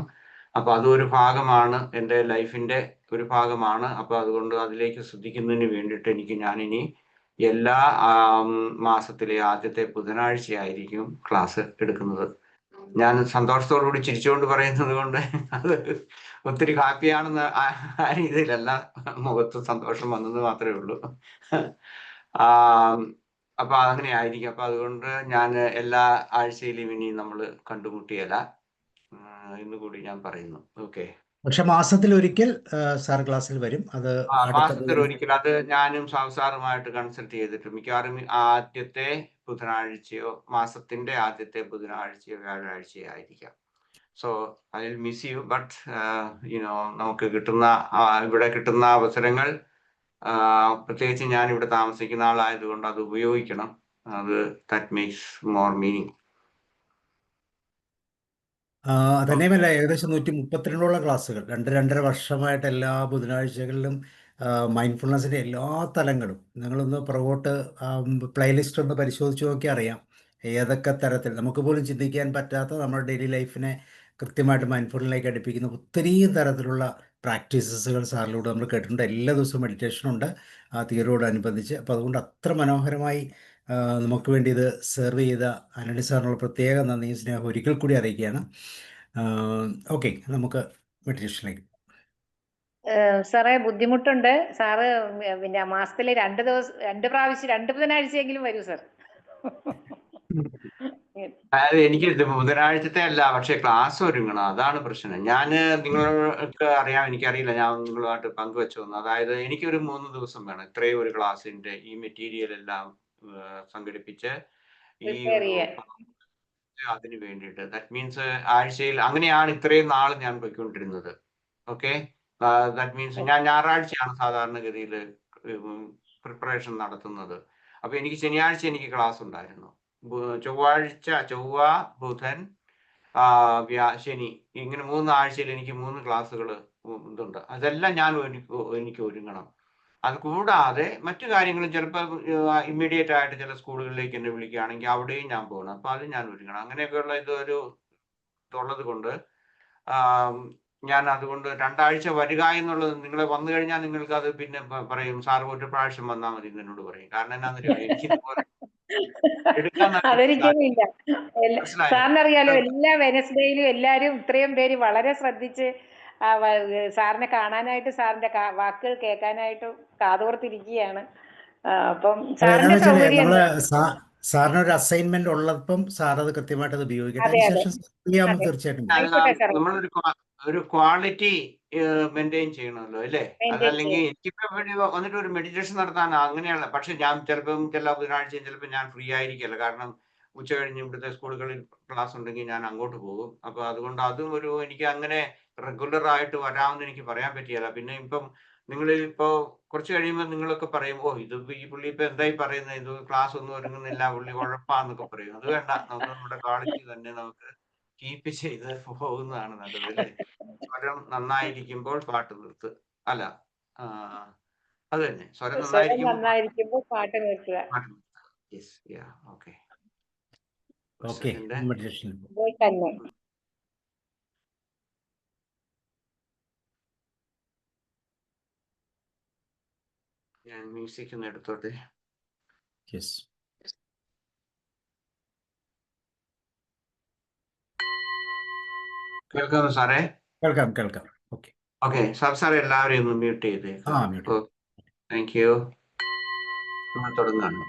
അപ്പോൾ അതൊരു ഭാഗമാണ്, എൻ്റെ ലൈഫിൻ്റെ ഒരു ഭാഗമാണ്. അപ്പോൾ അതുകൊണ്ട് അതിലേക്ക് ശ്രദ്ധിക്കുന്നതിന് വേണ്ടിയിട്ട് ഞാനിനി എല്ലാ മാസത്തിലെ ആദ്യത്തെ ബുധനാഴ്ചയായിരിക്കും ക്ലാസ് എടുക്കുന്നത്. ഞാൻ സന്തോഷത്തോടുകൂടി ചിരിച്ചുകൊണ്ട് പറയുന്നത് കൊണ്ട് അത് ഒത്തിരി ഹാപ്പിയാണെന്ന് ആ രീതിയിലല്ല, മുഖത്ത് സന്തോഷം വന്നത് മാത്രമേ ഉള്ളൂ. അപ്പൊ അങ്ങനെ ആയിരിക്കും. അപ്പൊ അതുകൊണ്ട് ഞാൻ എല്ലാ ആഴ്ചയിലും ഇനി നമ്മൾ കണ്ടുമുട്ടിയല്ല എന്ന് കൂടി ഞാൻ പറയുന്നു. ഓക്കെ, പക്ഷെ മാസത്തിൽ ഒരിക്കൽ സാർ ക്ലാസ്സിൽ വരും. അത് അടുത്ത മാസത്തിൽ ഒരിക്കൽ അത് ഞാനും സാറുമായിട്ട് കൺസൾട്ട് ചെയ്തിട്ട് മിക്കവാറും ആദ്യത്തെ ബുധനാഴ്ചയോ, മാസത്തിന്റെ ആദ്യത്തെ ബുധനാഴ്ചയോ വ്യാഴാഴ്ചയോ ആയിരിക്കാം. So I will miss you, but നമുക്ക് കിട്ടുന്ന ഇവിടെ കിട്ടുന്ന അവസരങ്ങൾ, പ്രത്യേകിച്ച് ഞാൻ ഇവിടെ താമസിക്കുന്ന ആളായതുകൊണ്ട് അത് ഉപയോഗിക്കണം. അത് ദാറ്റ് മേക്സ് മോർ മീനിങ്. തന്നെയുമല്ല, ഏകദേശം 132 ക്ലാസ്സുകൾ 2-2.5 വർഷമായിട്ട് എല്ലാ ബുധനാഴ്ചകളിലും മൈൻഡ്ഫുൾനെസ്സിൻ്റെ എല്ലാ തലങ്ങളും നിങ്ങളൊന്ന് പുറകോട്ട് പ്ലേലിസ്റ്റ് ഒന്ന് പരിശോധിച്ച് നോക്കിയാൽ അറിയാം. ഏതൊക്കെ തരത്തിൽ നമുക്ക് പോലും ചിന്തിക്കാൻ പറ്റാത്ത നമ്മുടെ ഡെയിലി ലൈഫിനെ കൃത്യമായിട്ട് മൈൻഡ്ഫുൾനെസ്സിലേക്ക് അടുപ്പിക്കുന്ന ഒത്തിരിയും തരത്തിലുള്ള പ്രാക്ടീസസുകൾ സാറിലൂടെ നമ്മൾ കേട്ടിട്ടുണ്ട്. എല്ലാ ദിവസവും മെഡിറ്റേഷൻ ഉണ്ട് ആ തിയറിയോടനുബന്ധിച്ച്. അപ്പോൾ അതുകൊണ്ട് അത്ര മനോഹരമായി നമുക്ക് വേണ്ടി ഇത് സെർവ് ചെയ്ത ആന്റണി സാറിനുള്ള പ്രത്യേക നന്ദിയും സ്നേഹം ഒരിക്കൽ കൂടി അറിയിക്കുകയാണ്. ഓക്കെ, നമുക്ക് മെഡിറ്റേഷനിലേക്ക്. സാറേ, ബുദ്ധിമുട്ടുണ്ട്. സാറ് പിന്നെ മാസത്തില് 2 പ്രാവശ്യം 2 ബുധനാഴ്ചയെങ്കിലും വരൂ സാർ. അതായത് എനിക്ക് ബുധനാഴ്ചത്തെ അല്ല, പക്ഷെ ക്ലാസ് ഒരുങ്ങണം, അതാണ് പ്രശ്നം. ഞാൻ നിങ്ങൾക്ക് അറിയാം, എനിക്കറിയില്ല, ഞാൻ നിങ്ങളുമായിട്ട് പങ്കുവെച്ചോന്ന്. അതായത് എനിക്കൊരു 3 ദിവസം വേണം ഇത്രയും ഒരു ക്ലാസ്സിന്റെ ഈ മെറ്റീരിയൽ എല്ലാം സംഘടിപ്പിച്ച് ഈ ഒരു അതിന് വേണ്ടിയിട്ട്. ദാറ്റ് മീൻസ് ആഴ്ചയിൽ അങ്ങനെയാണ് ഇത്രയും നാൾ ഞാൻ പോയിക്കൊണ്ടിരുന്നത്. ഓക്കെ, ദാറ്റ് മീൻസ് ഞാൻ ഞായറാഴ്ചയാണ് സാധാരണഗതിയിൽ പ്രിപ്പറേഷൻ നടത്തുന്നത്. അപ്പൊ എനിക്ക് ശനിയാഴ്ച എനിക്ക് ക്ലാസ് ഉണ്ടായിരുന്നു. ചൊവ്വ, ബുധൻ, ശനി, ഇങ്ങനെ 3 ആഴ്ചയിൽ എനിക്ക് 3 ക്ലാസ്സുകൾ ഇതുണ്ട്. അതെല്ലാം എനിക്ക് ഒരുങ്ങണം. അത് കൂടാതെ മറ്റു കാര്യങ്ങളും ചിലപ്പോൾ ഇമ്മീഡിയറ്റ് ആയിട്ട് ചില സ്കൂളുകളിലേക്ക് എന്നെ വിളിക്കുകയാണെങ്കിൽ അവിടെയും ഞാൻ പോകണം. അപ്പൊ അത് ഞാൻ ഒരുങ്ങണം. അങ്ങനെയൊക്കെയുള്ള ഇതുള്ളത് കൊണ്ട് ഞാൻ അതുകൊണ്ട് 2 ആഴ്ച വരിക എന്നുള്ളത്, നിങ്ങൾ വന്നു കഴിഞ്ഞാൽ നിങ്ങൾക്ക് അത് പിന്നെ പറയും, സാർ ഒരു പ്രാവശ്യം വന്നാൽ മതി എന്നോട് പറയും. കാരണം എന്നാന്നറിയോ, എനിക്ക് ഇതുപോലെ എടുക്കാൻ അതൊരിക്കലും ഇല്ല. മനസ്സിലായോ? സാറിനറിയാലോ, എല്ലാ വെനസ്ഡേയിലും എല്ലാരും ഇത്രയും പേര് വളരെ ശ്രദ്ധിച്ച് സാറിനെ കാണാനായിട്ട്, സാറിന്റെ വാക്കുകൾ കേൾക്കാനായിട്ട് കാതോർത്തിരിക്കുകയാണ്. അപ്പം സാറിന്റെ സൗകര്യം സാറിനൊരു അസൈൻമെന്റ് ഉള്ളപ്പം സാർ അത് കൃത്യമായിട്ട് അത് ഉപയോഗിക്കട്ടെ. അതിനുശേഷം ചെയ്യാമോ? തീർച്ചയായിട്ടും ഒരു ക്വാളിറ്റി മെയിൻറ്റെയിൻ ചെയ്യണമല്ലോ, അല്ലേ? അതല്ലെങ്കിൽ എനിക്കിപ്പോ വന്നിട്ട് ഒരു മെഡിറ്റേഷൻ നടത്താൻ അങ്ങനെയുള്ള, പക്ഷെ ഞാൻ ചിലപ്പം ചില ബുധനാഴ്ചയും ചിലപ്പോൾ ഞാൻ ഫ്രീ ആയിരിക്കില്ല. കാരണം ഉച്ച കഴിഞ്ഞ് ഇവിടുത്തെ സ്കൂളുകളിൽ ക്ലാസ് ഉണ്ടെങ്കിൽ ഞാൻ അങ്ങോട്ട് പോകും. അപ്പൊ അതുകൊണ്ട് അതും എനിക്ക് അങ്ങനെ റെഗുലർ ആയിട്ട് വരാമെന്ന് എനിക്ക് പറയാൻ പറ്റിയല്ല. പിന്നെ ഇപ്പം നിങ്ങളിപ്പോ കുറച്ച് കഴിയുമ്പോൾ നിങ്ങളൊക്കെ പറയും, ഓ ഇത് ഈ പുള്ളി ഇപ്പൊ എന്തായി പറയുന്നത്, ഇത് ക്ലാസ് ഒന്നും ഒരുങ്ങുന്നില്ല, പുള്ളി കുഴപ്പാന്നൊക്കെ പറയും. അത് വേണ്ട, നമുക്ക് നമ്മുടെ ക്വാളിറ്റി തന്നെ നമുക്ക് കീപ്പ് ചെയ്ത് പോകുന്നതാണ് നല്ലത്, അല്ലേ? സ്വരം നന്നായിരിക്കുമ്പോൾ പാട്ട് നിർത്ത്, അല്ല അത് തന്നെ സ്വരം സ്വരം നന്നായിരിക്കുമ്പോൾ നന്നായിരിക്കുമ്പോൾ പാട്ട് നിർത്തുക. ഓക്കെ ഓക്കെ മെഡിറ്റേഷൻ ഇത് തന്നെ. ഞാൻ മ്യൂസിക് ഒന്ന് എടുത്തോട്ടെ. യെസ് കേൾക്കാമോ സാറേ? കേൾക്കാം കേൾക്കാം. ഓക്കെ ഓക്കെ സാറേ എല്ലാവരെയും ഒന്ന് മ്യൂട്ട് ആ ചെയ്തേക്കാം. മ്യൂട്ട്. Thank you. നമ്മൾ തുടങ്ങാണ്.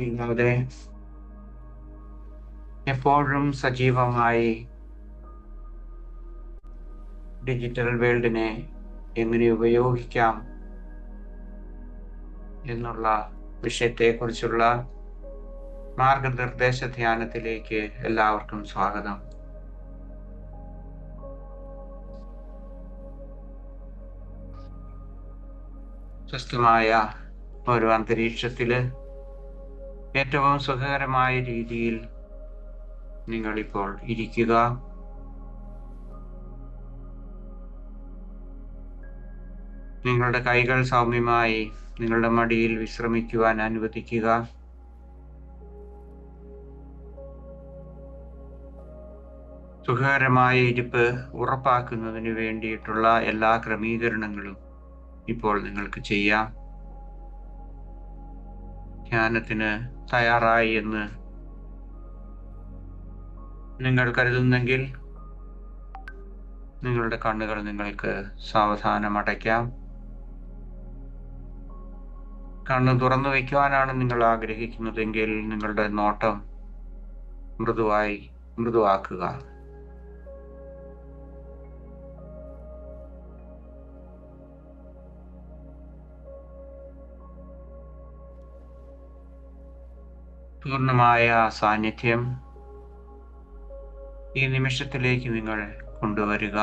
ഇല്ലാതെ എപ്പോഴും സജീവമായി ഡിജിറ്റൽ വേൾഡിനെ എങ്ങനെ ഉപയോഗിക്കാം എന്നുള്ള വിഷയത്തെക്കുറിച്ചുള്ള മാർഗനിർദ്ദേശ ധ്യാനത്തിലേക്ക് എല്ലാവർക്കും സ്വാഗതം. സ്വസ്ഥമായ ഒരു അന്തരീക്ഷത്തില് ഏറ്റവും സുഖകരമായ രീതിയിൽ നിങ്ങളിപ്പോൾ ഇരിക്കുക. നിങ്ങളുടെ കൈകൾ സൗമ്യമായി നിങ്ങളുടെ മടിയിൽ വിശ്രമിക്കുവാൻ അനുവദിക്കുക. സുഖകരമായ ഇരിപ്പ് ഉറപ്പാക്കുന്നതിന് വേണ്ടിയിട്ടുള്ള എല്ലാ ക്രമീകരണങ്ങളും ഇപ്പോൾ നിങ്ങൾക്ക് ചെയ്യാം. ധ്യാനത്തിന് തയ്യാറായി എന്ന് നിങ്ങൾ കരുതുന്നെങ്കിൽ നിങ്ങളുടെ കണ്ണുകൾ നിങ്ങൾക്ക് സാവധാനം അടയ്ക്കാം. കണ്ണ് തുറന്നു വയ്ക്കുവാനാണ് നിങ്ങൾ ആഗ്രഹിക്കുന്നതെങ്കിൽ നിങ്ങളുടെ നോട്ടം മൃദുവാക്കുക. പൂർണ്ണമായ സാന്നിധ്യം ഈ നിമിഷത്തിലേക്ക് നിങ്ങൾ കൊണ്ടുവരിക.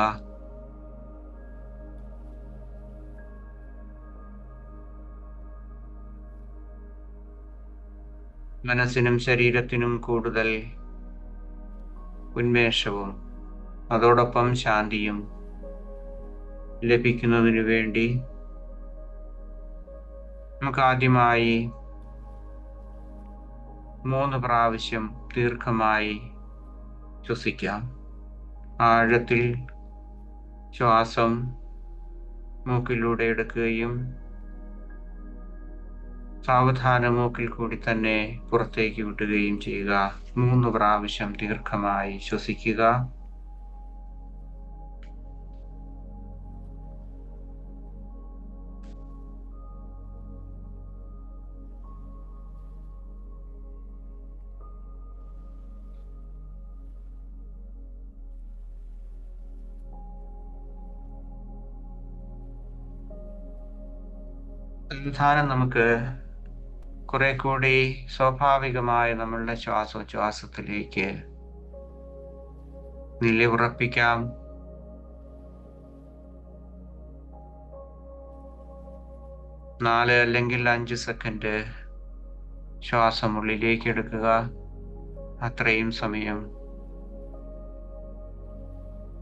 മനസ്സിനും ശരീരത്തിനും കൂടുതൽ ഉന്മേഷവും അതോടൊപ്പം ശാന്തിയും ലഭിക്കുന്നതിനു വേണ്ടി നമുക്ക് ആദ്യമായി 3 പ്രാവശ്യം ദീർഘമായി ശ്വസിക്കാം. ആഴത്തിൽ ശ്വാസം മൂക്കിലൂടെ എടുക്കുകയും സാവധാനം മൂക്കിൽ കൂടി തന്നെ പുറത്തേക്ക് വിടുകയും ചെയ്യുക. 3 പ്രാവശ്യം ദീർഘമായി ശ്വസിക്കുക. സാവധാനം നമുക്ക് കുറെ കൂടി സ്വാഭാവികമായ നമ്മളുടെ ശ്വാസോച്ഛ്വാസത്തിലേക്ക് നിലയുറപ്പിക്കാം. 4 അല്ലെങ്കിൽ 5 സെക്കൻഡ് ശ്വാസം ഉള്ളിലേക്ക് എടുക്കുക. അത്രയും സമയം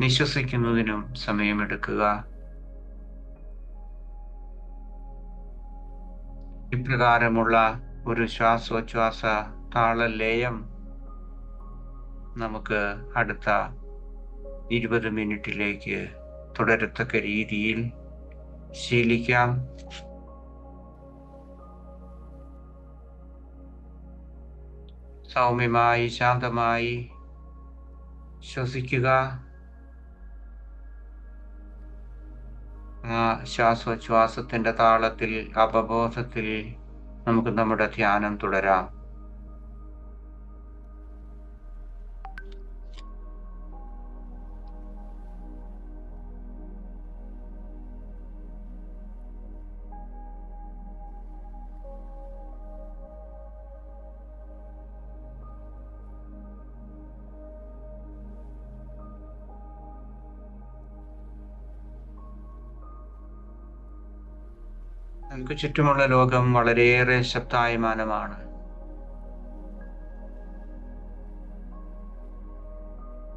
നിശ്വസിക്കുന്നതിനും സമയമെടുക്കുക. ഇപ്രകാരമുള്ള ഒരു ശ്വാസോച്ഛ്വാസ താളലയം നമുക്ക് അടുത്ത 20 മിനിറ്റിലേക്ക് തുടരത്തക്ക രീതിയിൽ ശീലിക്കാം. സൗമ്യമായി ശാന്തമായി ശ്വസിക്കുക. ആ ശ്വാസോച്ഛ്വാസത്തിന്റെ താളത്തിൽ, അവബോധത്തിൽ നമുക്ക് നമ്മുടെ ധ്യാനം തുടരാം. നമുക്ക് ചുറ്റുമുള്ള ലോകം വളരെയേറെ ശബ്ദായമാനമാണ്.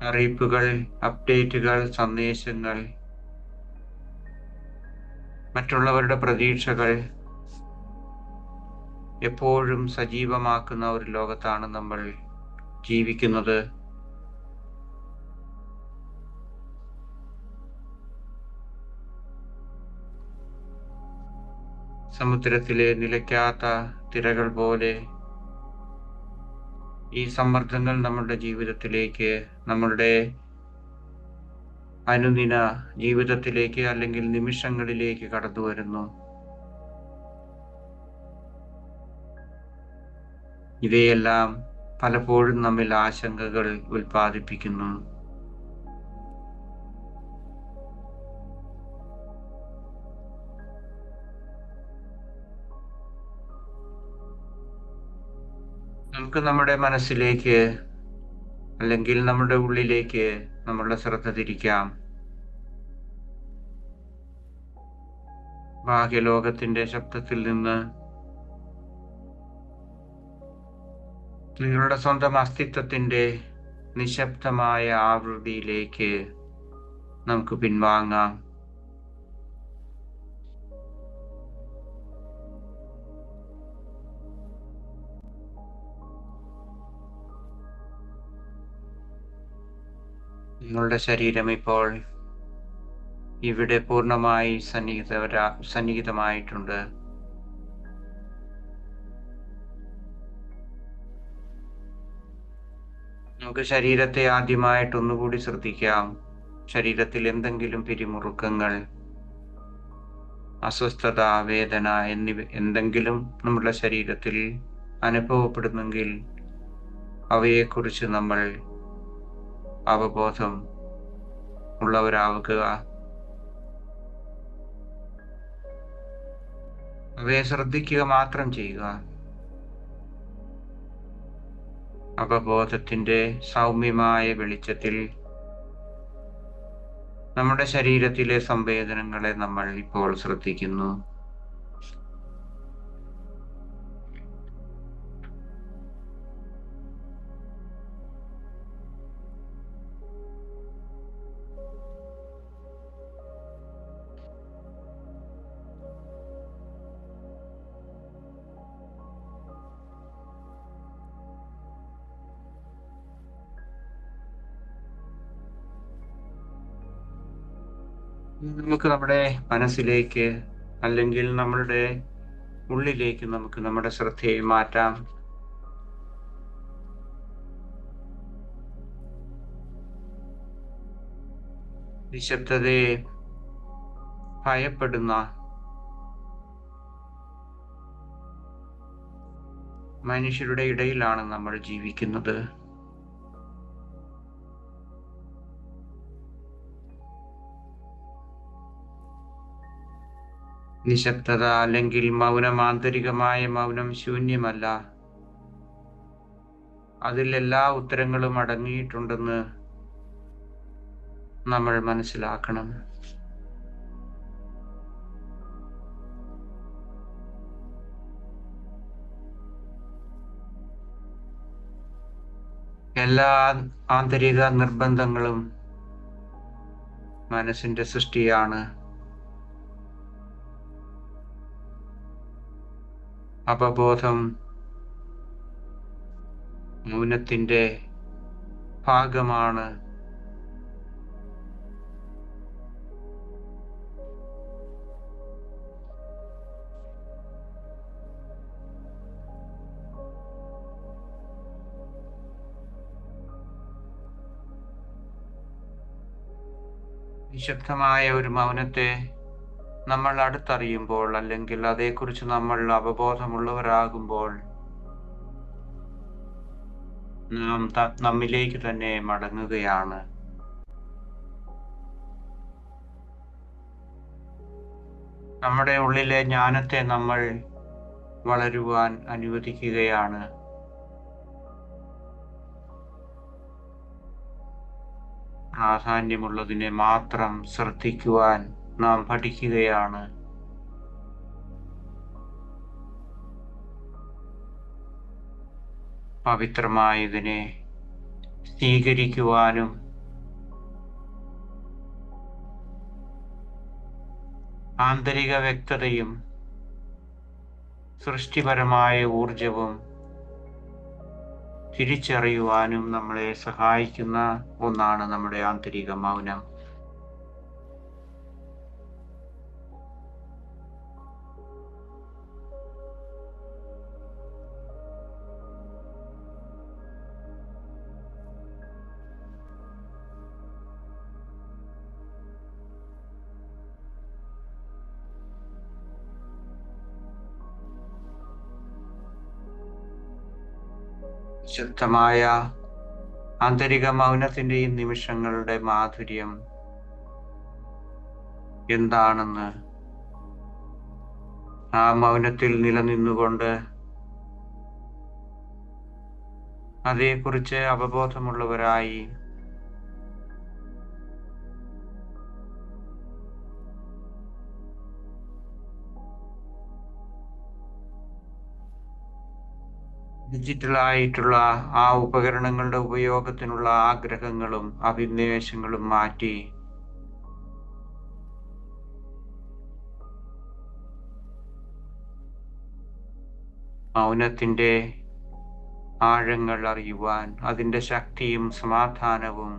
അറിയിപ്പുകൾ, അപ്ഡേറ്റുകൾ, സന്ദേശങ്ങൾ, മറ്റുള്ളവരുടെ പ്രതീക്ഷകൾ എപ്പോഴും സജീവമാക്കുന്ന ഒരു ലോകത്താണ് നമ്മൾ ജീവിക്കുന്നത്. സമുദ്രത്തിലെ നിലയ്ക്കാത്ത തിരകൾ പോലെ ഈ സമ്മർദ്ദങ്ങൾ നമ്മുടെ ജീവിതത്തിലേക്ക്, നമ്മളുടെ അനുദിന ജീവിതത്തിലേക്ക് അല്ലെങ്കിൽ നിമിഷങ്ങളിലേക്ക് കടന്നു വരുന്നു. ഇവയെല്ലാം പലപ്പോഴും നമ്മിൽ ആശങ്കകൾ ഉൽപ്പാദിപ്പിക്കുന്നു. നമുക്ക് നമ്മുടെ മനസ്സിലേക്ക് അല്ലെങ്കിൽ നമ്മുടെ ഉള്ളിലേക്ക് നമ്മളുടെ ശ്രദ്ധ തിരിക്കാം. ബാഹ്യലോകത്തിന്റെ ശബ്ദത്തിൽ നിന്ന് നിങ്ങളുടെ സ്വന്തം അസ്തിത്വത്തിന്റെ നിശബ്ദമായ ആവൃത്തിയിലേക്ക് നമുക്ക് പിൻവാങ്ങാം. നിങ്ങളുടെ ശരീരം ഇപ്പോൾ ഇവിടെ പൂർണ്ണമായി സന്നിഹിതമായിട്ടുണ്ട്. നമുക്ക് ശരീരത്തെ ആദ്യമായിട്ട് ഒന്നുകൂടി ശ്രദ്ധിക്കാം. ശരീരത്തിൽ എന്തെങ്കിലും പിരിമുറുക്കങ്ങൾ, അസ്വസ്ഥത, വേദന എന്നിവ എന്തെങ്കിലും നമ്മുടെ ശരീരത്തിൽ അനുഭവപ്പെടുന്നെങ്കിൽ അവയെക്കുറിച്ച് നമ്മൾ അവബോധം ഉള്ളവരാവുക. അവയെ ശ്രദ്ധിക്കുക മാത്രം ചെയ്യുക. അവബോധത്തിന്റെ സൗമ്യമായ വെളിച്ചത്തിൽ നമ്മുടെ ശരീരത്തിലെ സംവേദനങ്ങളെ നമ്മൾ ഇപ്പോൾ ശ്രദ്ധിക്കുന്നു. നമുക്ക് നമ്മുടെ മനസ്സിലേക്ക് അല്ലെങ്കിൽ നമ്മളുടെ ഉള്ളിലേക്ക് നമുക്ക് നമ്മുടെ ശ്രദ്ധയെ മാറ്റാം. നിശബ്ദതയെ ഭയപ്പെടുന്ന മനുഷ്യരുടെ ഇടയിലാണ് നമ്മൾ ജീവിക്കുന്നത്. നിശബ്ദത അല്ലെങ്കിൽ മൗനം, ആന്തരികമായ മൗനം ശൂന്യമല്ല. അതിൽ എല്ലാ ഉത്തരങ്ങളും അടങ്ങിയിട്ടുണ്ടെന്ന് നമ്മൾ മനസ്സിലാക്കണം. എല്ലാ ആന്തരിക നിർബന്ധങ്ങളും മനസ്സിന്റെ സൃഷ്ടിയാണ്. അപബോധം മൗനത്തിന്റെ ഭാഗമാണ്. നിശബ്ദമായ ഒരു മൗനത്തെ നമ്മൾ അടുത്തറിയുമ്പോൾ, അല്ലെങ്കിൽ അതേക്കുറിച്ച് നമ്മൾ അവബോധമുള്ളവരാകുമ്പോൾ, നാം നമ്മിലേക്ക് തന്നെ മടങ്ങുകയാണ്. നമ്മുടെ ഉള്ളിലെ ജ്ഞാനത്തെ നമ്മൾ വളരുവാൻ അനുവദിക്കുകയാണ്. പ്രാധാന്യമുള്ളതിനെ മാത്രം ശ്രദ്ധിക്കുവാൻ നാം പഠിക്കുകയാണ്. പവിത്രമായതിനെ സ്വീകരിക്കുവാനും ആന്തരിക വ്യക്തതയും സൃഷ്ടിപരമായ ഊർജവും തിരിച്ചറിയുവാനും നമ്മളെ സഹായിക്കുന്ന ഒന്നാണ് നമ്മുടെ ആന്തരിക മൗനം. ശുദ്ധമായ ആന്തരിക മൗനത്തിന്റെ ഈ നിമിഷങ്ങളുടെ മാധുര്യം എന്താണെന്ന് ആ മൗനത്തിൽ നിലനിന്നുകൊണ്ട് അതേക്കുറിച്ച് അവബോധമുള്ളവരായി ഡിജിറ്റലായിട്ടുള്ള ആ ഉപകരണങ്ങളുടെ ഉപയോഗത്തിനുള്ള ആഗ്രഹങ്ങളും അഭിനിവേശങ്ങളും മാറ്റി മൗനത്തിന്റെ ആഴങ്ങൾ അറിയുവാൻ, അതിൻ്റെ ശക്തിയും സമാധാനവും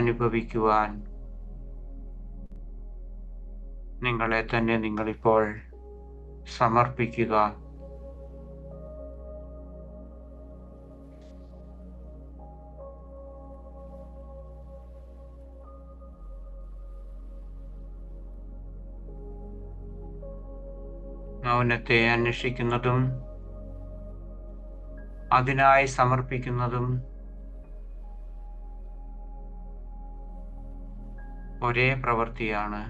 അനുഭവിക്കുവാൻ നിങ്ങളെ തന്നെ നിങ്ങളിപ്പോൾ സമർപ്പിക്കുക. മൗനത്തെ അന്വേഷിക്കുന്നതും അതിനായി സമർപ്പിക്കുന്നതും ഒരേ പ്രവൃത്തിയാണ്.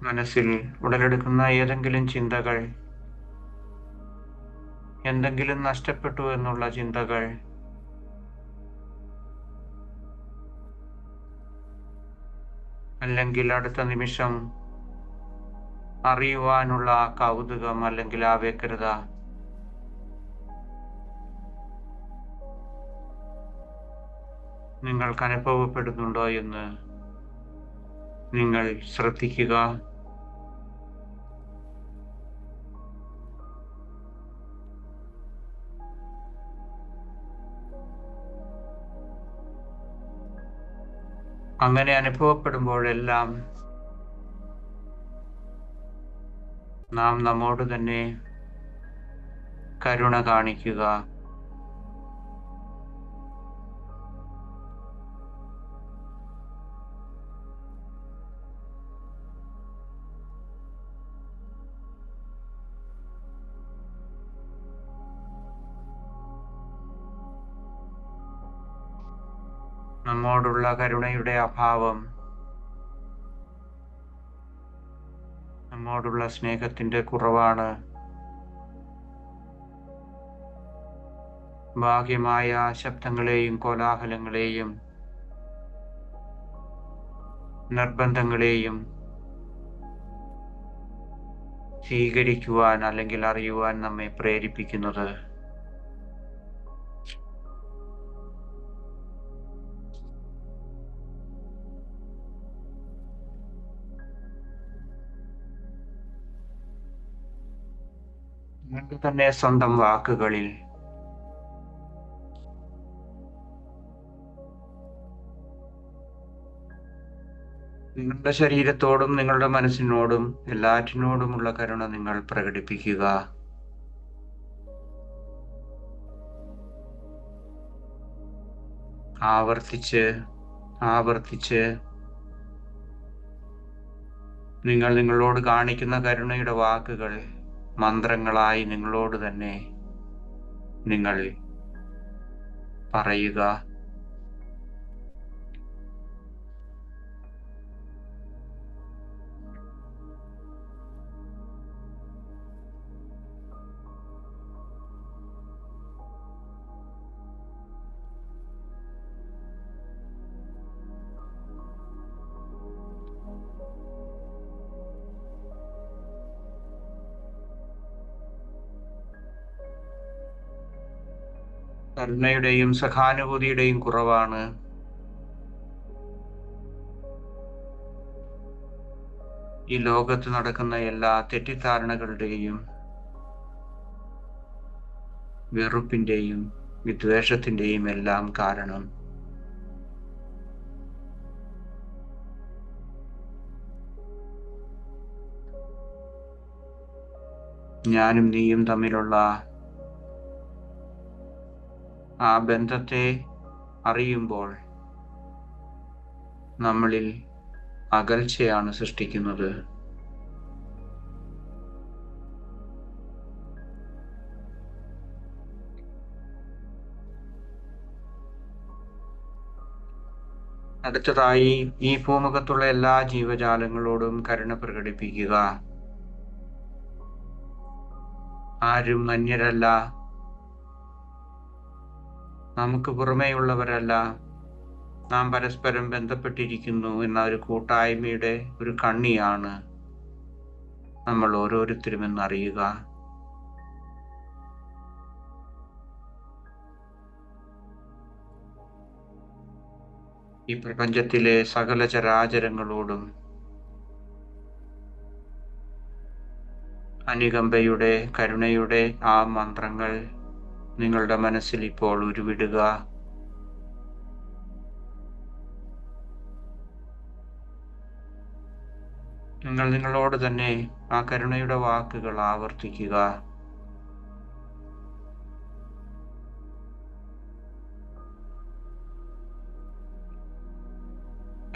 മനസ്സിൽ ഉടലെടുക്കുന്ന ഏതെങ്കിലും ചിന്തകൾ, എന്തെങ്കിലും നഷ്ടപ്പെട്ടു എന്നുള്ള ചിന്തകൾ, അല്ലെങ്കിൽ അടുത്ത നിമിഷം അറിയുവാനുള്ള ആ കൗതുകം അല്ലെങ്കിൽ ആ വ്യഗ്രത, നിങ്ങൾക്ക് അനുഭവപ്പെടുന്നുണ്ടോ എന്ന് നിങ്ങൾ ശ്രദ്ധിക്കുക. അങ്ങനെ അനുഭവപ്പെടുമ്പോഴെല്ലാം നാം നമ്മോട് തന്നെ കരുണ കാണിക്കുക. നമ്മോടുള്ള കരുണയുടെ അഭാവം, നമ്മോടുള്ള സ്നേഹത്തിന്റെ കുറവാണ് ബാഹ്യമായ ശബ്ദങ്ങളെയും കോലാഹലങ്ങളെയും നിർബന്ധങ്ങളെയും സ്വീകരിക്കുവാൻ അല്ലെങ്കിൽ അറിയുവാൻ നമ്മെ പ്രേരിപ്പിക്കുന്നത്. നിങ്ങൾക്ക് തന്നെ സ്വന്തം വാക്കുകളിൽ നിങ്ങളുടെ ശരീരത്തോടും നിങ്ങളുടെ മനസ്സിനോടും എല്ലാറ്റിനോടുമുള്ള കരുണ നിങ്ങൾ പ്രകടിപ്പിക്കുക. ആവർത്തിച്ച് ആവർത്തിച്ച് നിങ്ങൾ നിങ്ങളോട് കാണിക്കുന്ന കരുണയുടെ വാക്കുകൾ മന്ത്രങ്ങളായി നിങ്ങളോട് തന്നെ നിങ്ങൾ പറയുക. കരുണയുടെയും സഹാനുഭൂതിയുടെയും കുറവാണ് ഈ ലോകത്ത് നടക്കുന്ന എല്ലാ തെറ്റിദ്ധാരണകളുടെയും വെറുപ്പിന്റെയും വിദ്വേഷത്തിന്റെയും എല്ലാം കാരണം. ഞാനും നീയും തമ്മിലുള്ള ആ ബന്ധത്തെ അറിയുമ്പോൾ നമ്മളിൽ അകൽച്ചയാണ് സൃഷ്ടിക്കുന്നത്. അടുത്തതായി ഈ ഭൂമുഖത്തുള്ള എല്ലാ ജീവജാലങ്ങളോടും കരുണ പ്രകടിപ്പിക്കുക. ആരും അന്യരല്ല, നമുക്ക് പുറമേയുള്ളവരല്ല. നാം പരസ്പരം ബന്ധപ്പെട്ടിരിക്കുന്നു എന്ന ഒരു കൂട്ടായ്മയുടെ ഒരു കണ്ണിയാണ് നമ്മൾ ഓരോരുത്തരും എന്നറിയുക. ഈ പ്രപഞ്ചത്തിലെ സകല ചരാചരങ്ങളോടും അനുകമ്പയുടെ കരുണയുടെ ആ മന്ത്രങ്ങൾ നിങ്ങളുടെ മനസ്സിൽ ഇപ്പോൾ ഉരുവിടുക. നിങ്ങൾ നിങ്ങളോട് തന്നെ ആ കരുണയുടെ വാക്കുകൾ ആവർത്തിക്കുക.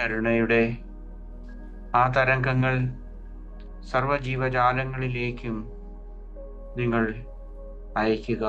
കരുണയുടെ ആ തരംഗങ്ങൾ സർവജീവജാലങ്ങളിലേക്കും നിങ്ങൾ അയക്കുക.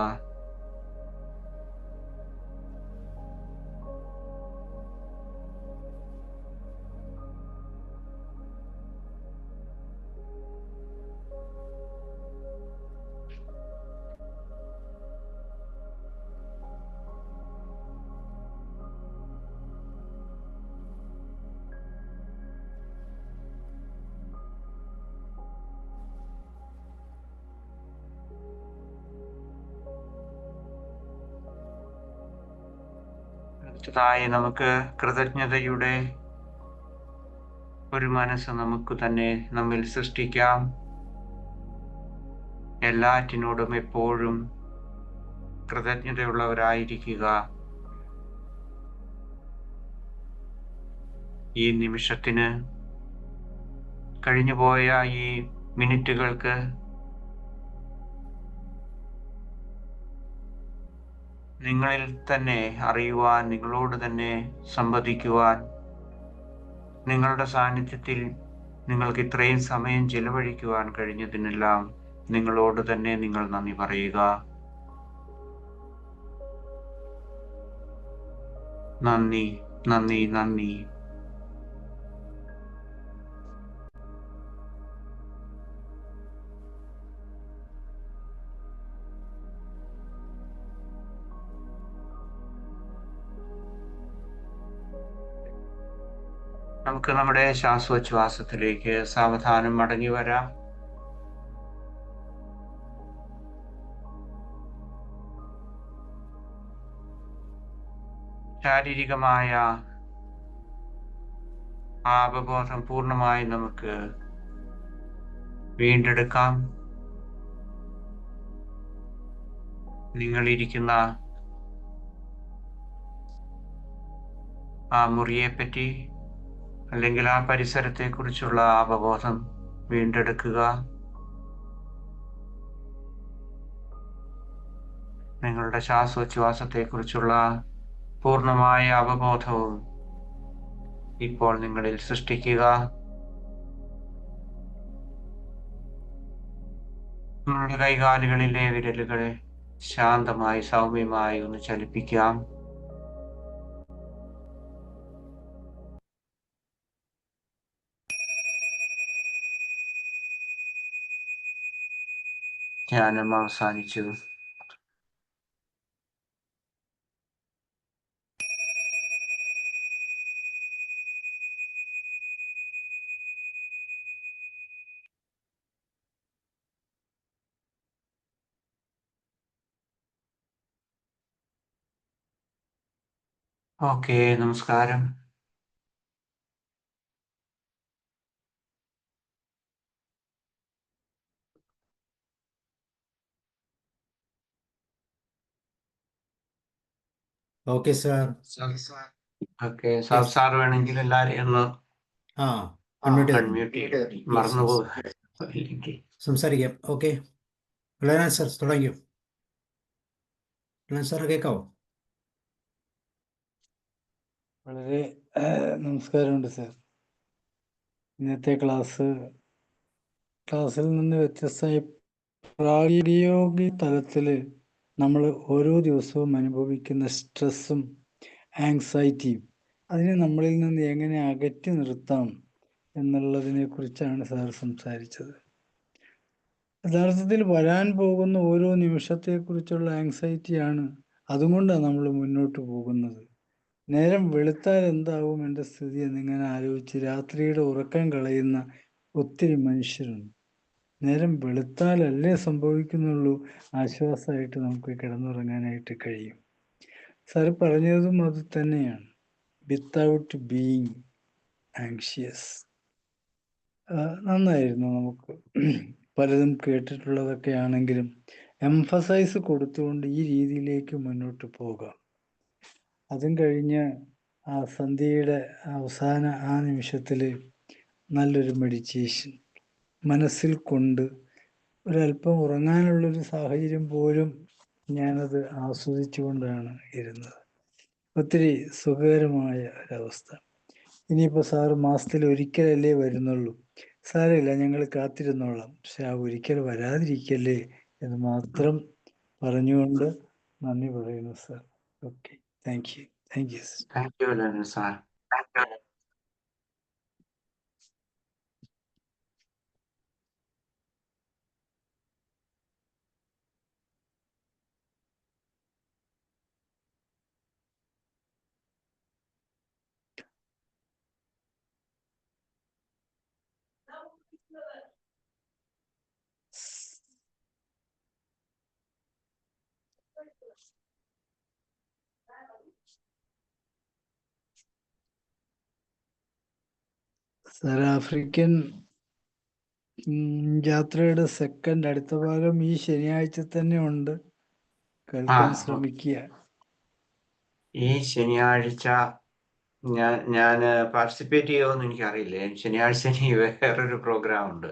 അടുത്തതായി നമുക്ക് കൃതജ്ഞതയുടെ ഒരു മനസ്സ് നമുക്ക് തന്നെ നമ്മിൽ സൃഷ്ടിക്കാം. എല്ലാറ്റിനോടും എപ്പോഴും കൃതജ്ഞതയുള്ളവരായിരിക്കുക. ഈ നിമിഷത്തിന്, കഴിഞ്ഞുപോയ ഈ മിനിറ്റുകൾക്ക് നിങ്ങളിൽ തന്നെ അറിയുവാൻ, നിങ്ങളോട് തന്നെ സംവദിക്കുവാൻ, നിങ്ങളുടെ സാന്നിധ്യത്തിൽ നിങ്ങൾക്ക് ഇത്രയും സമയം ചെലവഴിക്കുവാൻ കഴിഞ്ഞതിനെല്ലാം നിങ്ങളോട് തന്നെ നിങ്ങൾ നന്ദി പറയുക. നന്ദി, നന്ദി, നന്ദി. നമുക്ക് നമ്മുടെ ശ്വാസോച്ഛ്വാസത്തിലേക്ക് സാവധാനം മടങ്ങി വരാം. ശാരീരികമായ ആ അവബോധം പൂർണ്ണമായി നമുക്ക് വീണ്ടെടുക്കാം. നിങ്ങളിരിക്കുന്ന ആ മുറിയെപ്പറ്റി അല്ലെങ്കിൽ ആ പരിസരത്തെക്കുറിച്ചുള്ള അവബോധം വീണ്ടെടുക്കുക. നിങ്ങളുടെ ശ്വാസോച്ഛ്വാസത്തെക്കുറിച്ചുള്ള പൂർണ്ണമായ അവബോധവും ഇപ്പോൾ നിങ്ങളിൽ സൃഷ്ടിക്കുക. നിങ്ങളുടെ കൈകാലുകളിലെ വിരലുകളെ ശാന്തമായി സൗമ്യമായി ഒന്ന് ചലിപ്പിക്കാം. ധ്യാനം അവസാനിച്ചു. ഓക്കെ, നമസ്കാരം. Okay sir. Okay sir, Yes. Sir വേണമെങ്കിൽ എല്ലാവരെയും ഒന്ന് ആ അൺമ്യൂട്ട് ചെയ്തു. അൺമ്യൂട്ട് ചെയ്യും. മറന്നുപോകും. സംസാരിക്കാം. ഓക്കെ, ലയനാൻ സാർ തുടങ്ങിയോ? ലയനാൻ സാർ കേൾക്കാവോ? വളരെ നമസ്കാരമുണ്ട് സാർ. ഇന്നത്തെ ക്ലാസ്സിൽ നിന്ന് വ്യത്യസ്തമായി പ്രായോഗിക തലത്തിൽ നമ്മൾ ഓരോ ദിവസവും അനുഭവിക്കുന്ന സ്ട്രെസ്സും ആങ്സൈറ്റിയും അതിനെ നമ്മളിൽ നിന്ന് എങ്ങനെ അകറ്റി നിർത്താം എന്നുള്ളതിനെ കുറിച്ചാണ് സാർ സംസാരിച്ചത്. യഥാർത്ഥത്തിൽ വരാൻ പോകുന്ന ഓരോ നിമിഷത്തെക്കുറിച്ചുള്ള ആങ്സൈറ്റിയാണ്. അതുകൊണ്ടാണ് നമ്മൾ മുന്നോട്ട് പോകുന്നത്. നേരം വെളുത്താൽ എന്താവും എൻ്റെ സ്ഥിതി എന്നിങ്ങനെ ആലോചിച്ച് രാത്രിയുടെ ഉറക്കം കളയുന്ന ഒത്തിരി മനുഷ്യരുണ്ട്. നേരം വെളുത്താലല്ലേ സംഭവിക്കുന്നുള്ളൂ ആശ്വാസമായിട്ട് നമുക്ക് കിടന്നുറങ്ങാനായിട്ട് കഴിയും. സാർ പറഞ്ഞതും അത് തന്നെയാണ്. Without being anxious. നന്നായിരുന്നു. നമുക്ക് പലതും കേട്ടിട്ടുള്ളതൊക്കെ ആണെങ്കിലും എംഫസൈസ് കൊടുത്തുകൊണ്ട് ഈ രീതിയിലേക്ക് മുന്നോട്ട് പോകാം. അതും കഴിഞ്ഞ് ആ സന്ധ്യയുടെ അവസാന ആ നിമിഷത്തിൽ നല്ലൊരു മെഡിറ്റേഷൻ മനസ്സിൽ കൊണ്ട് ഒരല്പം ഉറങ്ങാനുള്ളൊരു സാഹചര്യം പോലും ഞാനത് ആസ്വദിച്ചുകൊണ്ടാണ് ഇരുന്നത്. ഒത്തിരി സുഖകരമായ ഒരവസ്ഥ. ഇനിയിപ്പോൾ സാറ് മാസത്തിൽ ഒരിക്കലല്ലേ വരുന്നുള്ളൂ. സാരമില്ല, ഞങ്ങൾ കാത്തിരുന്നോളാം. പക്ഷെ ആ ഒരിക്കൽ വരാതിരിക്കല്ലേ എന്ന് മാത്രം പറഞ്ഞുകൊണ്ട് നന്ദി പറയുന്നു sir. Okay, thank you. Thank you. Thank you ലയനാൻ സാർ. സാർ, ആഫ്രിക്കൻ യാത്രയുടെ സെക്കൻഡ് അടുത്ത ഭാഗം ഈ ശനിയാഴ്ച തന്നെ ഉണ്ട്. കേൾക്കാൻ ശ്രമിക്കുക. ഈ ശനിയാഴ്ച ഞാൻ പാർട്ടിസിപ്പേറ്റ് ചെയ്യുമെന്ന് എനിക്കറിയില്ല. ശനിയാഴ്ച എനിക്ക് വേറൊരു പ്രോഗ്രാം ഉണ്ട്.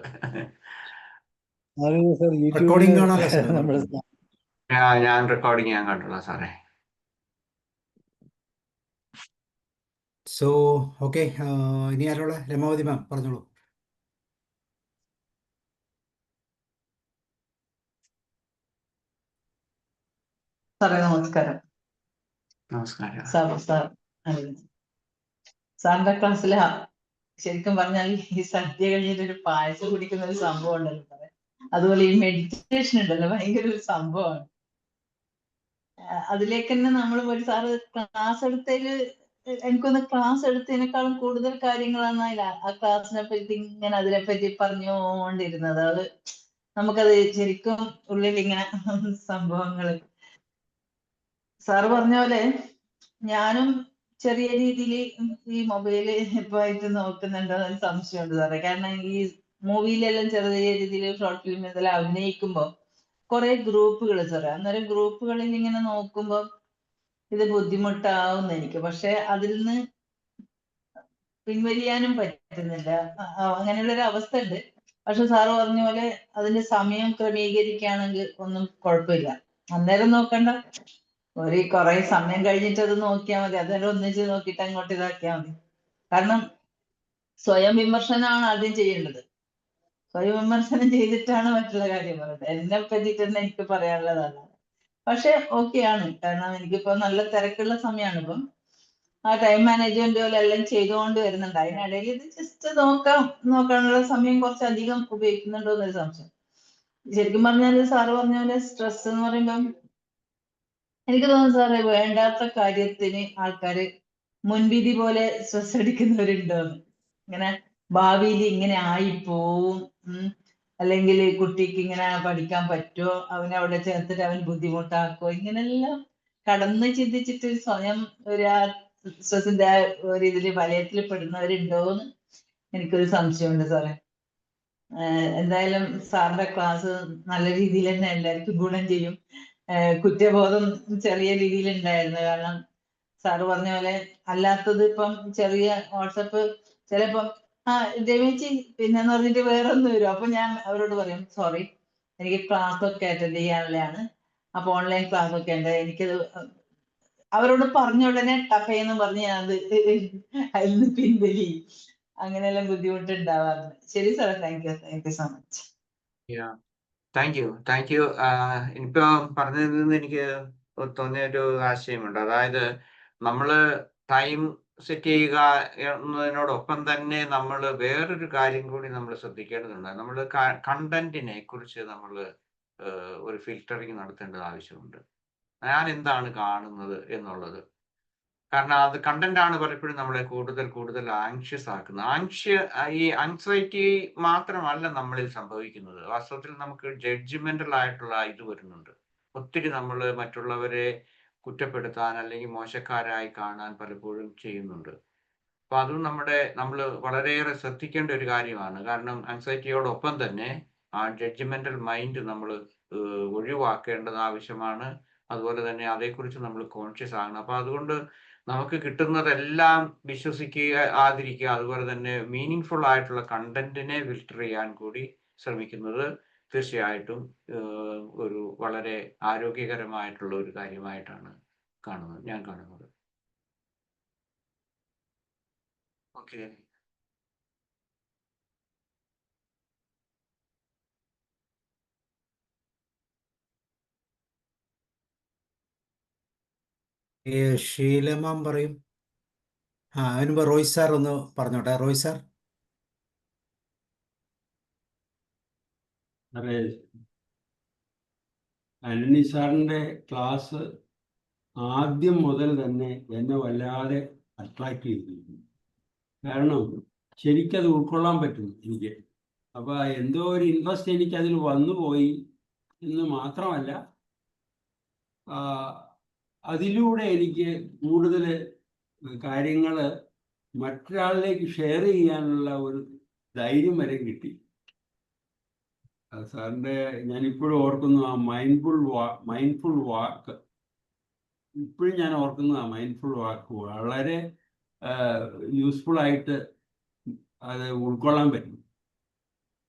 സാർ Recording കാണാമല്ലോ സാർ. നമ്മുടെ ഞാൻ റെക്കോർഡിങ് ഞാൻ കണ്ടുള്ള സാറേ. സോ ഓക്കെ, ഇനി ആരുള്ള? രമാവതി മാം പറഞ്ഞോളൂ. സാറേ നമസ്കാരം. നമസ്കാരം. സാറിന്റെ ക്ലാസ്സിൽ ശരിക്കും പറഞ്ഞാൽ ഈ സദ്യ കഴിഞ്ഞിട്ട് ഒരു പായസം കുടിക്കുന്ന ഒരു സംഭവം ഉണ്ടല്ലോ സാറേ. അതുപോലെ ഈ മെഡിറ്റേഷൻ ഉണ്ടല്ലോ, ഭയങ്കര ഒരു സംഭവമാണ്. അതിലേക്ക് തന്നെ നമ്മൾ ഒരു സാറ് ക്ലാസ് എടുത്തതിൽ എനിക്കൊന്ന് ക്ലാസ് എടുത്തതിനേക്കാളും കൂടുതൽ കാര്യങ്ങളാണ് ആ ക്ലാസ്സിനെ പറ്റി ഇങ്ങനെ അതിനെപ്പറ്റി പറഞ്ഞുകൊണ്ടിരുന്നത്. അത് നമുക്കത് ശരിക്കും ഉള്ളിൽ ഇങ്ങനെ സംഭവങ്ങൾ. സാറ് പറഞ്ഞ പോലെ ഞാനും ചെറിയ രീതിയിൽ ഈ മൊബൈല് ഇപ്പൊ ആയിട്ട് നോക്കുന്നുണ്ടോ എന്ന് സംശയമുണ്ട് സാറേ. കാരണം ഈ മൂവിയിലെല്ലാം ചെറിയ രീതിയിൽ ഷോർട്ട് ഫിലിം ഇതെല്ലാം അഭിനയിക്കുമ്പോ കുറെ ഗ്രൂപ്പുകൾ സാറേ, അന്നേരം ഗ്രൂപ്പുകളിൽ ഇങ്ങനെ നോക്കുമ്പോ ഇത് ബുദ്ധിമുട്ടാവുന്നു എനിക്ക്. പക്ഷെ അതിൽ നിന്ന് പിൻവലിയാനും പറ്റുന്നില്ല. അങ്ങനെയുള്ള ഒരു അവസ്ഥ ഉണ്ട്. പക്ഷെ സാറ് പറഞ്ഞ പോലെ അതിന്റെ സമയം ക്രമീകരിക്കുകയാണെങ്കിൽ ഒന്നും കുഴപ്പമില്ല. അന്നേരം നോക്കണ്ട, ഒരു കുറെ സമയം കഴിഞ്ഞിട്ട് അത് നോക്കിയാൽ മതി. അന്നേരം ഒന്നിച്ച് നോക്കിയിട്ട് അങ്ങോട്ട് ഇതാക്കിയാൽ മതി. കാരണം സ്വയം വിമർശനമാണ് ആദ്യം ചെയ്യേണ്ടത്. സ്വയം വിമർശനം ചെയ്തിട്ടാണ് മറ്റുള്ള കാര്യം പറയുന്നത്. എന്നെ പറ്റിയിട്ട് തന്നെ എനിക്ക് പറയാനുള്ളതാണ്. പക്ഷെ ഓക്കെയാണ്, കാരണം എനിക്കിപ്പോ നല്ല തിരക്കുള്ള സമയമാണ്. ഇപ്പം ആ ടൈം മാനേജ്മെന്റ് പോലെ എല്ലാം ചെയ്തുകൊണ്ട് വരുന്നുണ്ട്. അതിനിടയിൽ ഇത് ജസ്റ്റ് നോക്കാനുള്ള സമയം കുറച്ചധികം ഉപയോഗിക്കുന്നുണ്ടോ എന്നൊരു സംശയം. ശരിക്കും പറഞ്ഞാൽ സാറ് പറഞ്ഞ പോലെ സ്ട്രെസ് എന്ന് പറയുമ്പം എനിക്ക് തോന്നുന്നു സാറേ, വേണ്ടാത്ത കാര്യത്തിന് ആൾക്കാര് മുൻവിധി പോലെ സ്ട്രെസ് എടുക്കുന്നവരുണ്ടോന്ന്. ഇങ്ങനെ ഭാവിയിൽ ഇങ്ങനെ ആയിപ്പോവും, അല്ലെങ്കിൽ കുട്ടിക്ക് ഇങ്ങനെ പഠിക്കാൻ പറ്റുമോ, അവനെ അവിടെ ചേർത്തിട്ട് അവൻ ബുദ്ധിമുട്ടാക്കോ, ഇങ്ങനെല്ലാം കടന്ന് ചിന്തിച്ചിട്ട് സ്വയം ഒരു സ്ട്രെസിന്റെ ഒരു ഇതില് വലയത്തിൽ പെടുന്നവരുണ്ടോന്ന് എനിക്കൊരു സംശയമുണ്ട് സാറേ. എന്തായാലും സാറിന്റെ ക്ലാസ് നല്ല രീതിയിൽ തന്നെ എല്ലാവർക്കും ഗുണം ചെയ്യും. കുറ്റബോധം ചെറിയ രീതിയിൽ ഉണ്ടായിരുന്നു. കാരണം സാറ് പറഞ്ഞ പോലെ അല്ലാത്തത് ഇപ്പം ചെറിയ വാട്സപ്പ് ചിലപ്പം രമേശി പിന്നെന്ന് പറഞ്ഞിട്ട് വേറൊന്നും വരും. അപ്പൊ ഞാൻ അവരോട് പറയും, സോറി എനിക്ക് ക്ലാസ് ഒക്കെ അറ്റൻഡ് ചെയ്യാനുള്ളതാണ്, അപ്പൊ ഓൺലൈൻ ക്ലാസ് ഒക്കെ ഉണ്ട്, എനിക്കത് അവരോട് പറഞ്ഞ ഉടനെ ടഫേന്നും പറഞ്ഞ് ഞാൻ അത് അതിൽ നിന്ന് പിൻവലി. അങ്ങനെയെല്ലാം ബുദ്ധിമുട്ടുണ്ടാവാറുണ്ട്. ശരി സാറേ, thank you so much. Thank U. ഇനിയിപ്പോ പറഞ്ഞതിൽ നിന്ന് എനിക്ക് തോന്നിയ ഒരു ആശയമുണ്ട്. അതായത് നമ്മള് ടൈം സെറ്റ് ചെയ്യുക എന്നതിനോടൊപ്പം തന്നെ നമ്മൾ വേറൊരു കാര്യം കൂടി നമ്മൾ ശ്രദ്ധിക്കേണ്ടതുണ്ട്. നമ്മൾ കണ്ടന്റിനെ കുറിച്ച് നമ്മൾ ഒരു ഫിൽറ്ററിങ് നടത്തേണ്ടത് ആവശ്യമുണ്ട്. ഞാൻ എന്താണ് കാണുന്നത് എന്നുള്ളത്. കാരണം അത് കണ്ടന്റ് ആണ് പലപ്പോഴും നമ്മളെ കൂടുതൽ ആങ്ഷ്യസ് ആക്കുന്നത്. ഈ ആങ്സൈറ്റി മാത്രമല്ല നമ്മളിൽ സംഭവിക്കുന്നത്. വാസ്തവത്തിൽ നമുക്ക് ജഡ്ജ്മെന്റൽ ആയിട്ടുള്ള ഇത് വരുന്നുണ്ട്. ഒത്തിരി നമ്മൾ മറ്റുള്ളവരെ കുറ്റപ്പെടുത്താൻ അല്ലെങ്കിൽ മോശക്കാരായി കാണാൻ പലപ്പോഴും ചെയ്യുന്നുണ്ട്. അപ്പൊ അതും നമ്മൾ വളരെയേറെ ശ്രദ്ധിക്കേണ്ട ഒരു കാര്യമാണ്. കാരണം ആങ്സൈറ്റിയോടൊപ്പം തന്നെ ആ ജഡ്ജ്മെന്റൽ മൈൻഡ് നമ്മൾ ഒഴിവാക്കേണ്ടത് ആവശ്യമാണ്. അതുപോലെ തന്നെ അതേക്കുറിച്ച് നമ്മൾ കോൺഷ്യസ് ആകണം. അപ്പൊ അതുകൊണ്ട് നമുക്ക് കിട്ടുന്നതെല്ലാം വിശ്വസിക്കാതിരിക്കുക, അതുപോലെ തന്നെ മീനിങ് ഫുൾ ആയിട്ടുള്ള കണ്ടന്റിനെ ഫിൽട്ടർ ചെയ്യാൻ കൂടി ശ്രമിക്കുന്നത് തീർച്ചയായിട്ടും ഒരു വളരെ ആരോഗ്യകരമായിട്ടുള്ള ഒരു കാര്യമായിട്ടാണ് ഞാൻ കാണുന്നത്. ഓക്കെ. ഷീലമാം പറയും. അതിനുമ്പ് റോയ് സാർ ഒന്ന് പറഞ്ഞോട്ടെ. റോയ് സാർ. അതെ, ആന്റണി സാറിൻ്റെ ക്ലാസ് ആദ്യം മുതൽ തന്നെ എന്നെ വല്ലാതെ അട്രാക്ട് ചെയ്തിരുന്നു. കാരണം ശരിക്കത് ഉൾക്കൊള്ളാൻ പറ്റും എനിക്ക്. അപ്പോൾ എന്തോ ഒരു ഇൻട്രസ്റ്റ് എനിക്കതിൽ വന്നുപോയി എന്ന് മാത്രമല്ല, അതിലൂടെ എനിക്ക് കൂടുതൽ കാര്യങ്ങൾ മറ്റൊരാളിലേക്ക് ഷെയർ ചെയ്യാനുള്ള ഒരു ധൈര്യം വരെ കിട്ടി. സാറിൻ്റെ ഞാനിപ്പോഴും ഓർക്കുന്നു ആ മൈൻഡ്ഫുൾ വാക്ക്. ഇപ്പോഴും ഞാൻ ഓർക്കുന്നു ആ മൈൻഡ്ഫുൾ വാക്ക് വളരെ യൂസ്ഫുൾ ആയിട്ട് അത് ഉൾക്കൊള്ളാൻ പറ്റും.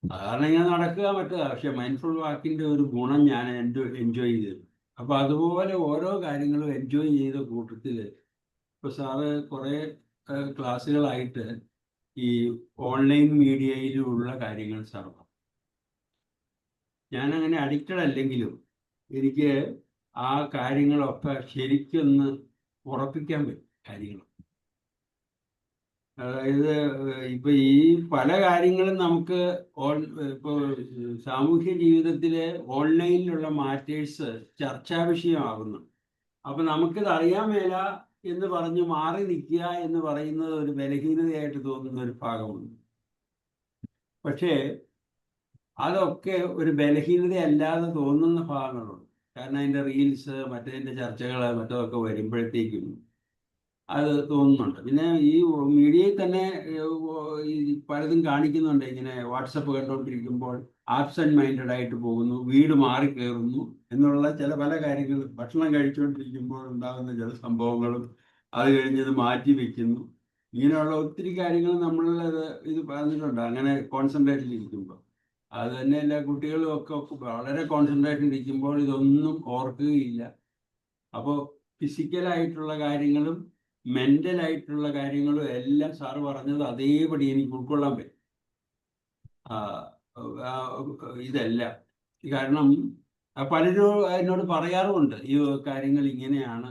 സാധാരണ ഇങ്ങനെ നടക്കുക മറ്റുക, പക്ഷെ മൈൻഡ്ഫുൾ വാക്കിൻ്റെ ഒരു ഗുണം ഞാൻ എൻജോയ് ചെയ്തു. അപ്പോൾ അതുപോലെ ഓരോ കാര്യങ്ങളും എൻജോയ് ചെയ്ത കൂട്ടത്തിൽ ഇപ്പോൾ സാറ് കുറേ ക്ലാസ്സുകളായിട്ട് ഈ ഓൺലൈൻ മീഡിയയിലുള്ള കാര്യങ്ങൾ സാർ പറഞ്ഞു. ഞാനങ്ങനെ അഡിക്റ്റഡ് അല്ലെങ്കിലും എനിക്ക് ആ കാര്യങ്ങളൊക്കെ ശരിക്കൊന്ന് ഉറപ്പിക്കാൻ പറ്റും കാര്യങ്ങൾ. അതായത് ഇപ്പൊ ഈ പല കാര്യങ്ങളും നമുക്ക് ഇപ്പോൾ സാമൂഹ്യ ജീവിതത്തിലെ ഓൺലൈനിലുള്ള മാറ്റേഴ്സ് ചർച്ചാ വിഷയമാകുന്നു. അപ്പൊ നമുക്കിത് അറിയാൻ മേല എന്ന് പറഞ്ഞ് മാറി നിൽക്കുക എന്ന് പറയുന്നത് ഒരു ബലഹീനതയായിട്ട് തോന്നുന്ന ഒരു ഭാഗമുണ്ട്. പക്ഷേ അതൊക്കെ ഒരു ബലഹീനതയല്ലാതെ തോന്നുന്ന ഭാഗങ്ങളുണ്ട്. കാരണം അതിൻ്റെ റീൽസ്, മറ്റതിൻ്റെ ചർച്ചകൾ, മറ്റതൊക്കെ വരുമ്പോഴത്തേക്കും അത് തോന്നുന്നുണ്ട്. പിന്നെ ഈ മീഡിയയിൽ തന്നെ ഈ പലതും കാണിക്കുന്നുണ്ട്. ഇങ്ങനെ വാട്സപ്പ് കണ്ടുകൊണ്ടിരിക്കുമ്പോൾ ആബ്സെന്റ് മൈൻഡഡ് ആയിട്ട് പോകുന്നു, വീട് മാറി കയറുന്നു എന്നുള്ള പല കാര്യങ്ങളും, ഭക്ഷണം കഴിച്ചുകൊണ്ടിരിക്കുമ്പോൾ ഉണ്ടാകുന്ന ചില സംഭവങ്ങളും അത് കഴിഞ്ഞത് മാറ്റി വെക്കുന്നു, ഇങ്ങനെയുള്ള ഒത്തിരി കാര്യങ്ങൾ നമ്മൾ ഇത് പറഞ്ഞിട്ടുണ്ട്. അങ്ങനെ കോൺസെൻട്രേഷൻ ഇരിക്കുമ്പോൾ അത് തന്നെയല്ല, കുട്ടികളും ഒക്കെ വളരെ കോൺസെൻട്രേഷൻ ഇരിക്കുമ്പോൾ ഇതൊന്നും ഓർക്കുകയില്ല. അപ്പോൾ ഫിസിക്കലായിട്ടുള്ള കാര്യങ്ങളും മെൻ്റലായിട്ടുള്ള കാര്യങ്ങളും എല്ലാം സാറ് പറഞ്ഞത് അതേപടി എനിക്ക് ഉൾക്കൊള്ളാൻ പറ്റും. ഇതെല്ലാം കാരണം പലരും എന്നോട് പറയാറുമുണ്ട് ഈ കാര്യങ്ങൾ ഇങ്ങനെയാണ്.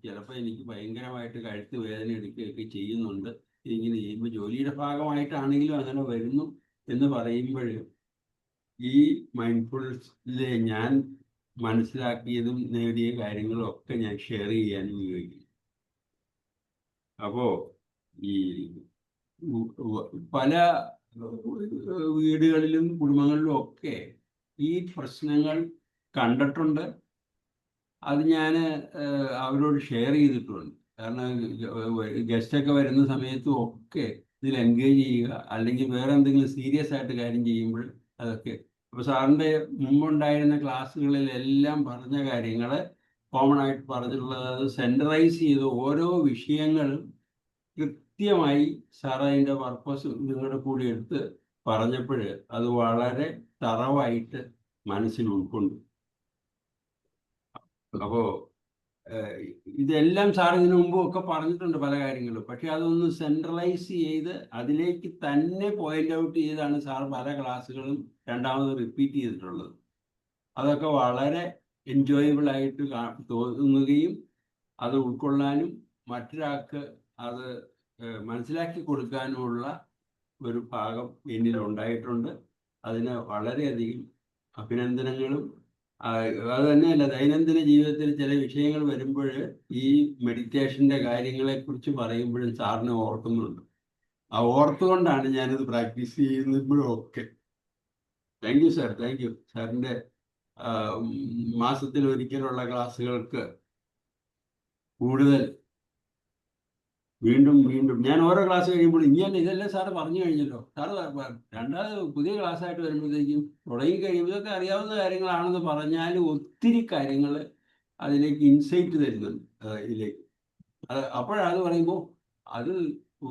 ചിലപ്പോൾ എനിക്ക് ഭയങ്കരമായിട്ട് കഴുത്ത് വേദന എടുക്കുകയൊക്കെ ചെയ്യുന്നുണ്ട്, ഇങ്ങനെ ചെയ്യുമ്പോൾ ജോലിയുടെ ഭാഗമായിട്ടാണെങ്കിലും അങ്ങനെ വരുന്നു എന്ന് പറയുമ്പോഴും ഈ മൈൻഡ്ഫുൾനെസ്സിലെ ഞാൻ മനസ്സിലാക്കിയതും നേടിയ കാര്യങ്ങളും ഒക്കെ ഞാൻ ഷെയർ ചെയ്യാൻ ഉപയോഗിക്കും. അപ്പോൾ ഈ പല വീടുകളിലും കുടുംബങ്ങളിലും ഒക്കെ ഈ പ്രശ്നങ്ങൾ കണ്ടിട്ടുണ്ട്. അത് ഞാൻ അവരോട് ഷെയർ ചെയ്തിട്ടുണ്ട്. കാരണം ഗസ്റ്റൊക്കെ വരുന്ന സമയത്തും ഒക്കെ ഇതിൽ എൻഗേജ് ചെയ്യുക, അല്ലെങ്കിൽ വേറെ എന്തെങ്കിലും സീരിയസ് ആയിട്ട് കാര്യം ചെയ്യുമ്പോൾ അതൊക്കെ. അപ്പോൾ സാറിൻ്റെ മുമ്പുണ്ടായിരുന്ന ക്ലാസ്സുകളിലെല്ലാം പറഞ്ഞ കാര്യങ്ങൾ കോമൺ ആയിട്ട് പറഞ്ഞിട്ടുള്ളത് സെൻട്രലൈസ് ചെയ്ത് ഓരോ വിഷയങ്ങളും കൃത്യമായി സാർ അതിൻ്റെ പർപ്പസ് നിങ്ങളുടെ കൂടി എടുത്ത് പറഞ്ഞപ്പോൾ അത് വളരെ തറവായിട്ട് മനസ്സിൽ ഉൾക്കൊണ്ടു. അപ്പോൾ ഇതെല്ലാം സാർ ഇതിനു മുമ്പും ഒക്കെ പറഞ്ഞിട്ടുണ്ട് പല കാര്യങ്ങളും. പക്ഷെ അതൊന്ന് സെൻട്രലൈസ് ചെയ്ത് അതിലേക്ക് തന്നെ പോയിന്റ് ഔട്ട് ചെയ്താണ് സാർ പല ക്ലാസ്സുകളും രണ്ടാമത് റിപ്പീറ്റ് ചെയ്തിട്ടുള്ളത്. അതൊക്കെ വളരെ എൻജോയബിൾ ആയിട്ട് തോന്നുകയും അത് ഉൾക്കൊള്ളാനും മറ്റൊരാൾക്ക് അത് മനസ്സിലാക്കി കൊടുക്കാനുമുള്ള ഒരു ഭാഗം എന്നിൽ ഉണ്ടായിട്ടുണ്ട്. അതിന് വളരെയധികം അഭിനന്ദനങ്ങളും. അത് തന്നെയല്ല, ദൈനംദിന ജീവിതത്തിൽ ചില വിഷയങ്ങൾ വരുമ്പോൾ ഈ മെഡിറ്റേഷൻ്റെ കാര്യങ്ങളെക്കുറിച്ച് പറയുമ്പോഴും സാറിനെ ഓർക്കുന്നുണ്ട്. ആ ഓർത്തുകൊണ്ടാണ് ഞാനിത് പ്രാക്ടീസ് ചെയ്യുമ്പോഴും ഒക്കെ. Thank you sir, thank U. സാറിൻ്റെ മാസത്തിൽ ഒരിക്കലുള്ള ക്ലാസ്സുകൾക്ക് കൂടുതൽ വീണ്ടും വീണ്ടും ഞാൻ ഓരോ ക്ലാസ് കഴിയുമ്പോൾ ഇതെല്ലാം സാറ് പറഞ്ഞു കഴിഞ്ഞല്ലോ, സാറ് രണ്ടാമത് പുതിയ ക്ലാസ്സായിട്ട് വരുമ്പോഴത്തേക്കും തുടങ്ങി കഴിയുമ്പോൾ ഇതൊക്കെ അറിയാവുന്ന കാര്യങ്ങളാണെന്ന് പറഞ്ഞാലും ഒത്തിരി കാര്യങ്ങൾ അതിലേക്ക് ഇൻസൈറ്റ് തരുന്നുണ്ട് ഇതിലേക്ക്. അപ്പോഴത് പറയുമ്പോൾ അത്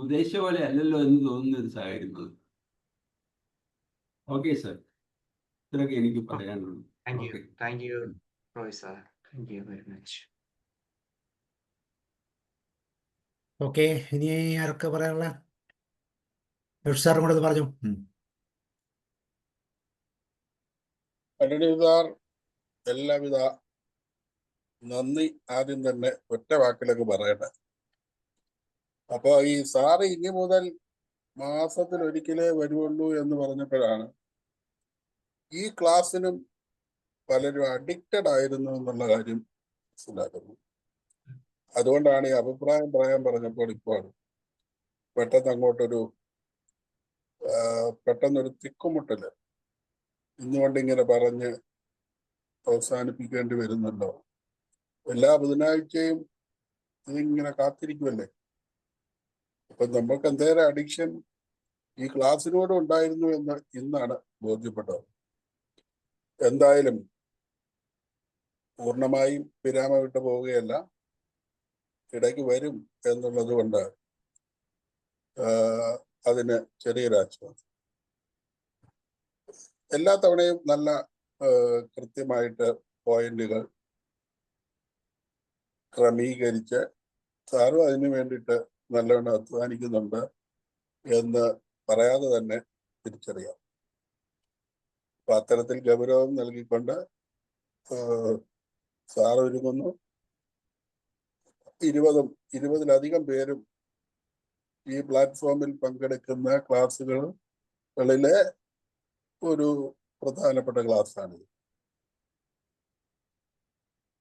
ഉദ്ദേശിച്ച പോലെ അല്ലല്ലോ എന്ന് തോന്നുന്ന ഒരു സാഹചര്യം. ഓക്കെ സാർ, ഇത്രയൊക്കെ എനിക്ക് പറയാനുള്ളൂ. Thank you Roy sir, thank you very much. Okay, ഇനി ആരൊക്കെ പറയാനുള്ള? സാറും കൂടെ പറഞ്ഞു. സാർ, എല്ലാവിധ നന്ദി ആദ്യം തന്നെ ഒറ്റ വാക്കിലൊക്കെ പറയട്ടെ. അപ്പൊ ഈ സാറ് ഇനി മുതൽ മാസത്തിൽ ഒരിക്കലേ വരുള്ളൂ എന്ന് പറഞ്ഞപ്പോഴാണ് ഈ ക്ലാസ്സിനും പലരും അഡിക്റ്റഡ് ആയിരുന്നു എന്നുള്ള കാര്യം മനസ്സിലാക്കുന്നു. അതുകൊണ്ടാണ് ഈ അഭിപ്രായം പറയാൻ പറഞ്ഞപ്പോൾ ഇപ്പോൾ പെട്ടെന്നൊരു തിക്കുമുട്ടല് ഇന്നുകൊണ്ടിങ്ങനെ പറഞ്ഞ് അവസാനിപ്പിക്കേണ്ടി വരുന്നല്ലോ. എല്ലാ ബുധനാഴ്ചയും ഇതിങ്ങനെ കാത്തിരിക്കുമല്ലേ. അപ്പൊ നമുക്ക് എന്തേലും അഡിക്ഷൻ ഈ ക്ലാസ്സിനോട് ഉണ്ടായിരുന്നു എന്ന് ഇന്നാണ് ബോധ്യപ്പെട്ടത്. എന്തായാലും പൂർണ്ണമായും വിരാമം വിട്ടു പോവുകയല്ല, ഇടയ്ക്ക് വരും എന്നുള്ളത് കൊണ്ട് അതിന് ചെറിയൊരാശ്വാസം. എല്ലാ തവണയും നല്ല കൃത്യമായിട്ട് പോയിന്റുകൾ ക്രമീകരിച്ച് സാറും അതിനു വേണ്ടിയിട്ട് നല്ലവണ്ണം അധ്വാനിക്കുന്നുണ്ട് എന്ന് പറയാതെ തന്നെ തിരിച്ചറിയാം. അപ്പൊ അത്തരത്തിൽ ഗൗരവം നൽകിക്കൊണ്ട് സാർ ഒരുങ്ങുന്നു. 20-ലധികം പേരും ഈ പ്ലാറ്റ്ഫോമിൽ പങ്കെടുക്കുന്ന ക്ലാസ്സുകളിലെ ഒരു പ്രധാനപ്പെട്ട ക്ലാസ്സാണിത്.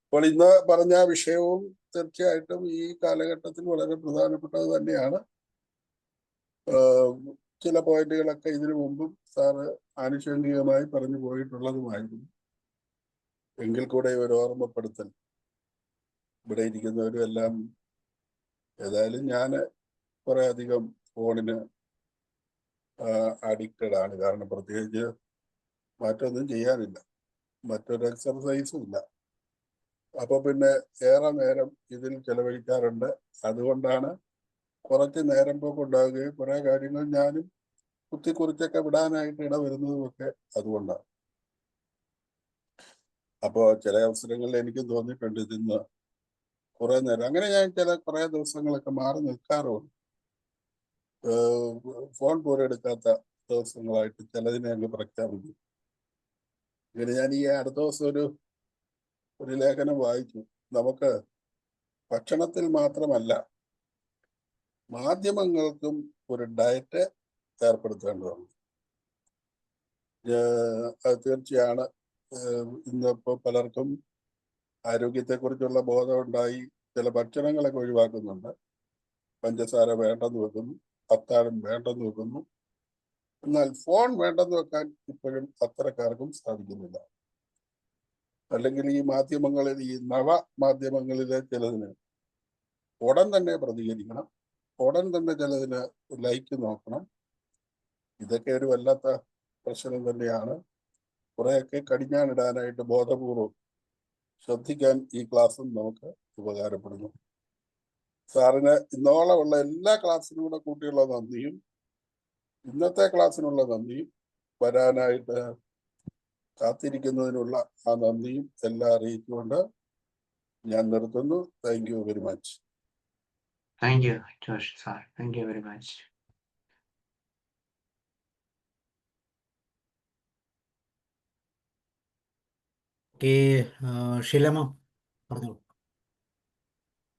അപ്പോൾ ഇന്ന് പറഞ്ഞ വിഷയവും തീർച്ചയായിട്ടും ഈ കാലഘട്ടത്തിൽ വളരെ പ്രധാനപ്പെട്ടത് തന്നെയാണ്. ചില പോയിന്റുകളൊക്കെ ഇതിനു മുമ്പും സാറ് ആനുഷംഗികമായി പറഞ്ഞു പോയിട്ടുള്ളതുമായിരുന്നു. എങ്കിൽ കൂടെ ഒരു ഓർമ്മപ്പെടുത്തൽ ഇവിടെ ഇരിക്കുന്നവരും എല്ലാം. ഏതായാലും ഞാൻ കുറെ അധികം ഫോണിന് അഡിക്റ്റഡ് ആണ്. കാരണം പ്രത്യേകിച്ച് മറ്റൊന്നും ചെയ്യാനില്ല, മറ്റൊരു എക്സർസൈസും ഇല്ല. അപ്പൊ പിന്നെ ഏറെ നേരം ഇതിൽ ചെലവഴിക്കാറുണ്ട്. അതുകൊണ്ടാണ് കുറച്ച് നേരം പോക്ക് ഉണ്ടാവുകയും കുറെ കാര്യങ്ങൾ ഞാനും കുത്തിക്കുറിച്ചൊക്കെ വിടാനായിട്ട് ഇടവരുന്നതുമൊക്കെ അതുകൊണ്ടാണ്. അപ്പോ ചില അവസരങ്ങളിൽ എനിക്കും തോന്നിയിട്ടുണ്ട് ഇതിന്ന് കുറെ നേരം, അങ്ങനെ ഞാൻ കുറെ ദിവസങ്ങളൊക്കെ മാറി നിൽക്കാറുണ്ട്. ഫോൺ പോലും എടുക്കാത്ത ദിവസങ്ങളായിട്ട് ചിലതിനെ അങ്ങ് പ്രഖ്യാപിക്കും. ഇങ്ങനെ ഞാൻ ഈ അടുത്ത ദിവസം ഒരു ലേഖനം വായിച്ചു. നമുക്ക് ഭക്ഷണത്തിൽ മാത്രമല്ല മാധ്യമങ്ങൾക്കും ഒരു ഡയറ്റ് ഏർപ്പെടുത്തേണ്ടതുണ്ട്. അത് തീർച്ചയാണ്. ഇന്നിപ്പോ പലർക്കും ആരോഗ്യത്തെക്കുറിച്ചുള്ള ബോധമുണ്ടായി ചില ഭക്ഷണങ്ങളൊക്കെ ഒഴിവാക്കുന്നുണ്ട്. പഞ്ചസാര വേണ്ടെന്ന് വെക്കുന്നു, അത്താഴം വേണ്ടെന്ന് വെക്കുന്നു. എന്നാൽ ഫോൺ വേണ്ടെന്ന് വെക്കാൻ ഇപ്പോഴും അത്തരക്കാർക്കും സാധിക്കുന്നില്ല. അല്ലെങ്കിൽ ഈ മാധ്യമങ്ങളിൽ, ഈ നവ മാധ്യമങ്ങളിലെ ചിലതിന് ഉടൻ തന്നെ പ്രതികരിക്കണം, ഉടൻ തന്നെ ചിലതിന് ലൈക്ക് നോക്കണം. ഇതൊക്കെ ഒരു വല്ലാത്ത പ്രശ്നം തന്നെയാണ്. കുറെയൊക്കെ കടിഞ്ഞാണിടാനായിട്ട് ബോധപൂർവം ശ്രദ്ധിക്കാൻ ഈ ക്ലാസ്സും നമുക്ക് ഉപകാരപ്പെടുന്നു. സാറിന് ഇന്നോളമുള്ള എല്ലാ ക്ലാസ്സിനും കൂടെ കൂട്ടിയുള്ള നന്ദിയും ഇന്നത്തെ ക്ലാസ്സിനുള്ള നന്ദിയും വരാനായിട്ട് കാത്തിരിക്കുന്നതിനുള്ള ആ നന്ദിയും എല്ലാം അറിയിച്ചുകൊണ്ട് ഞാൻ നിർത്തുന്നു. Thank you very much. Thank you Josh sir, thank you very much. Sheelamma പറഞ്ഞോളൂ.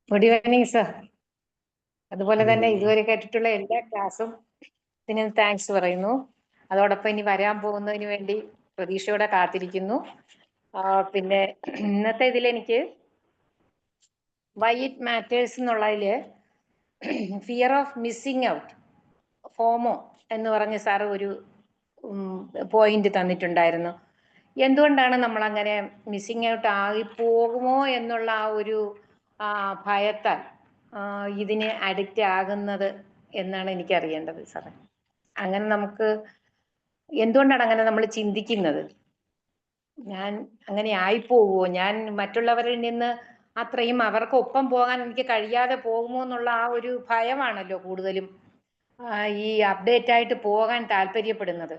Good evening sir. അതുപോലെ തന്നെ ഇതുവരെ കേട്ടിട്ടുള്ള എല്ലാ ക്ലാസ്സും ഇതിന് താങ്ക്സ് പറയുന്നു. അതോടൊപ്പം ഇനി വരാൻ പോകുന്നതിന് വേണ്ടി പ്രതീക്ഷയോടെ കാത്തിരിക്കുന്നു. പിന്നെ ഇന്നത്തെ ഇതിലെനിക്ക് വൈ ഇറ്റ് മാറ്റേഴ്സ് എന്നുള്ളതില് fear of missing out, FOMO എന്ന് പറഞ്ഞ് സാറ് ഒരു പോയിന്റ് തന്നിട്ടുണ്ടായിരുന്നു. എന്തുകൊണ്ടാണ് നമ്മൾ അങ്ങനെ മിസ്സിങ് ഔട്ട് ആയി പോകുമോ എന്നുള്ള ആ ഒരു ഭയത്താൽ ഇതിന് അഡിക്റ്റ് ആകുന്നത് എന്നാണ് എനിക്ക് അറിയേണ്ടത് സാറേ. അങ്ങനെ നമുക്ക് എന്തുകൊണ്ടാണ് അങ്ങനെ നമ്മൾ ചിന്തിക്കുന്നത്? ഞാൻ അങ്ങനെ ആയിപ്പോകുമോ, ഞാൻ മറ്റുള്ളവരിൽ നിന്ന് അത്രയും അവർക്കൊപ്പം പോകാൻ എനിക്ക് കഴിയാതെ പോകുമോ എന്നുള്ള ആ ഒരു ഭയമാണല്ലോ കൂടുതലും ഈ അപ്ഡേറ്റ് ആയിട്ട് പോകാൻ താല്പര്യപ്പെടുന്നത്.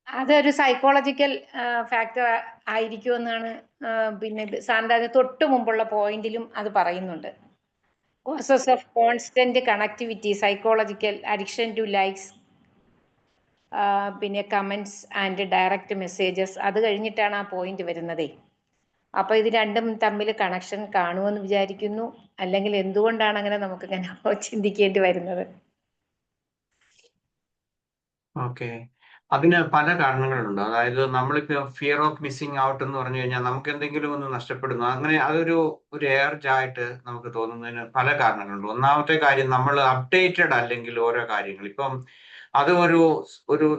അതൊരു സൈക്കോളജിക്കൽ ഫാക്ടർ ആയിരിക്കുമെന്നാണ് പിന്നെ സാറിൻ്റെ അതിന് തൊട്ട് മുമ്പുള്ള പോയിന്റിലും അത് പറയുന്നുണ്ട്. Causes of constant connectivity, psychological addiction to likes, പിന്നെ കമന്റ്സ് ആൻഡ് ഡയറക്റ്റ് മെസ്സേജസ്, അത് കഴിഞ്ഞിട്ടാണ് ആ പോയിന്റ് വരുന്നതേ. അപ്പൊ ഇത് രണ്ടും തമ്മിൽ കണക്ഷൻ കാണുമെന്ന് വിചാരിക്കുന്നു. അല്ലെങ്കിൽ എന്തുകൊണ്ടാണ് അങ്ങനെ നമുക്ക് ഇങ്ങനെ ചിന്തിക്കേണ്ടി വരുന്നത്? ഓക്കെ, അതിന് പല കാരണങ്ങളുണ്ട്. അതായത് നമ്മളിപ്പോ ഫിയർ ഓഫ് മിസ്സിങ് ഔട്ട് എന്ന് പറഞ്ഞു കഴിഞ്ഞാൽ നമുക്ക് എന്തെങ്കിലും ഒന്ന് നഷ്ടപ്പെടുന്നു, അങ്ങനെ അതൊരു ഏർജ് ആയിട്ട് നമുക്ക് തോന്നുന്നതിന് പല കാരണങ്ങളുണ്ട്. ഒന്നാമത്തെ കാര്യം, നമ്മൾ അപ്ഡേറ്റഡ് അല്ലെങ്കിൽ ഓരോ കാര്യങ്ങൾ ഇപ്പം അത്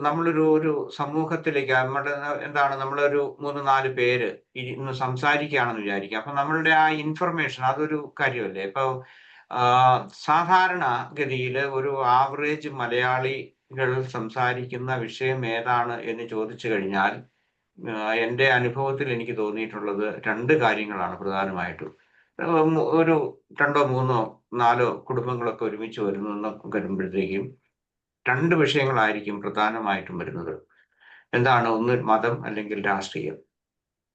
നമ്മളൊരു സമൂഹത്തിലേക്ക് നമ്മുടെ എന്താണ് നമ്മളൊരു 3-4 പേര് ഇന്ന് സംസാരിക്കുകയാണെന്ന് വിചാരിക്കുക. അപ്പൊ നമ്മളുടെ ആ ഇൻഫർമേഷൻ അതൊരു കാര്യമല്ലേ. ഇപ്പൊ സാധാരണഗതിയിൽ ഒരു ആവറേജ് മലയാളികൾ സംസാരിക്കുന്ന വിഷയം ഏതാണ് എന്ന് ചോദിച്ചു കഴിഞ്ഞാൽ എൻ്റെ അനുഭവത്തിൽ എനിക്ക് തോന്നിയിട്ടുള്ളത് 2 കാര്യങ്ങളാണ് പ്രധാനമായിട്ടും. ഒരു 2, 3, 4 കുടുംബങ്ങളൊക്കെ ഒരുമിച്ച് വരുമ്പോഴത്തേക്കും 2 വിഷയങ്ങളായിരിക്കും പ്രധാനമായിട്ടും വരുന്നത്. എന്താണ്? ഒന്ന് മതം അല്ലെങ്കിൽ രാഷ്ട്രീയം.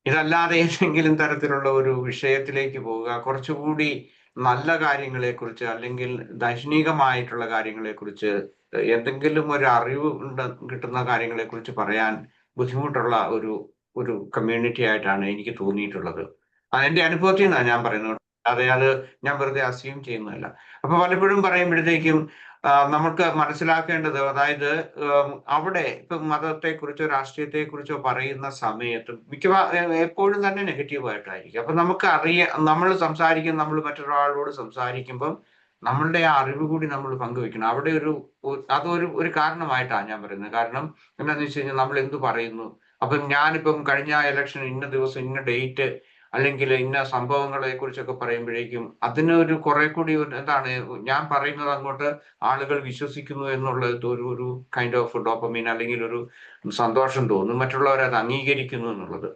ഇതല്ലാതെ ഏതെങ്കിലും തരത്തിലുള്ള ഒരു വിഷയത്തിലേക്ക് പോവുക, കുറച്ചുകൂടി നല്ല കാര്യങ്ങളെക്കുറിച്ച് അല്ലെങ്കിൽ ദൈനികമായിട്ടുള്ള കാര്യങ്ങളെക്കുറിച്ച് എന്തെങ്കിലും ഒരു അറിവ് കിട്ടുന്ന കാര്യങ്ങളെക്കുറിച്ച് പറയാൻ ബുദ്ധിമുട്ടുള്ള ഒരു കമ്മ്യൂണിറ്റി ആയിട്ടാണ് എനിക്ക് തോന്നിയിട്ടുള്ളത്. അതെന്റെ അനുഭവത്തിൽ നിന്നാണ് ഞാൻ പറയുന്നത്. അത് ഞാൻ വെറുതെ അസ്യൂം ചെയ്യുന്നതല്ല. അപ്പൊ പലപ്പോഴും പറയുമ്പോഴത്തേക്കും നമുക്ക് മനസ്സിലാക്കേണ്ടത്, അതായത് അവിടെ ഇപ്പം മതത്തെക്കുറിച്ചോ രാഷ്ട്രീയത്തെക്കുറിച്ചോ പറയുന്ന സമയത്ത് എപ്പോഴും തന്നെ നെഗറ്റീവായിട്ടായിരിക്കും. അപ്പൊ നമുക്ക് നമ്മൾ മറ്റൊരാളോട് സംസാരിക്കുമ്പം നമ്മളുടെ ആ അറിവ് കൂടി നമ്മൾ പങ്കുവെക്കണം. അവിടെ അതൊരു കാരണമായിട്ടാണ് ഞാൻ പറയുന്നത്. കാരണം എന്താണെന്ന് വെച്ച് കഴിഞ്ഞാൽ നമ്മൾ എന്ത് പറയുന്നു. അപ്പം ഞാനിപ്പം കഴിഞ്ഞ ഇലക്ഷൻ ഇന്ന ദിവസം ഇന്ന ഡേറ്റ് അല്ലെങ്കിൽ ഇന്ന സംഭവങ്ങളെ കുറിച്ചൊക്കെ പറയുമ്പോഴേക്കും അതിനൊരു കുറെ കൂടി എന്താണ് ഞാൻ പറയുന്നത് അങ്ങോട്ട് ആളുകൾ വിശ്വസിക്കുന്നു എന്നുള്ളത് ഒരു കൈൻഡ് ഓഫ് ഡോപ്പമീൻ അല്ലെങ്കിൽ ഒരു സന്തോഷം തോന്നും, മറ്റുള്ളവർ അത് അംഗീകരിക്കുന്നു എന്നുള്ളത്.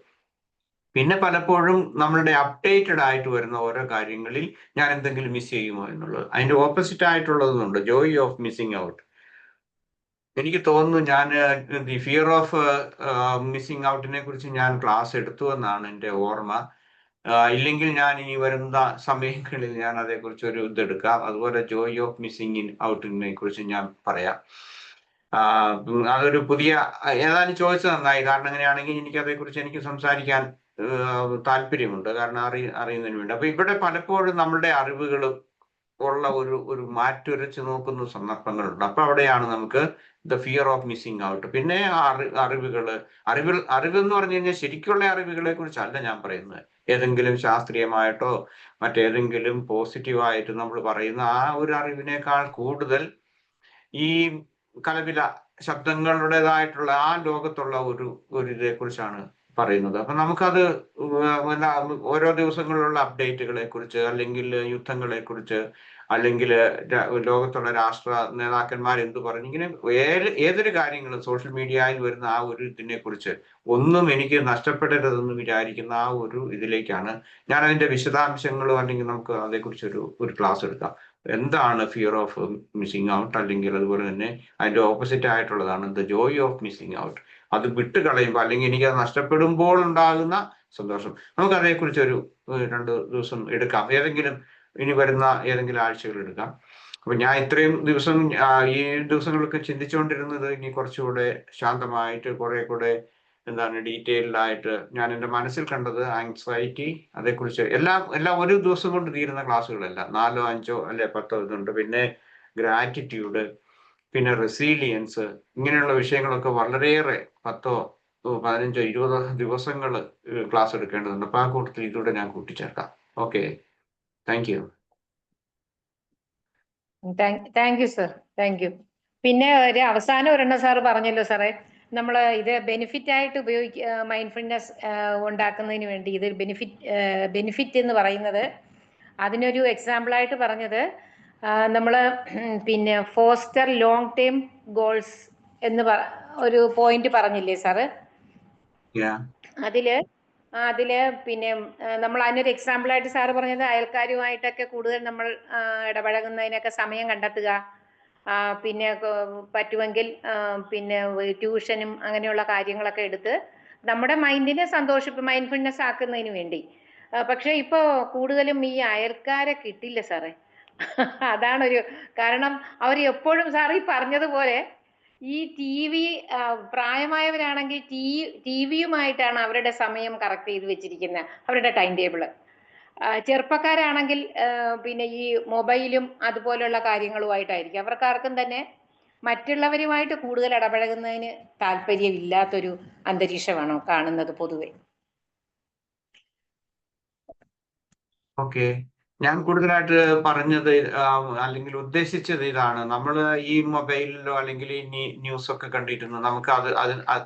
പിന്നെ പലപ്പോഴും നമ്മളുടെ അപ്ഡേറ്റഡ് ആയിട്ട് വരുന്ന ഓരോ കാര്യങ്ങളിൽ ഞാൻ എന്തെങ്കിലും മിസ് ചെയ്യുമോ എന്നുള്ളത്. അതിന്റെ ഓപ്പോസിറ്റ് ആയിട്ടുള്ളതുണ്ട്, ജോയ് ഓഫ് മിസ്സിങ് ഔട്ട്. എനിക്ക് തോന്നുന്നു ഞാൻ ദി ഫിയർ ഓഫ് മിസ്സിങ് ഔട്ടിനെ കുറിച്ച് ഞാൻ ക്ലാസ് എടുത്തു എന്നാണ് എൻ്റെ ഓർമ്മ. ഇല്ലെങ്കിൽ ഞാൻ ഇനി വരുന്ന സമയങ്ങളിൽ ഞാൻ അതേക്കുറിച്ച് ഒരു ഇതെടുക്കാം. അതുപോലെ ജോയ് ഓഫ് മിസ്സിങ് ഔട്ടിനെ കുറിച്ച് ഞാൻ പറയാം. അതൊരു പുതിയ ഏതായാലും ചോദിച്ചത് നന്നായി. കാരണം അങ്ങനെയാണെങ്കിൽ എനിക്ക് സംസാരിക്കാൻ താല്പര്യമുണ്ട്. കാരണം അറിയുന്നതിന് വേണ്ടി. അപ്പൊ ഇവിടെ പലപ്പോഴും നമ്മളുടെ അറിവുകൾ ഉള്ള ഒരു മാറ്റുരച്ച് നോക്കുന്ന സന്ദർഭങ്ങളുണ്ട്. അപ്പൊ അവിടെയാണ് നമുക്ക് the fear of missing out. പിന്നെ അറിവെന്ന് പറഞ്ഞു കഴിഞ്ഞാൽ ശരിക്കുള്ള അറിവുകളെ കുറിച്ചല്ല ഞാൻ പറയുന്നത്. ഏതെങ്കിലും ശാസ്ത്രീയമായിട്ടോ മറ്റേതെങ്കിലും പോസിറ്റീവായിട്ട് നമ്മൾ പറയുന്ന ആ ഒരു അറിവിനേക്കാൾ കൂടുതൽ ഈ കലപില ശബ്ദങ്ങളുടേതായിട്ടുള്ള ആ ലോകത്തുള്ള ഒരു ഇതേ കുറിച്ചാണ് പറയുന്നത്. അപ്പൊ നമുക്കത് ഓരോ ദിവസങ്ങളിലുള്ള അപ്ഡേറ്റുകളെ കുറിച്ച്, അല്ലെങ്കിൽ യുദ്ധങ്ങളെ കുറിച്ച്, അല്ലെങ്കിൽ ലോകത്തുള്ള രാഷ്ട്ര നേതാക്കന്മാർ എന്ത് പറഞ്ഞു, ഇങ്ങനെ ഏതൊരു കാര്യങ്ങളും സോഷ്യൽ മീഡിയയിൽ വരുന്ന ആ ഒരു ഇതിനെ കുറിച്ച് ഒന്നും എനിക്ക് നഷ്ടപ്പെടരുതെന്ന് വിചാരിക്കുന്ന ആ ഒരു ഇതിലേക്കാണ് ഞാൻ അതിന്റെ വിശദാംശങ്ങളും, അല്ലെങ്കിൽ നമുക്ക് അതേക്കുറിച്ച് ഒരു ക്ലാസ് എടുക്കാം. എന്താണ് ഫിയർ ഓഫ് മിസ്സിങ് ഔട്ട്, അല്ലെങ്കിൽ അതുപോലെ തന്നെ അതിന്റെ ഓപ്പോസിറ്റ് ആയിട്ടുള്ളതാണ് the Joy of missing out. അത് വിട്ട് കളയുമ്പോൾ അല്ലെങ്കിൽ എനിക്ക് അത് നഷ്ടപ്പെടുമ്പോൾ ഉണ്ടാകുന്ന സന്തോഷം. നമുക്ക് അതേക്കുറിച്ച് ഒരു 2 ദിവസം എടുക്കാം, ഇനി വരുന്ന ഏതെങ്കിലും ആഴ്ചകൾ എടുക്കാം. അപ്പൊ ഞാൻ ഇത്രയും ദിവസം ഈ ദിവസങ്ങളൊക്കെ ചിന്തിച്ചുകൊണ്ടിരുന്നത് ഇനി കുറച്ചുകൂടെ ശാന്തമായിട്ട് കുറെ കൂടെ ഡീറ്റെയിൽഡ് ആയിട്ട് ഞാൻ എൻ്റെ മനസ്സിൽ കണ്ടത് ആങ്സൈറ്റി, അതേക്കുറിച്ച് എല്ലാം ഒരു ദിവസം കൊണ്ട് തീരുന്ന ക്ലാസ്സുകളല്ല, 4, 5 അല്ലെ 10 ഇതുണ്ട്. പിന്നെ ഗ്രാറ്റിറ്റ്യൂഡ്, പിന്നെ റെസീലിയൻസ്, ഇങ്ങനെയുള്ള വിഷയങ്ങളൊക്കെ വളരെയേറെ 10, 15, 20 ദിവസങ്ങൾ ക്ലാസ് എടുക്കേണ്ടതുണ്ട്. അപ്പൊ ആ കൂട്ടത്തിൽ ഇതൂടെ ഞാൻ കൂട്ടിച്ചേർക്കാം. Okay, thank you. Thank you sir, thank you. പിന്നെ ഒരു അവസാനം ഒരെണ്ണം സാറ് പറഞ്ഞല്ലോ സാറേ, നമ്മൾ ഇത് ബെനിഫിറ്റ് ആയിട്ട് മൈൻഡ്ഫുൾനെസ് ഉണ്ടാക്കുന്നതിന് വേണ്ടി ഇത് ബെനിഫിറ്റ് എന്ന് പറയുന്നത്, അതിനൊരു എക്സാമ്പിളായിട്ട് പറഞ്ഞത് നമ്മൾ പിന്നെ ഫോസ്റ്റർ ലോങ് ടേം ഗോൾസ് എന്ന് ഒരു പോയിന്റ് പറഞ്ഞില്ലേ സാറ്? അതില് പിന്നെ നമ്മൾ അതിനൊരു എക്സാമ്പിളായിട്ട് സാറ് പറഞ്ഞത് അയൽക്കാരുമായിട്ടൊക്കെ കൂടുതൽ നമ്മൾ ഇടപഴകുന്നതിനൊക്കെ സമയം കണ്ടെത്തുക, പിന്നെ പറ്റുമെങ്കിൽ പിന്നെ ട്യൂഷനും അങ്ങനെയുള്ള കാര്യങ്ങളൊക്കെ എടുത്ത് നമ്മുടെ മൈൻഡിനെ മൈൻഡ്ഫുൾനെസ് ആക്കുന്നതിന് വേണ്ടി. പക്ഷെ ഇപ്പോ കൂടുതലും ഈ അയൽക്കാരെ കിട്ടില്ല സാറേ. അതാണൊരു കാരണം. അവർ എപ്പോഴും സാറ് ഈ പറഞ്ഞതുപോലെ ഈ TV പ്രായമായവരാണെങ്കിൽ ടിവിയുമായിട്ടാണ് അവരുടെ സമയം കറക്റ്റ് ചെയ്ത് വെച്ചിരിക്കുന്നത്, അവരുടെ ടൈം ടേബിള്. ചെറുപ്പക്കാരാണെങ്കിൽ പിന്നെ ഈ മൊബൈലും അതുപോലുള്ള കാര്യങ്ങളുമായിട്ടായിരിക്കും. അവർക്കാർക്കും തന്നെ മറ്റുള്ളവരുമായിട്ട് കൂടുതൽ ഇടപഴകുന്നതിന് താല്പര്യമില്ലാത്തൊരു അന്തരീക്ഷമാണോ കാണുന്നത് പൊതുവെ? ഓക്കെ, ഞാൻ കൂടുതലായിട്ട് പറഞ്ഞത് അല്ലെങ്കിൽ ഉദ്ദേശിച്ചത് ഇതാണ്. നമ്മൾ ഈ മൊബൈലിലോ അല്ലെങ്കിൽ ഈ ന്യൂസ് ഒക്കെ കണ്ടിരുന്നു, നമുക്ക്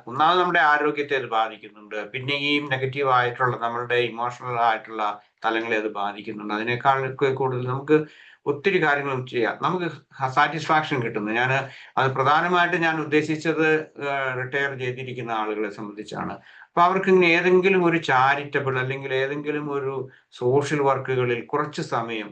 ഒന്നാമത് നമ്മുടെ ആരോഗ്യത്തെ അത് ബാധിക്കുന്നുണ്ട്. പിന്നെ ഈ നെഗറ്റീവ് ആയിട്ടുള്ള നമ്മളുടെ ഇമോഷണൽ ആയിട്ടുള്ള തലങ്ങളെ അത് ബാധിക്കുന്നുണ്ട്. അതിനേക്കാൾ കൂടുതൽ നമുക്ക് ഒത്തിരി കാര്യങ്ങളും ചെയ്യാം, നമുക്ക് സാറ്റിസ്ഫാക്ഷൻ കിട്ടുന്നു. അത് പ്രധാനമായിട്ട് ഞാൻ ഉദ്ദേശിച്ചത് റിട്ടയർ ചെയ്തിരിക്കുന്ന ആളുകളെ സംബന്ധിച്ചാണ്. അപ്പൊ അവർക്ക് ഇങ്ങനെ ഏതെങ്കിലും ഒരു ചാരിറ്റബിൾ അല്ലെങ്കിൽ ഏതെങ്കിലും ഒരു സോഷ്യൽ വർക്കുകളിൽ കുറച്ച് സമയം,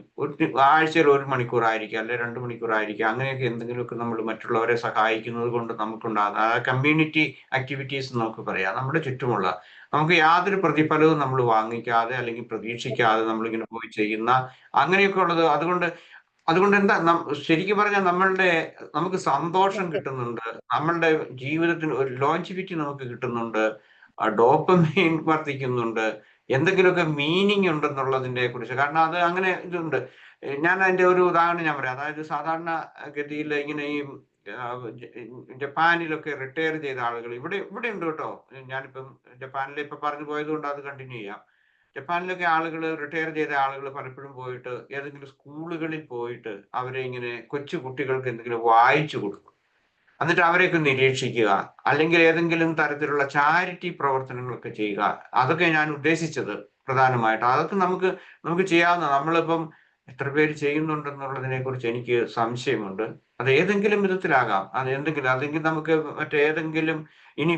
ആഴ്ചയിൽ 1 മണിക്കൂറായിരിക്കാം അല്ലെ 2 മണിക്കൂറായിരിക്കാം, അങ്ങനെയൊക്കെ എന്തെങ്കിലുമൊക്കെ നമ്മൾ മറ്റുള്ളവരെ സഹായിക്കുന്നത് കൊണ്ട് നമുക്കുണ്ടാകുന്ന കമ്മ്യൂണിറ്റി ആക്ടിവിറ്റീസ് നമുക്ക് പറയാം. നമ്മുടെ ചുറ്റുമുള്ള നമുക്ക് യാതൊരു പ്രതിഫലവും നമ്മൾ വാങ്ങിക്കാതെ അല്ലെങ്കിൽ പ്രതീക്ഷിക്കാതെ നമ്മളിങ്ങനെ പോയി ചെയ്യുന്ന അങ്ങനെയൊക്കെ ഉള്ളത്. അതുകൊണ്ട് എന്താ ശരിക്കും പറഞ്ഞാൽ നമുക്ക് സന്തോഷം കിട്ടുന്നുണ്ട്, നമ്മളുടെ ജീവിതത്തിന് ഒരു ലോഞ്ചിവിറ്റി നമുക്ക് കിട്ടുന്നുണ്ട്, ഡോപ്പമൈൻ വർദ്ധിക്കുന്നുണ്ട്, എന്തെങ്കിലുമൊക്കെ മീനിങ് ഉണ്ടെന്നുള്ളതിനെ കുറിച്ച്. കാരണം അത് അങ്ങനെ ഇതുണ്ട്. ഞാൻ അതിന്റെ ഒരു ഉദാഹരണം ഞാൻ പറയാം. അതായത് സാധാരണ ഗതിയിൽ ഇങ്ങനെ ഈ ജപ്പാനിലൊക്കെ റിട്ടയർ ചെയ്ത ആളുകൾ ഇവിടെ ഉണ്ട് കേട്ടോ. ഞാനിപ്പം ജപ്പാനിൽ ഇപ്പൊ പറഞ്ഞു പോയത് കൊണ്ട് അത് കണ്ടിന്യൂ ചെയ്യാം. ജപ്പാനിലൊക്കെ ആളുകൾ റിട്ടയർ ചെയ്ത ആളുകൾ പലപ്പോഴും പോയിട്ട് ഏതെങ്കിലും സ്കൂളുകളിൽ പോയിട്ട് അവരെ ഇങ്ങനെ കൊച്ചു കുട്ടികൾക്ക് എന്തെങ്കിലും വായിച്ചു കൊടുക്കും. എന്നിട്ട് അവരെയൊക്കെ നിരീക്ഷിക്കുക, അല്ലെങ്കിൽ ഏതെങ്കിലും തരത്തിലുള്ള ചാരിറ്റി പ്രവർത്തനങ്ങളൊക്കെ ചെയ്യുക. അതൊക്കെ ഞാൻ ഉദ്ദേശിച്ചത് പ്രധാനമായിട്ട്. അതൊക്കെ നമുക്ക് ചെയ്യാവുന്ന. നമ്മളിപ്പം എത്ര പേര് ചെയ്യുന്നുണ്ടെന്നുള്ളതിനെ കുറിച്ച് എനിക്ക് സംശയമുണ്ട്. അത് ഏതെങ്കിലും വിധത്തിലാകാം. അത് എന്തെങ്കിലും അല്ലെങ്കിൽ നമുക്ക് മറ്റേതെങ്കിലും ഇനി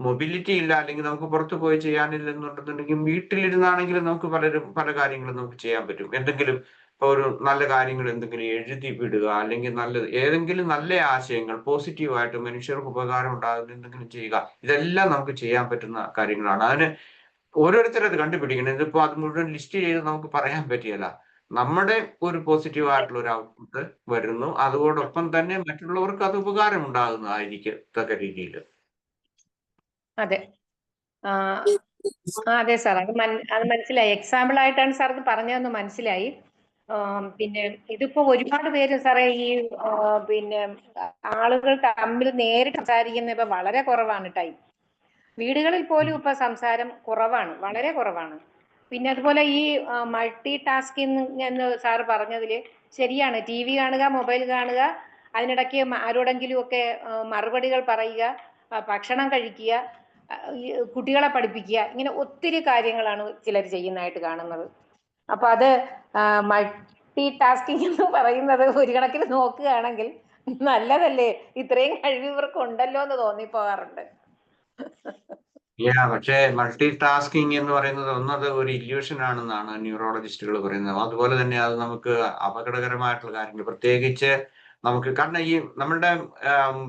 മൊബിലിറ്റി ഇല്ല, അല്ലെങ്കിൽ നമുക്ക് പുറത്തു പോയി ചെയ്യാനില്ലെന്നുണ്ടെന്നുണ്ടെങ്കിൽ വീട്ടിലിരുന്നാണെങ്കിലും നമുക്ക് പല കാര്യങ്ങളും നമുക്ക് ചെയ്യാൻ പറ്റും. എന്തെങ്കിലും ഒരു നല്ല കാര്യങ്ങൾ എന്തെങ്കിലും എഴുതി വിടുക, അല്ലെങ്കിൽ ഏതെങ്കിലും നല്ല ആശയങ്ങൾ പോസിറ്റീവായിട്ട് മനുഷ്യർക്ക് ഉപകാരം ഉണ്ടാകുന്ന എന്തെങ്കിലും ചെയ്യുക. ഇതെല്ലാം നമുക്ക് ചെയ്യാൻ പറ്റുന്ന കാര്യങ്ങളാണ്. അതിന് ഓരോരുത്തരും അത് കണ്ടുപിടിക്കണം. ഇതിപ്പോ അത് മുഴുവൻ ലിസ്റ്റ് ചെയ്ത് നമുക്ക് പറയാൻ പറ്റിയല്ല. നമ്മുടെ ഒരു പോസിറ്റീവായിട്ടുള്ള ഒരു ഔട്ട്പുട്ട് വരുന്നു, അതോടൊപ്പം തന്നെ മറ്റുള്ളവർക്ക് അത് ഉപകാരം ഉണ്ടാകുന്നതായിരിക്കും തക്ക രീതിയിൽ. അതെ. അതെ സാർ, അത് മനസ്സിലായി. എക്സാമ്പിൾ ആയിട്ടാണ് സാർ ഇത് പറഞ്ഞതെന്ന് മനസ്സിലായി. പിന്നെ ഇതിപ്പോ ഒരുപാട് പേര് സാറേ ഈ പിന്നെ ആളുകൾ തമ്മിൽ നേരിട്ട് സംസാരിക്കുന്ന ഇപ്പൊ വളരെ കുറവാണ് ടൈം. വീടുകളിൽ പോലും ഇപ്പൊ സംസാരം കുറവാണ്, വളരെ കുറവാണ്. പിന്നെ അതുപോലെ ഈ മൾട്ടി ടാസ്കിങ് എന്ന് സാറ് പറഞ്ഞതില് ശരിയാണ്. TV കാണുക, മൊബൈൽ കാണുക, അതിനിടയ്ക്ക് ആരോടെങ്കിലും ഒക്കെ മറുപടികൾ പറയുക, ഭക്ഷണം കഴിക്കുക, കുട്ടികളെ പഠിപ്പിക്കുക, ഇങ്ങനെ ഒത്തിരി കാര്യങ്ങളാണ് ചിലർ ചെയ്യുന്നതായിട്ട് കാണുന്നത്. അപ്പൊ അത് മൾട്ടി ടാസ്കിങ് എന്ന് പറയുന്നത് ഒരു കണക്കിന് നോക്കുകയാണെങ്കിൽ നല്ലതല്ലേ? ഇത്രയും കഴിവ് ഇവർക്ക് ഉണ്ടല്ലോ എന്ന് തോന്നിപ്പോകാറുണ്ട്. പക്ഷേ മൾട്ടി ടാസ്കിങ് എന്ന് പറയുന്നത് ഒന്നത് ഒരു ഇല്യൂഷൻ ആണെന്നാണ് ന്യൂറോളജിസ്റ്റുകൾ പറയുന്നത്. അതുപോലെ തന്നെ അത് നമുക്ക് അപകടകരമായിട്ടുള്ള കാര്യങ്ങൾ, പ്രത്യേകിച്ച് നമുക്ക്, കാരണം ഈ നമ്മളുടെ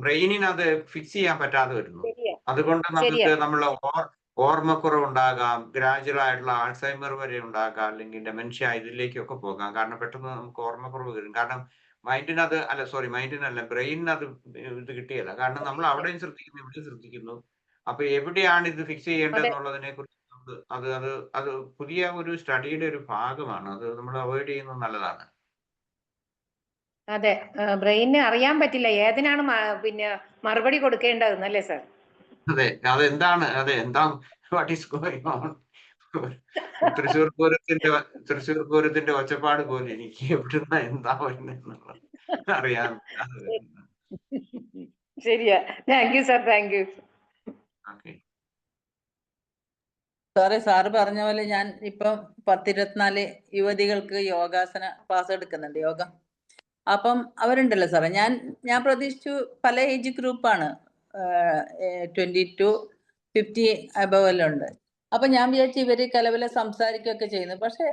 ബ്രെയിനിന് അത് ഫിക്സ് ചെയ്യാൻ പറ്റാതെ വരുന്നു. അതുകൊണ്ട് നമുക്ക് നമ്മളെ ഓർമ്മക്കുറവ് ഉണ്ടാകാം, ഗ്രാജുവൽ ആയിട്ടുള്ള ആൾസൈമർ വരെ ഉണ്ടാകാം, അല്ലെങ്കിൽ ഡെമൻഷ്യ ഇതിലേക്കൊക്കെ പോകാം. കാരണം പെട്ടെന്ന് നമുക്ക് ഓർമ്മക്കുറവ് വരും. കാരണം മൈൻഡിനല്ല, ബ്രെയിനിന് അത് ഇത് കിട്ടിയല്ല. കാരണം നമ്മൾ അവിടെയും ശ്രദ്ധിക്കുന്നു, ഇവിടെയും ശ്രദ്ധിക്കുന്നു. അപ്പൊ എവിടെയാണ് ഇത് ഫിക്സ് ചെയ്യേണ്ടതെന്നുള്ളതിനെ കുറിച്ച് അത് പുതിയ ഒരു സ്റ്റഡിയുടെ ഒരു ഭാഗമാണ്. അത് നമ്മൾ അവോയ്ഡ് ചെയ്യുന്നത് നല്ലതാണ്. അതെ, ബ്രെയിനിന് അറിയാൻ പറ്റില്ല ഏതിനാണ് പിന്നെ മറുപടി കൊടുക്കേണ്ടതെന്നല്ലേ സാർ? എന്താ what is going on. Thrissur പൂരത്തിന്റെ ഒച്ചപ്പാട് പോലെ എനിക്ക് എവിടുന്ന എന്താ വരുന്നത് അറിയാൻ. ശരിയാ. Thank you sir, thank U. Sir പറഞ്ഞ പോലെ ഞാൻ ഇപ്പം 10-24 യുവതികൾക്ക് യോഗാസന ക്ലാസ് എടുക്കുന്നുണ്ട്, യോഗ. അപ്പം അവരുണ്ടല്ലോ സാറേ, ഞാൻ പ്രതീക്ഷിച്ചു പല ഏജ് ഗ്രൂപ്പാണ്, 20 to 50 അബവ് എല്ലാം ഉണ്ട്. അപ്പൊ ഞാൻ വിചാരിച്ചു ഇവര് കലവല സംസാരിക്കുകയൊക്കെ ചെയ്യുന്നു. പക്ഷെ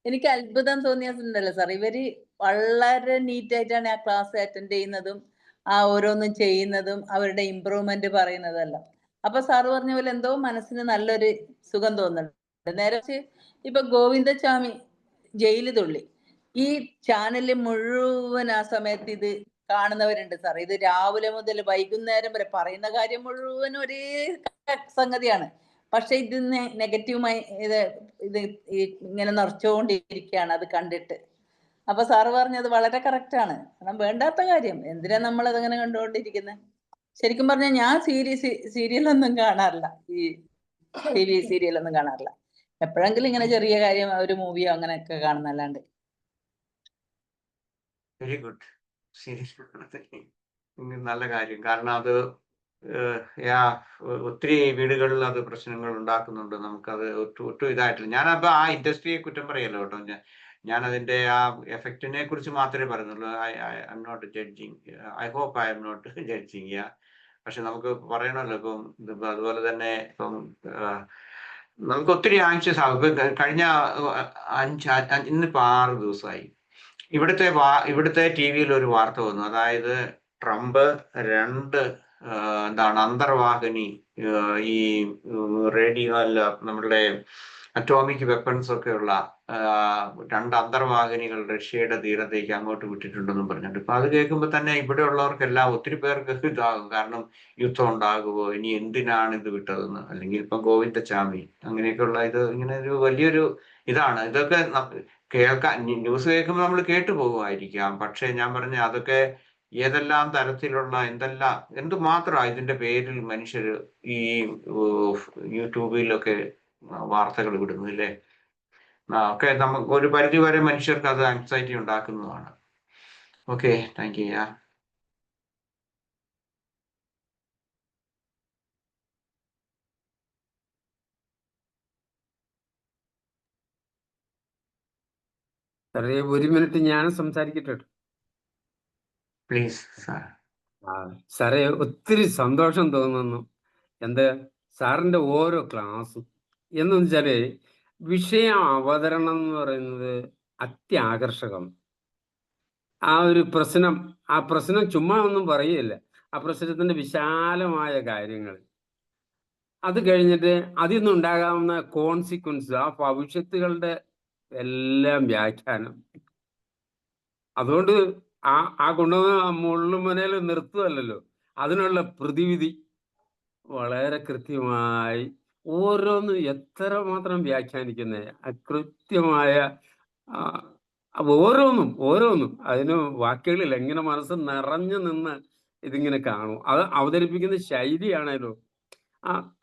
എനിക്ക് അത്ഭുതം തോന്നിയിട്ടുണ്ടല്ലോ സാർ, ഇവര് വളരെ നീറ്റായിട്ടാണ് ആ ക്ലാസ് അറ്റൻഡ് ചെയ്യുന്നതും ആ ഓരോന്നും ചെയ്യുന്നതും അവരുടെ ഇമ്പ്രൂവ്മെന്റ് പറയുന്നതല്ല. അപ്പൊ സാറ് പറഞ്ഞ പോലെ എന്തോ മനസ്സിന് നല്ലൊരു സുഖം തോന്നുന്നുണ്ട്. നേരെ ഇപ്പൊ ഗോവിന്ദസ്വാമി ജയില് തുള്ളി, ഈ ചാനല് മുഴുവൻ ആ സമയത്ത് ഇത് കാണുന്നവരുണ്ട് സാർ. ഇത് രാവിലെ മുതൽ വൈകുന്നേരം വരെ പറയുന്ന കാര്യം മുഴുവൻ ഒരേ സംഗതിയാണ്. പക്ഷെ ഇത് നെഗറ്റീവുമായി ഇത് ഇങ്ങനെ നിറച്ചുകൊണ്ടിരിക്കുകയാണ് അത് കണ്ടിട്ട്. അപ്പൊ സാറ് പറഞ്ഞത് വളരെ കറക്റ്റ് ആണ്. കാരണം വേണ്ടാത്ത കാര്യം എന്തിനാ നമ്മൾ അതങ്ങനെ കണ്ടുകൊണ്ടിരിക്കുന്നത്? ശരിക്കും പറഞ്ഞാൽ ഞാൻ സീരിയലൊന്നും കാണാറില്ല, ഈ TV സീരിയലൊന്നും കാണാറില്ല. എപ്പോഴെങ്കിലും ഇങ്ങനെ ചെറിയ കാര്യം ഒരു മൂവിയോ അങ്ങനെയൊക്കെ കാണുന്നല്ലാണ്ട്. Very good. നല്ല കാര്യം. കാരണം അത് ഒത്തിരി വീടുകളിൽ അത് പ്രശ്നങ്ങൾ ഉണ്ടാക്കുന്നുണ്ട്. നമുക്കത് ഒട്ടും ഇതായിട്ടില്ല. ഞാനപ്പോ ആ ഇൻഡസ്ട്രിയെ കുറ്റം പറയല്ലോ കേട്ടോ. ഞാൻ അതിന്റെ ആ എഫക്റ്റിനെ കുറിച്ച് മാത്രമേ പറയുന്നുള്ളൂ. I'm not judging. I hope I'm not judging. പക്ഷെ നമുക്ക് പറയണമല്ലോ ഇപ്പം അതുപോലെ തന്നെ ഇപ്പം നമുക്ക് ഒത്തിരി ആങ്ഷ്യസ് ആകും. ഇപ്പൊ കഴിഞ്ഞ ഇന്നിപ്പോ 6 ദിവസമായി ഇവിടുത്തെ TV-യിൽ ഒരു വാർത്ത വന്നു. അതായത് ട്രംപ് 2 അന്തർവാഹിനി ഈ റേഡിയോ അല്ല, നമ്മളുടെ അറ്റോമിക് വെപ്പൺസ് ഒക്കെയുള്ള 2 അന്തർവാഹിനികൾ റഷ്യയുടെ തീരത്തേക്ക് അങ്ങോട്ട് വിട്ടിട്ടുണ്ടെന്നും പറഞ്ഞിട്ട്. ഇപ്പൊ അത് കേൾക്കുമ്പോൾ തന്നെ ഇവിടെ ഉള്ളവർക്കെല്ലാം ഒത്തിരി പേർക്ക് ഇതാകും. കാരണം യുദ്ധം ഉണ്ടാകുമോ, ഇനി എന്തിനാണ് ഇത് വിട്ടതെന്ന്. അല്ലെങ്കിൽ ഇപ്പം ഗോവിന്ദചാമി അങ്ങനെയൊക്കെയുള്ള ഇത് ഇങ്ങനെ ഒരു വലിയൊരു ഇതാണ്. ഇതൊക്കെ കേൾക്കാൻ ന്യൂസ് കേൾക്കുമ്പോൾ നമ്മൾ കേട്ടു പോകുമായിരിക്കാം. പക്ഷെ ഞാൻ പറഞ്ഞ അതൊക്കെ ഏതെല്ലാം തരത്തിലുള്ള എന്തുമാത്രമാണ് ഇതിന്റെ പേരിൽ മനുഷ്യർ ഈ യൂട്യൂബിലൊക്കെ വാർത്തകൾ വിടുന്നു അല്ലേ. ഒക്കെ നമുക്ക് ഒരു പരിധി വരെ മനുഷ്യർക്ക് അത് ആങ്സൈറ്റി ഉണ്ടാക്കുന്നതാണ്. Okay, thank U. സാറേ 1 മിനിറ്റ് ഞാൻ സംസാരിക്കട്ടെ? Please sir. സാറേ ഒത്തിരി സന്തോഷം തോന്നുന്നു. സാറിൻ്റെ ഓരോ ക്ലാസ്സും എന്ന് വെച്ചാല് വിഷയ അവതരണം എന്ന് പറയുന്നത് അത്യാകർഷകം. ആ പ്രശ്നം ചുമ്മാ ഒന്നും പറയുകയില്ല. ആ പ്രശ്നത്തിന്റെ വിശാലമായ കാര്യങ്ങൾ, അത് കഴിഞ്ഞിട്ട് അതിൽ നിന്നുണ്ടാകാവുന്ന കോൺസിക്വൻസ്, ആ ഭവിഷ്യത്തുകളുടെ എല്ലാം വ്യാഖ്യാനം. അതുകൊണ്ട് ആ കൊണ്ടുവന്ന മുള്ളുമനയിൽ നിർത്തുകയല്ലോ, അതിനുള്ള പ്രതിവിധി വളരെ കൃത്യമായി ഓരോന്നും എത്രമാത്രം വ്യാഖ്യാനിക്കുന്നേ, കൃത്യമായ ഓരോന്നും അതിന് വാക്കുകളിൽ എങ്ങനെ മനസ്സ് നിറഞ്ഞു നിന്ന് ഇതിങ്ങനെ കാണും. അത് അവതരിപ്പിക്കുന്ന ശൈലിയാണല്ലോ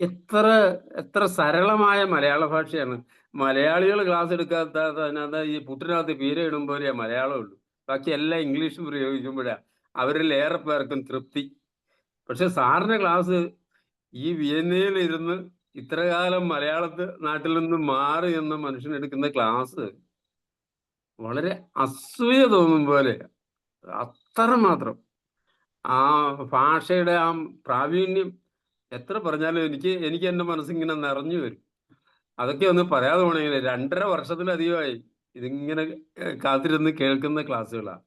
എത്ര സരളമായ മലയാള ഭാഷയാണ്. മലയാളികൾ ക്ലാസ് എടുക്കാത്ത അതിനകത്ത് ഈ പുട്ടിനകത്ത് പീര ഇടും പോലെയാ മലയാളം ഉള്ളൂ. ബാക്കി എല്ലാം ഇംഗ്ലീഷ് പ്രയോഗിക്കുമ്പോഴാണ് അവരിൽ ഏറെ പേർക്കും തൃപ്തി. പക്ഷെ സാറിന്റെ ക്ലാസ് ഈ വിയന്നയിൽ ഇരുന്ന് ഇത്രകാലം നാട്ടിൽ നിന്ന് മാറി എന്ന മനുഷ്യനെടുക്കുന്ന ക്ലാസ് വളരെ അസൂയ തോന്നും പോലെ, അത്രമാത്രം ആ ഭാഷയുടെ ആ പ്രാവീണ്യം എത്ര പറഞ്ഞാലും എനിക്ക് എൻ്റെ മനസ്സിങ്ങനെ നിറഞ്ഞു വരും. അതൊക്കെ ഒന്ന് പറയാതെ പോണെങ്കിൽ 2.5 വർഷത്തിലധികമായി ഇതിങ്ങനെ കാത്തിരുന്ന് കേൾക്കുന്ന ക്ലാസ്സുകളാണ്.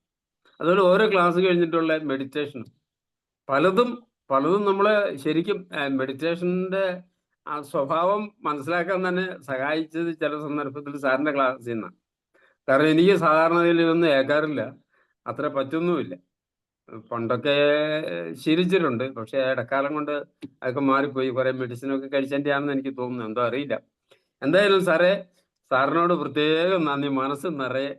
അതുപോലെ ഓരോ ക്ലാസ് കഴിഞ്ഞിട്ടുള്ള മെഡിറ്റേഷനും പലതും നമ്മളെ ശരിക്കും മെഡിറ്റേഷൻ്റെ ആ സ്വഭാവം മനസ്സിലാക്കാൻ തന്നെ സഹായിച്ചത് ചില സന്ദർഭത്തിൽ സാറിൻ്റെ ക്ലാസ്സിൽ നിന്നാണ്. കാരണം എനിക്ക് സാധാരണ ഇതിലൊന്നും ഏൽക്കാറില്ല, അത്ര പറ്റുന്നുമില്ല. പണ്ടൊക്കെ ശീലിച്ചിട്ടുണ്ട്, പക്ഷെ ഇടക്കാലം കൊണ്ട് അതൊക്കെ മാറിപ്പോയി. കുറെ മെഡിസിനൊക്കെ കഴിച്ചതിൻ്റെ ആണെന്ന് എനിക്ക് തോന്നുന്നു, എന്തോ അറിയില്ല. എന്തായാലും സാറിനോട് പ്രത്യേകം നന്ദി, മനസ്സ് നിറയെ.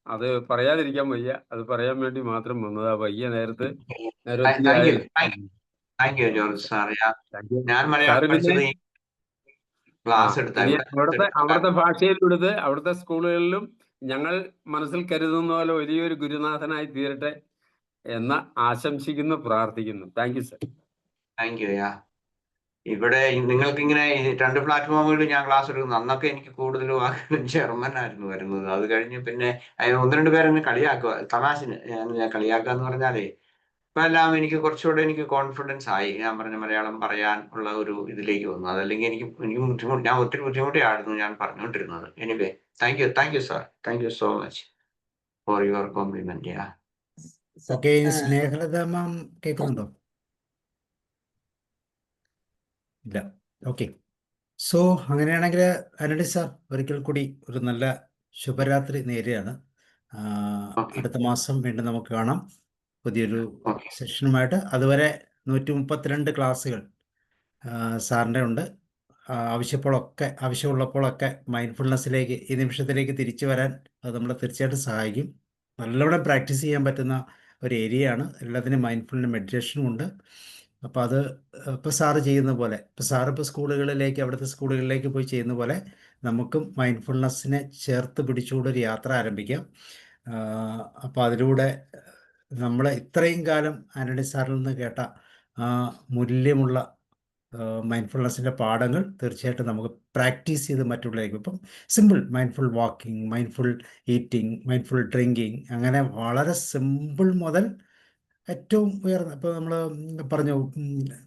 അത് പറയാതിരിക്കാൻ വയ്യ, അത് പറയാൻ വേണ്ടി മാത്രം വന്നതാ. വയ്യ നേരത്തെ താങ്ക് യു ജോർജ് സാർ. ഞാൻ മലയാളം പഠിച്ചത് ക്ലാസ് അവിടുത്തെ ഭാഷയിൽ എടുത്ത് അവിടുത്തെ സ്കൂളുകളിലും ഞങ്ങൾ മനസ്സിൽ കരുതുന്ന പോലെ വലിയൊരു ഗുരുനാഥനായി തീരട്ടെ എന്ന് ആശംസിക്കുന്നു, പ്രാർത്ഥിക്കുന്നു. Thank you sir. Thank U. ഇവിടെ നിങ്ങൾക്ക് ഇങ്ങനെ 2 പ്ലാറ്റ്ഫോമുകളിൽ ഞാൻ ക്ലാസ് എടുക്കുന്നു. അന്നൊക്കെ എനിക്ക് കൂടുതൽ വാക്കുകളും ജർമ്മൻ ആയിരുന്നു വരുന്നത്. അത് കഴിഞ്ഞ് പിന്നെ 1-2 പേരെന്നെ കളിയാക്കുക, തമാശന് ഞാൻ കളിയാക്കുക എന്ന് പറഞ്ഞാലേ ഇപ്പൊ എല്ലാം കുറച്ചുകൂടെ എനിക്ക് കോൺഫിഡൻസ് ആയി. ഞാൻ പറഞ്ഞ മലയാളം പറയാൻ ഉള്ള ഒരു ഇതിലേക്ക് വന്നു. അതല്ലെങ്കിൽ എനിക്ക് ഞാൻ ഒത്തിരി ബുദ്ധിമുട്ടിയായിരുന്നു ഞാൻ പറഞ്ഞുകൊണ്ടിരുന്നത്. Anyway, thank you sir. Thank you so much for your compliment. Okay, Snehalatha ma'am കേൾക്കുന്നുണ്ടോ? ഇല്ല. ഓക്കെ, സോ അങ്ങനെയാണെങ്കിൽ അനടി സാർ ഒരിക്കൽ കൂടി ഒരു നല്ല ശുഭരാത്രി നേരെയാണ്. അടുത്ത മാസം വീണ്ടും നമുക്ക് കാണാം പുതിയൊരു സെഷനുമായിട്ട്. അതുവരെ 132 ക്ലാസ്സുകൾ സാറിൻ്റെ ഉണ്ട്. ആവശ്യമുള്ളപ്പോഴൊക്കെ മൈൻഡ്ഫുൾനെസ്സിലേക്ക്, ഈ നിമിഷത്തിലേക്ക് തിരിച്ചു വരാൻ അത് നമ്മളെ തീർച്ചയായിട്ടും സഹായിക്കും. നല്ലവണ്ണം പ്രാക്ടീസ് ചെയ്യാൻ പറ്റുന്ന ഒരു ഏരിയയാണ്. എല്ലാത്തിനും മൈൻഡ്ഫുൾനെസ് മെഡിറ്റേഷനും ഉണ്ട്. അപ്പോൾ അത് ഇപ്പോൾ സാറ് ചെയ്യുന്ന പോലെ, ഇപ്പോൾ സാറിപ്പോൾ അവിടുത്തെ സ്കൂളുകളിലേക്ക് പോയി ചെയ്യുന്ന പോലെ നമുക്കും മൈൻഡ്ഫുൾനെസ്സിനെ ചേർത്ത് പിടിച്ചുകൊണ്ടൊരു യാത്ര ആരംഭിക്കാം. അപ്പോൾ അതിലൂടെ നമ്മൾ ഇത്രയും കാലം ആന്റണി സാറിൽ നിന്ന് കേട്ട മൂല്യമുള്ള മൈൻഡ്ഫുൾനെസ്സിൻ്റെ പാഠങ്ങൾ തീർച്ചയായിട്ടും നമുക്ക് പ്രാക്ടീസ് ചെയ്ത് മറ്റുള്ളവർക്ക്, ഇപ്പം simple mindful walking, mindful eating, mindful drinking, അങ്ങനെ വളരെ സിമ്പിൾ മുതൽ ഏറ്റവും ഉയർന്ന, ഇപ്പോൾ നമ്മൾ പറഞ്ഞു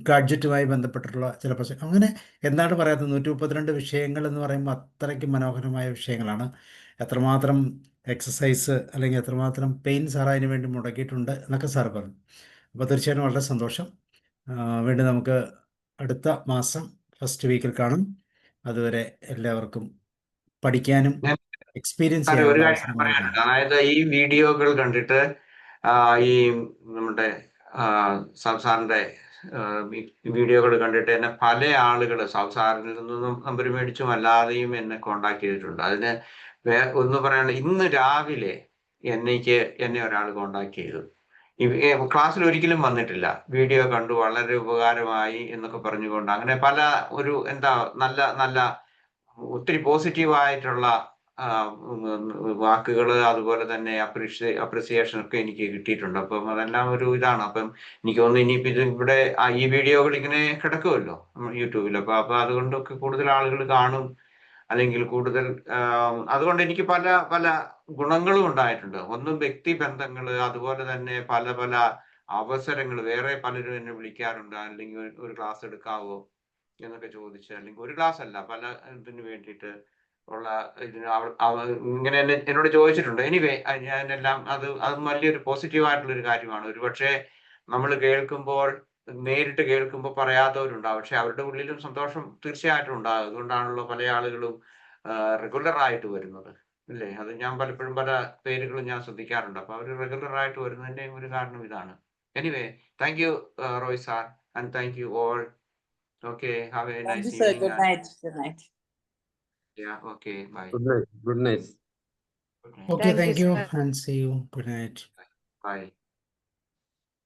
ഗാഡ്ജറ്റുമായി ബന്ധപ്പെട്ടിട്ടുള്ള ചില പ്രശ്നം, അങ്ങനെ എന്താണ് പറയാത്തത് 132 വിഷയങ്ങൾ എന്ന് പറയുമ്പോൾ അത്രയ്ക്ക് മനോഹരമായ വിഷയങ്ങളാണ്. എത്രമാത്രം എക്സസൈസ് അല്ലെങ്കിൽ എത്രമാത്രം പെയിൻ സാർ അതിന് വേണ്ടി മുടക്കിയിട്ടുണ്ട് എന്നൊക്കെ സാർ പറഞ്ഞു. അപ്പോൾ തീർച്ചയായിട്ടും വളരെ സന്തോഷം. വീണ്ടും നമുക്ക് അടുത്ത മാസം ഫസ്റ്റ് വീക്കിൽ കാണും. അതുവരെ എല്ലാവർക്കും പഠിക്കാനും ഞാൻ എക്സ്പീരിയൻസ് ഒരു ചെയ്യാനുള്ള കാര്യം അവസരം പറയാനുണ്ട്. നൽകുന്നു. അതായത് ഈ വീഡിയോകൾ കണ്ടിട്ട് ഈ നമ്മുടെ സാറിന്റെ വീഡിയോകൾ കണ്ടിട്ട് എന്നെ പല ആളുകൾ സാറിൽ നിന്നും നമ്പർ മേടിച്ചും അല്ലാതെയും എന്നെ കോണ്ടാക്ട് ചെയ്തിട്ടുണ്ട്. അതിന് ഒന്ന് പറയാനുള്ള, ഇന്ന് രാവിലെ എന്നെ ഒരാൾ കോണ്ടാക്ട് ചെയ്തു. ക്ലാസ്സിൽ ഒരിക്കലും വന്നിട്ടില്ല, വീഡിയോ കണ്ടു വളരെ ഉപകാരമായി എന്നൊക്കെ പറഞ്ഞുകൊണ്ട്, അങ്ങനെ പല ഒരു നല്ല നല്ല ഒത്തിരി പോസിറ്റീവായിട്ടുള്ള വാക്കുകൾ, അതുപോലെ തന്നെ അപ്രിസിയേഷൻ ഒക്കെ എനിക്ക് കിട്ടിയിട്ടുണ്ട്. അപ്പം അതെല്ലാം ഒരു ഇതാണ്. അപ്പം എനിക്ക് തോന്നുന്നു ഇനിയിപ്പോൾ ഇത് ഇവിടെ ഈ വീഡിയോകൾ ഇങ്ങനെ കിടക്കുമല്ലോ യൂട്യൂബിൽ, അപ്പൊ അതുകൊണ്ടൊക്കെ കൂടുതൽ ആളുകൾ കാണും, അല്ലെങ്കിൽ കൂടുതൽ അതുകൊണ്ട് എനിക്ക് പല പല ഗുണങ്ങളും ഉണ്ടായിട്ടുണ്ട്. ഒന്ന് വ്യക്തിബന്ധങ്ങൾ, അതുപോലെ തന്നെ പല പല അവസരങ്ങൾ. വേറെ പലരും എന്നെ വിളിക്കാറുണ്ട്, അല്ലെങ്കിൽ ഒരു ക്ലാസ് എടുക്കാവോ എന്നൊക്കെ ചോദിച്ച്, അല്ലെങ്കിൽ ഒരു ക്ലാസ് അല്ല, പല ഇതിന് വേണ്ടിയിട്ട് ഉള്ള ഇതിന് ഇങ്ങനെ എന്നോട് ചോദിച്ചിട്ടുണ്ട്. എനിവേ ഞാനെല്ലാം അത് വലിയൊരു പോസിറ്റീവായിട്ടുള്ളൊരു കാര്യമാണ്. ഒരുപക്ഷെ നമ്മൾ കേൾക്കുമ്പോൾ, നേരിട്ട് കേൾക്കുമ്പോൾ പറയാത്തവരുണ്ടാവും, പക്ഷെ അവരുടെ ഉള്ളിലും സന്തോഷം തീർച്ചയായിട്ടും ഉണ്ടാകും. അതുകൊണ്ടാണല്ലോ പല ആളുകളും റെഗുലർ ആയിട്ട് വരുന്നത്, ഇല്ലേ? അത് ഞാൻ പലപ്പോഴും പല പേരുകളും ഞാൻ ശ്രദ്ധിക്കാറുണ്ട്. അപ്പൊ അവർ റെഗുലർ ആയിട്ട് വരുന്നതിന്റെ ഒരു കാരണം ഇതാണ്. Anyway, thank U Roy sir, and thank you all. Okay, have a Thank nice you, sir. evening. Good night. Good night. Yeah, okay, bye. Good night. Good night. Good night. Okay, Thank you, thank you sir. and see you. Good night. Bye.